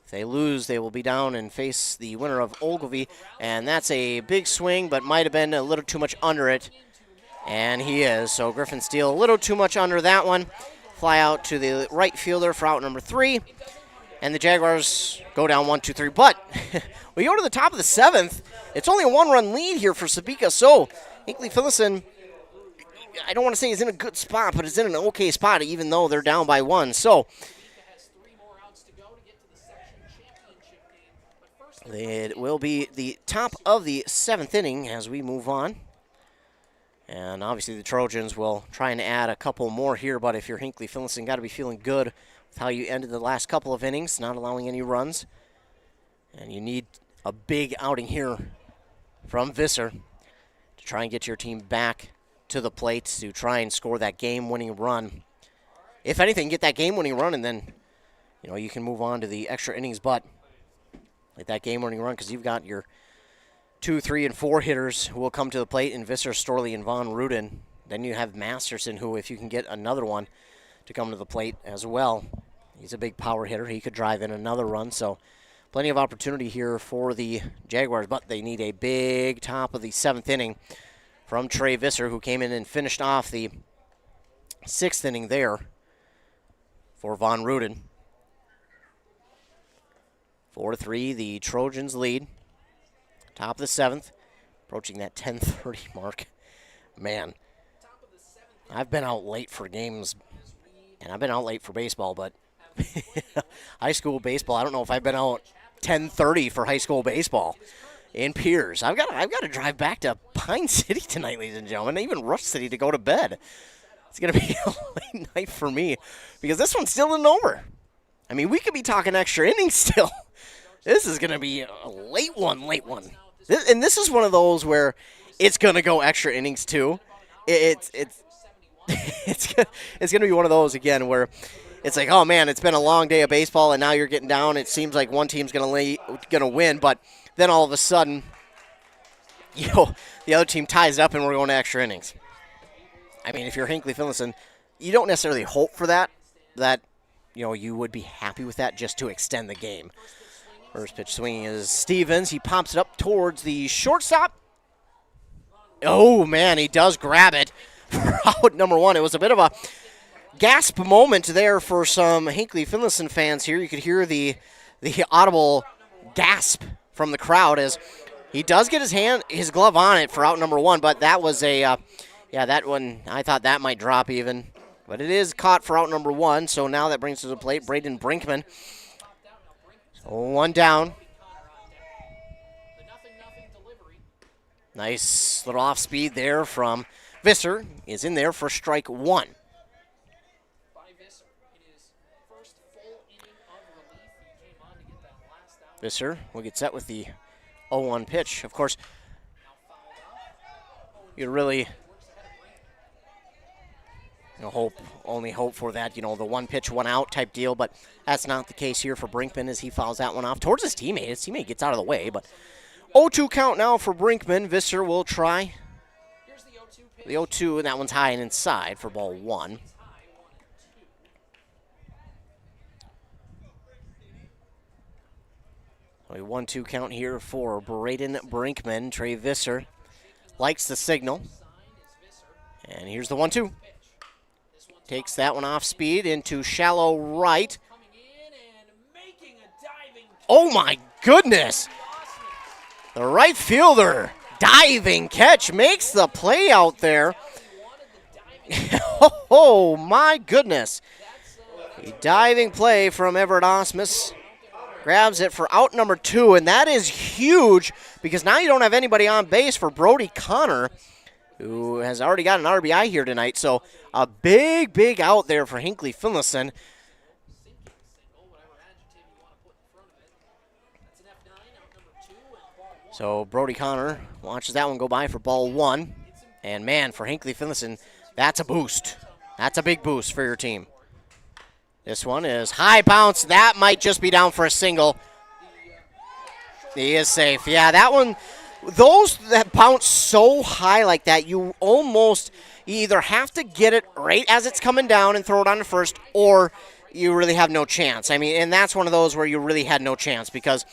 If they lose, they will be down and face the winner of Ogilvie. And that's a big swing, but might have been a little too much under it. And he is. So Griffin Steele, a little too much under that one. Fly out to the right fielder for out number 3. And the Jaguars go down 1-2-3. But we go to the top of the seventh. It's only a 1-run lead here for Sebeka. So Hinckley-Finlayson, I don't want to say he's in a good spot, but it's in an okay spot, even though they're down by 1. So it will be the top of the seventh inning as we move on. And obviously the Trojans will try and add a couple more here, but if you're Hinckley-Finlayson, got to be feeling good with how you ended the last couple of innings, not allowing any runs. And you need a big outing here from Visser to try and get your team back to the plate to try and score that game-winning run. If anything, get that game-winning run, and then you can move on to the extra innings, but get that game-winning run because you've got your 2, 3, and 4 hitters who will come to the plate in Visser, Storley, and Von Rudin. Then you have Masterson, who, if you can get another one to come to the plate as well, he's a big power hitter. He could drive in another run, so plenty of opportunity here for the Jaguars, but they need a big top of the seventh inning from Trey Visser, who came in and finished off the sixth inning there for Von Rudin. 4-3, the Trojans lead. Top of the seventh, approaching that 10:30 mark. Man, I've been out late for games, and I've been out late for baseball, but high school baseball, I don't know if I've been out 10:30 for high school baseball in Piers. I've got to drive back to Pine City tonight, ladies and gentlemen, even Rush City to go to bed. It's going to be a late night for me because this one's still isn't over. I mean, we could be talking extra innings still. This is going to be a late one. And this is one of those where it's going to go extra innings too. it's going to be one of those again where it's like, oh man, it's been a long day of baseball, and now you're getting down. It seems like one team's going to win, but then all of a sudden, the other team ties it up and we're going to extra innings. I mean, if you're Hinckley-Finlayson, you don't necessarily hope for that you would be happy with that just to extend the game. First pitch swinging is Stevens. He pops it up towards the shortstop. Oh, man, he does grab it for out number one. It was a bit of a gasp moment there for some Hinckley-Finlayson fans here. You could hear the audible gasp from the crowd as he does get his glove on it for out number one, but that was that one, I thought that might drop even. But it is caught for out number one, so now that brings to the plate Braden Brinkman. So one down. Nice little off speed there from Visser. Is in there for strike one. Visser will get set with the 0-1 pitch. Of course, you really only hope for that, the one pitch, one out type deal, but that's not the case here for Brinkman as he fouls that one off towards his teammate. His teammate gets out of the way, but 0-2 count now for Brinkman. Visser will try the 0-2, and that one's high and inside for ball one. A 1-2 count here for Braden Brinkman. Trey Visser likes the signal. And here's the 1-2. Takes that one off speed into shallow right. Oh my goodness! The right fielder diving catch makes the play out there. Oh my goodness. A diving play from Everett Osmus. Grabs it for out number two, and that is huge because now you don't have anybody on base for Brody Connor, who has already got an RBI here tonight. So a big out there for Hinckley-Finlayson. So Brody Connor watches that one go by for ball one. And man, for Hinckley-Finlayson, that's a boost. That's a big boost for your team. This one is high bounce. That might just be down for a single. He is safe. Yeah, that one, those that bounce so high like that, you either have to get it right as it's coming down and throw it on to first, or you really have no chance. I mean, and that's one of those where you really had no chance because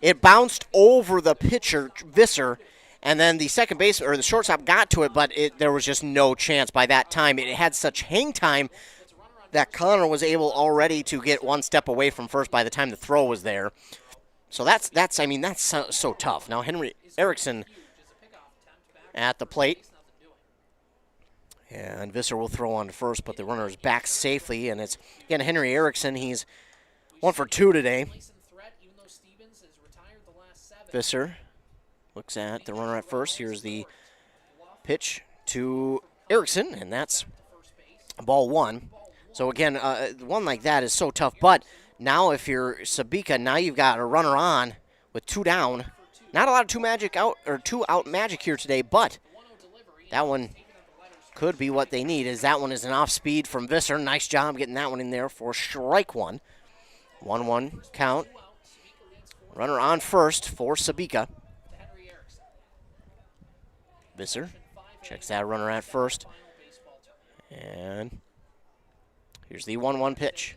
it bounced over the pitcher, Visser, and then the second base or the shortstop got to it, but there was just no chance by that time. It had such hang time that Connor was able already to get one step away from first by the time the throw was there. So that's so tough. Now Henry Erickson at the plate. And Visser will throw on to first, but the runner is back safely. And it's, again, Henry Erickson. He's 1 for 2 today. Visser looks at the runner at first. Here's the pitch to Erickson, and that's ball one. So, again, one like that is so tough. But now if you're Sebeka, now you've got a runner on with 2 down. Not a lot of two out magic here today, but that one could be what they need, as that one is an off speed from Visser. Nice job getting that one in there for strike one. 1-1 count. Runner on first for Sebeka. Visser checks that runner at first. And here's the 1-1 pitch.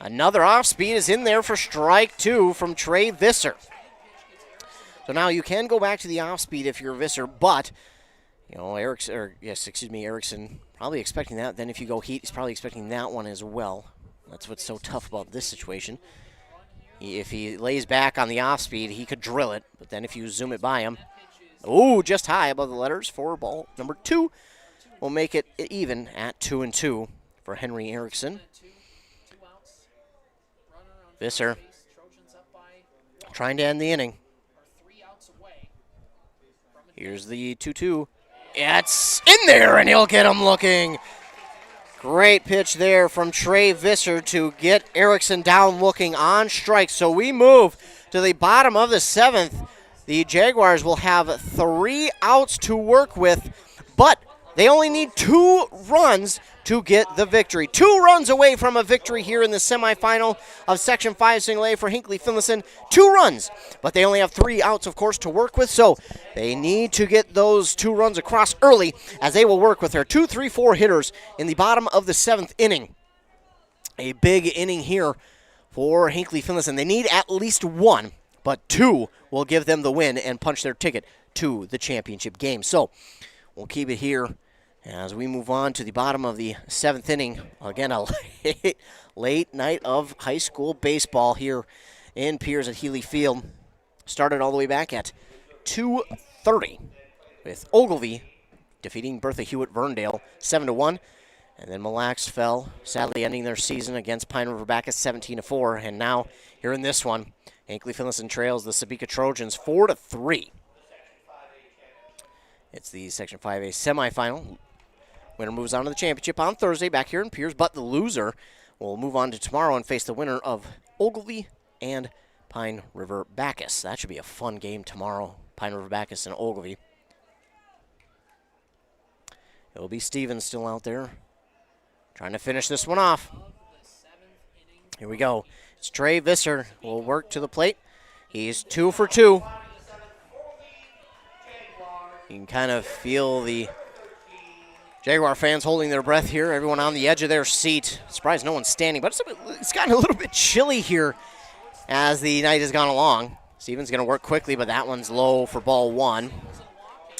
Another off speed is in there for strike two from Trey Visser. So now you can go back to the off speed if you're Visser, but Erickson probably expecting that. Then if you go heat, he's probably expecting that one as well. That's what's so tough about this situation. If he lays back on the off speed, he could drill it, but then if you zoom it by him, just high above the letters for ball number 2. Will make it even at 2-2 for Henry Erickson. Visser trying to end the inning. Here's the 2-2. It's in there, and he'll get him looking. Great pitch there from Trey Visser to get Erickson down looking on strike. So we move to the bottom of the 7th. The Jaguars will have 3 outs to work with, but They only need 2 runs to get the victory. 2 runs away from a victory here in the semifinal of Section 5 Single A for Hinckley-Finlayson. 2 runs, but they only have 3 outs, of course, to work with, so they need to get those 2 runs across early as they will work with their 2, 3, 4 hitters in the bottom of the 7th inning. A big inning here for Hinckley-Finlayson. They need at least 1, but 2 will give them the win and punch their ticket to the championship game. So we'll keep it here as we move on to the bottom of the 7th inning. Again, a late night of high school baseball here in Piers at Healy Field. Started all the way back at 2:30 with Ogilvie defeating Bertha Hewitt-Verndale 7-1. And then Mille Lacs fell, sadly ending their season against Pine River Bacchus 17-4. And now, here in this one, Hinckley-Finlayson trails the Sebeka Trojans 4-3. It's the Section 5A semifinal. Winner moves on to the championship on Thursday back here in Piers, but the loser will move on to tomorrow and face the winner of Ogilvie and Pine River Bacchus. That should be a fun game tomorrow, Pine River Bacchus and Ogilvie. It'll be Stevens still out there trying to finish this one off. Here we go. It's Trey Visser will work to the plate. He's 2 for 2. You can kind of feel the Jaguar fans holding their breath here. Everyone on the edge of their seat. Surprised no one's standing, but it's gotten a little bit chilly here as the night has gone along. Stevens going to work quickly, but that one's low for ball 1.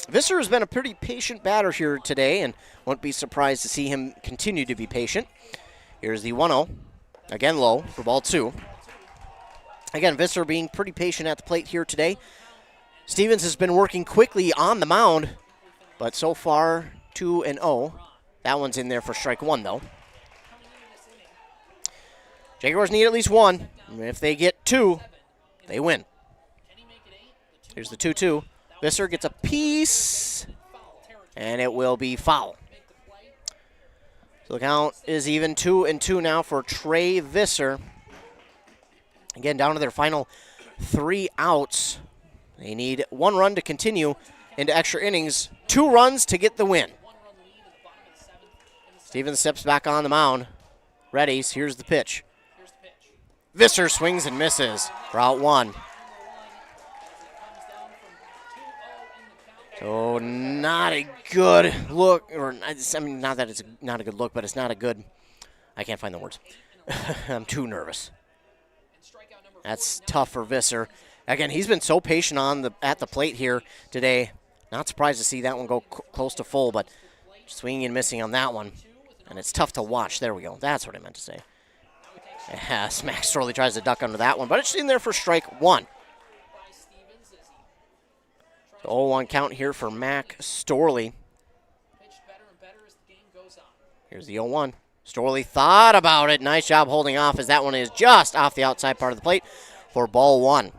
Visser has been a pretty patient batter here today, and won't be surprised to see him continue to be patient. Here's the 1-0. Again low for ball 2. Again, Visser being pretty patient at the plate here today. Stevens has been working quickly on the mound, but so far 2-0. That one's in there for strike 1, though. Jaguars need at least 1. And if they get 2, they win. Here's the 2-2. Visser gets a piece, and it will be foul. So the count is even 2-2 now for Trey Visser. Again, down to their final 3 outs. They need 1 run to continue into extra innings, 2 runs to get the win. Stevens steps back on the mound. Readies, here's the pitch. Visser swings and misses for out 1. So not a good look, or I mean, not that it's not a good look, but it's not a good, I can't find the words. I'm too nervous. That's tough for Visser. Again, he's been so patient at the plate here today. Not surprised to see that one go close to full, but swinging and missing on that one. And it's tough to watch. There we go. That's what I meant to say. Yeah, Max Storley tries to duck under that one, but it's in there for strike 1. The 0-1 count here for Mac Storley. Here's the 0-1. Storley thought about it. Nice job holding off as that one is just off the outside part of the plate for ball 1.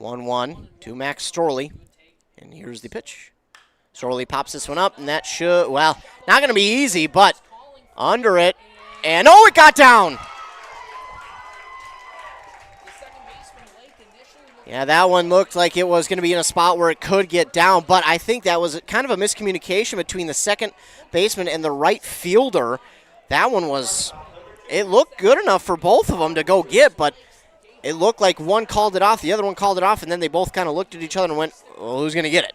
1-1 to Max Storley. And here's the pitch. Storley pops this one up, and that should, well, not going to be easy, but under it. And, oh, it got down. Yeah, that one looked like it was going to be in a spot where it could get down, but I think that was kind of a miscommunication between the second baseman and the right fielder. That one was, it looked good enough for both of them to go get, but it looked like one called it off, the other one called it off, and then they both kind of looked at each other and went, well, who's going to get it?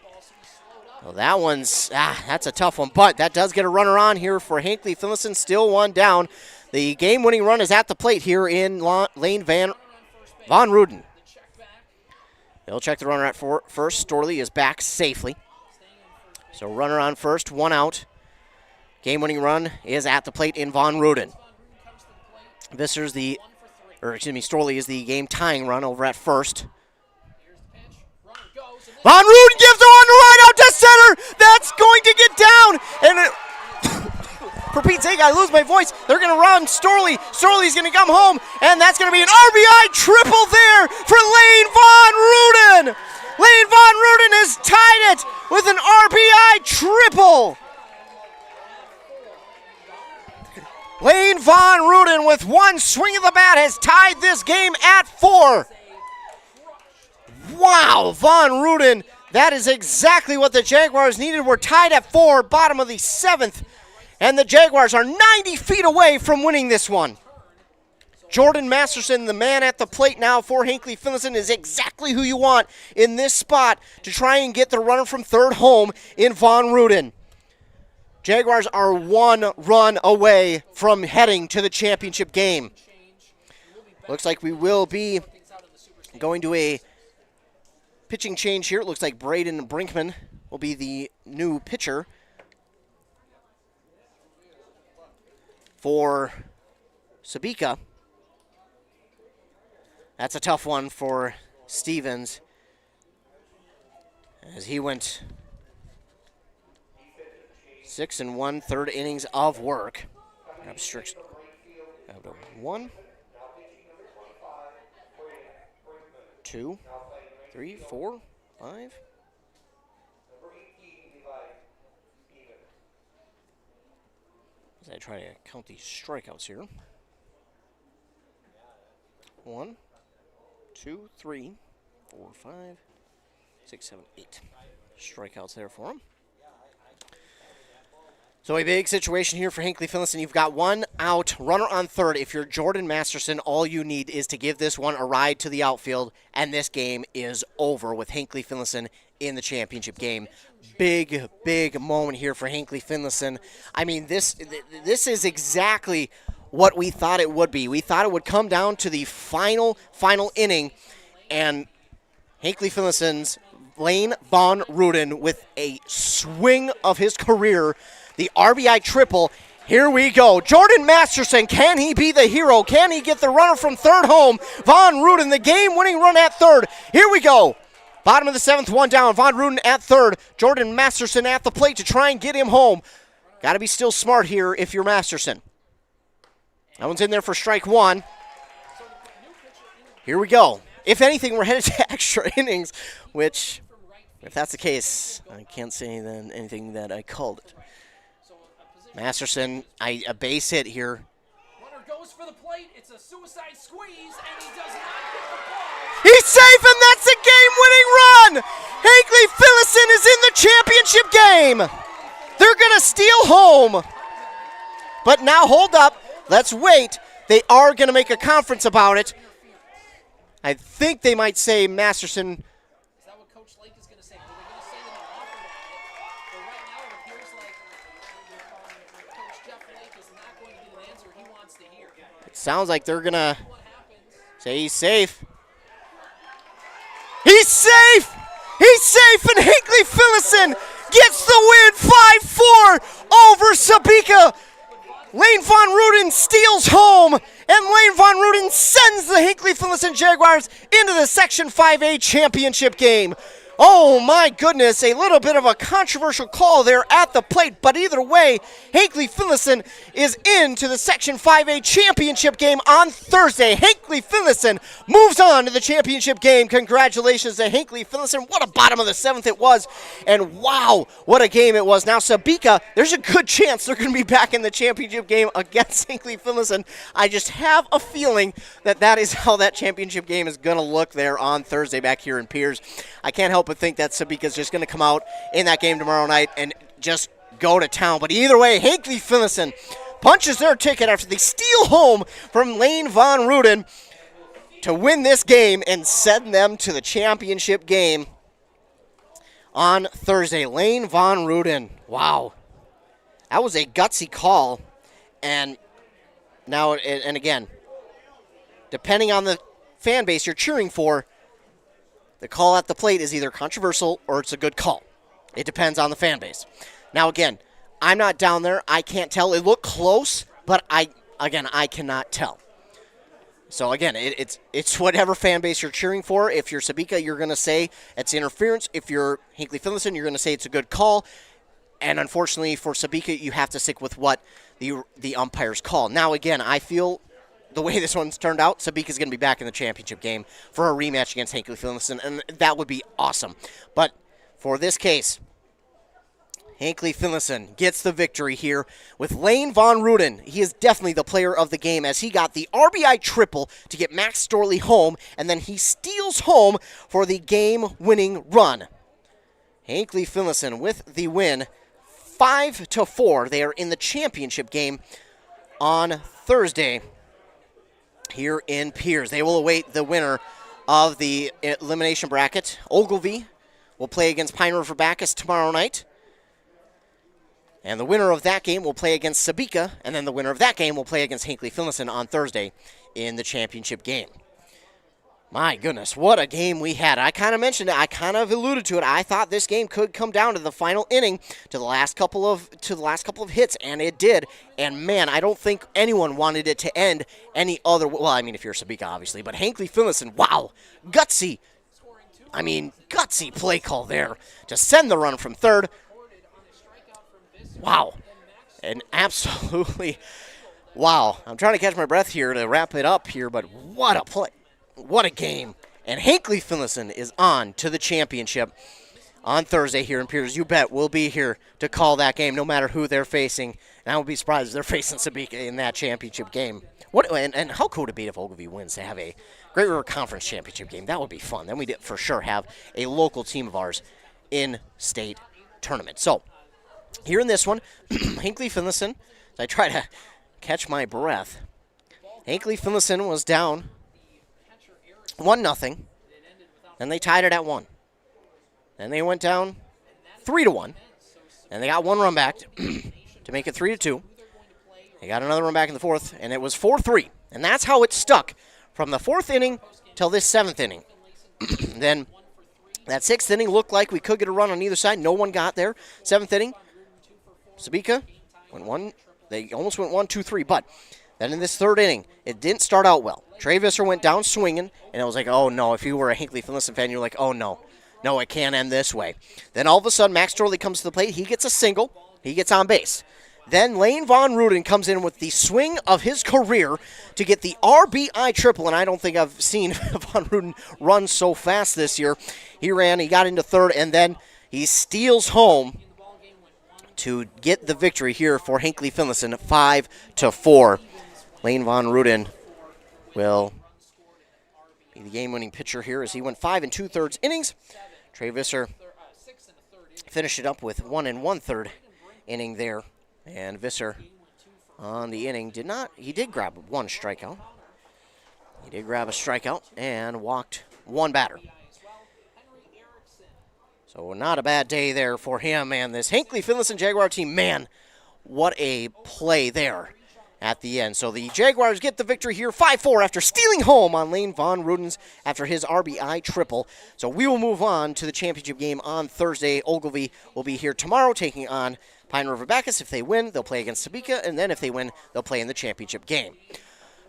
Well, that one's, that's a tough one, but that does get a runner on here for Hinckley-Finlayson, still 1 down. The game-winning run is at the plate here in Lane Van Ruden. They'll check the runner at first. Storley is back safely. So runner on first, 1 out. Game-winning run is at the plate in Van Ruden. Storley is the game-tying run over at first. Van Ruden gives the one right out to center. That's going to get down. And for Pete's sake, I lose my voice. They're going to run Storley. Storley's going to come home, and that's going to be an RBI triple there for Lane Van Ruden. Lane Van Ruden has tied it with an RBI triple. Lane Van Ruden with 1 swing of the bat has tied this game at 4. Wow, Van Ruden, That is exactly what the Jaguars needed. We're tied at 4, bottom of the 7th, and the Jaguars are 90 feet away from winning this one. Jordan Masterson, the man at the plate now for Hinckley-Finlayson, is exactly who you want in this spot to try and get the runner from third home in Von Ruden. Jaguars are 1 run away from heading to the championship game. Looks like we will be going to a pitching change here. It looks like Braden Brinkman will be the new pitcher for Sebeka. That's a tough one for Stevens, as he went 6 1/3 innings of work. Abstract 1, 2, 3, 4, 5. As I try to count these strikeouts here. 1, 2, 3, 4, 5, 6, 7, 8. Strikeouts there for him. So a big situation here for Hinckley-Finlayson. You've got 1 out, runner on third. If you're Jordan Masterson, all you need is to give this one a ride to the outfield, and this game is over with Hinckley-Finlayson in the championship game. Big, big moment here for Hinckley-Finlayson. I mean, this is exactly what we thought it would be. We thought it would come down to the final inning, and Hinckley-Finlayson's Lane Von Ruden with a swing of his career, the RBI triple. Here we go. Jordan Masterson, can he be the hero? Can he get the runner from third home? Von Ruden, the game-winning run at third. Here we go. Bottom of the 7th, 1 down. Von Ruden at third. Jordan Masterson at the plate to try and get him home. Got to be still smart here if you're Masterson. That one's in there for strike 1. Here we go. If anything, we're headed to extra innings, which, if that's the case, I can't say then anything that I called it. Masterson, a base hit here. Runner goes for the plate. It's a suicide squeeze, and he does not get the ball. He's safe, and that's a game-winning run. Hinckley-Finlayson is in the championship game. They're going to steal home. But now, hold up. Let's wait. They are going to make a conference about it. I think they might say Masterson. Is that what Coach Lake is going to say? Are they going to say that he offered it? But right now it appears like Coach Jeff Lake is not going to get an answer he wants to hear. It sounds like they're going to say he's safe. He's safe! He's safe, and Hinckley-Finlayson gets the win 5-4 over Sebeka. Lane Von Ruden steals home, and Lane Von Ruden sends the Hinckley-Finlayson Jaguars into the Section 5A championship game. Oh my goodness, a little bit of a controversial call there at the plate, but either way, Hinckley-Finlayson is into the Section 5A championship game on Thursday. Hinckley-Finlayson moves on to the championship game. Congratulations to Hinckley-Finlayson. What a bottom of the 7th it was, and wow, what a game it was. Now Sebeka, there's a good chance they're going to be back in the championship game against Hinckley-Finlayson. I just have a feeling that that is how that championship game is going to look there on Thursday back here in Piers. I can't help but think that Sebeka's just going to come out in that game tomorrow night and just go to town. But either way, Hinckley-Finlayson punches their ticket after they steal home from Lane Von Ruden to win this game and send them to the championship game on Thursday. Lane Von Ruden, wow. That was a gutsy call. And now, and again, depending on the fan base you're cheering for, the call at the plate is either controversial or it's a good call. It depends on the fan base. Now, again, I'm not down there. I can't tell. It looked close, but I cannot tell. So, again, it's whatever fan base you're cheering for. If you're Sebeka, you're going to say it's interference. If you're Hinckley-Finlayson, you're going to say it's a good call. And unfortunately for Sebeka, you have to stick with what the umpires call. Now, again, I feel the way this one's turned out, Sebeka's going to be back in the championship game for a rematch against Hinckley-Finlayson, and that would be awesome. But for this case, Hinckley-Finlayson gets the victory here with Lane Von Ruden. He is definitely the player of the game as he got the RBI triple to get Max Storley home, and then he steals home for the game-winning run. Hinckley-Finlayson with the win, 5-4. They are in the championship game on Thursday here in Piers. They will await the winner of the elimination bracket. Ogilvie will play against Pine River Bacchus tomorrow night. And the winner of that game will play against Sebeka, and then the winner of that game will play against Hinckley-Finlayson on Thursday in the championship game. My goodness, what a game we had. I kind of mentioned it. I kind of alluded to it. I thought this game could come down to the final inning, to the last couple of hits, and it did. And man, I don't think anyone wanted it to end any other. Well, I mean, if you're Sebeka, obviously, but Hinckley-Finlayson, wow, gutsy. I mean, gutsy play call there to send the run from third. Wow, and absolutely, wow. I'm trying to catch my breath here to wrap it up here, but what a play. What a game. And Hinckley-Finlayson is on to the championship on Thursday here in Piers. You bet we'll be here to call that game no matter who they're facing. And I would be surprised if they're facing Sebeka in that championship game. And how cool would it be if Ogilvie wins to have a Great River Conference championship game? That would be fun. Then we'd for sure have a local team of ours in state tournament. So here in this one, Hinckley-Finlayson, as I try to catch my breath, Hinckley-Finlayson was down 1-0. Then they tied it at 1. Then they went down 3-1. And they got one run back to make it 3-2. They got another run back in the fourth, and it was 4-3. And that's how it stuck from the fourth inning till this seventh inning. Then that sixth inning looked like we could get a run on either side. No one got there. Seventh inning, Sebeka went one. They almost went 1-2-3, but then in this third inning, it didn't start out well. Trey Visser went down swinging, and it was like, oh no. If you were a Hinckley-Finlayson fan, you're like, oh no. No, it can't end this way. Then all of a sudden, Max Dorley comes to the plate. He gets a single. He gets on base. Then Lane Von Ruden comes in with the swing of his career to get the RBI triple, and I don't think I've seen Von Ruden run so fast this year. He got into third, and then he steals home to get the victory here for Hinckley-Finlayson, 5-4. Lane Von Ruden will be the game-winning pitcher here as he went 5 2/3 innings. Trey Visser finished it up with 1 1/3 inning there. And Visser on the inning did grab one strikeout. He did grab a strikeout and walked one batter. So not a bad day there for him. And this Hinckley-Finlayson Jaguar team, man, what a play there at the end. So the Jaguars get the victory here, 5-4, after stealing home on Lane Von Ruden's after his RBI triple. So we will move on to the championship game on Thursday. Ogilvie will be here tomorrow taking on Pine River Bacchus. If they win, they'll play against Sebeka, and then if they win, they'll play in the championship game.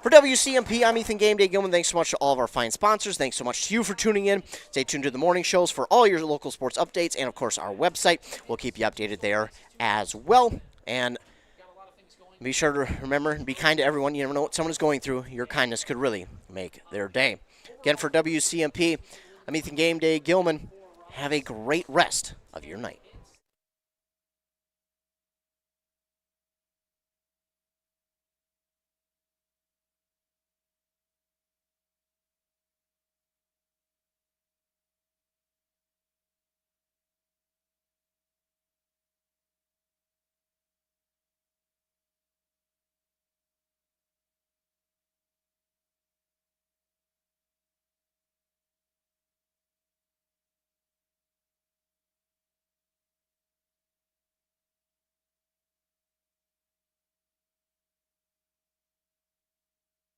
For WCMP, I'm Ethan Game Day Gilman. Thanks so much to all of our fine sponsors. Thanks so much to you for tuning in. Stay tuned to the morning shows for all your local sports updates, and of course our website. We'll keep you updated there as well. And be sure to remember and be kind to everyone. You never know what someone is going through. Your kindness could really make their day. Again, for WCMP, I'm Ethan Game Day Gilman. Have a great rest of your night.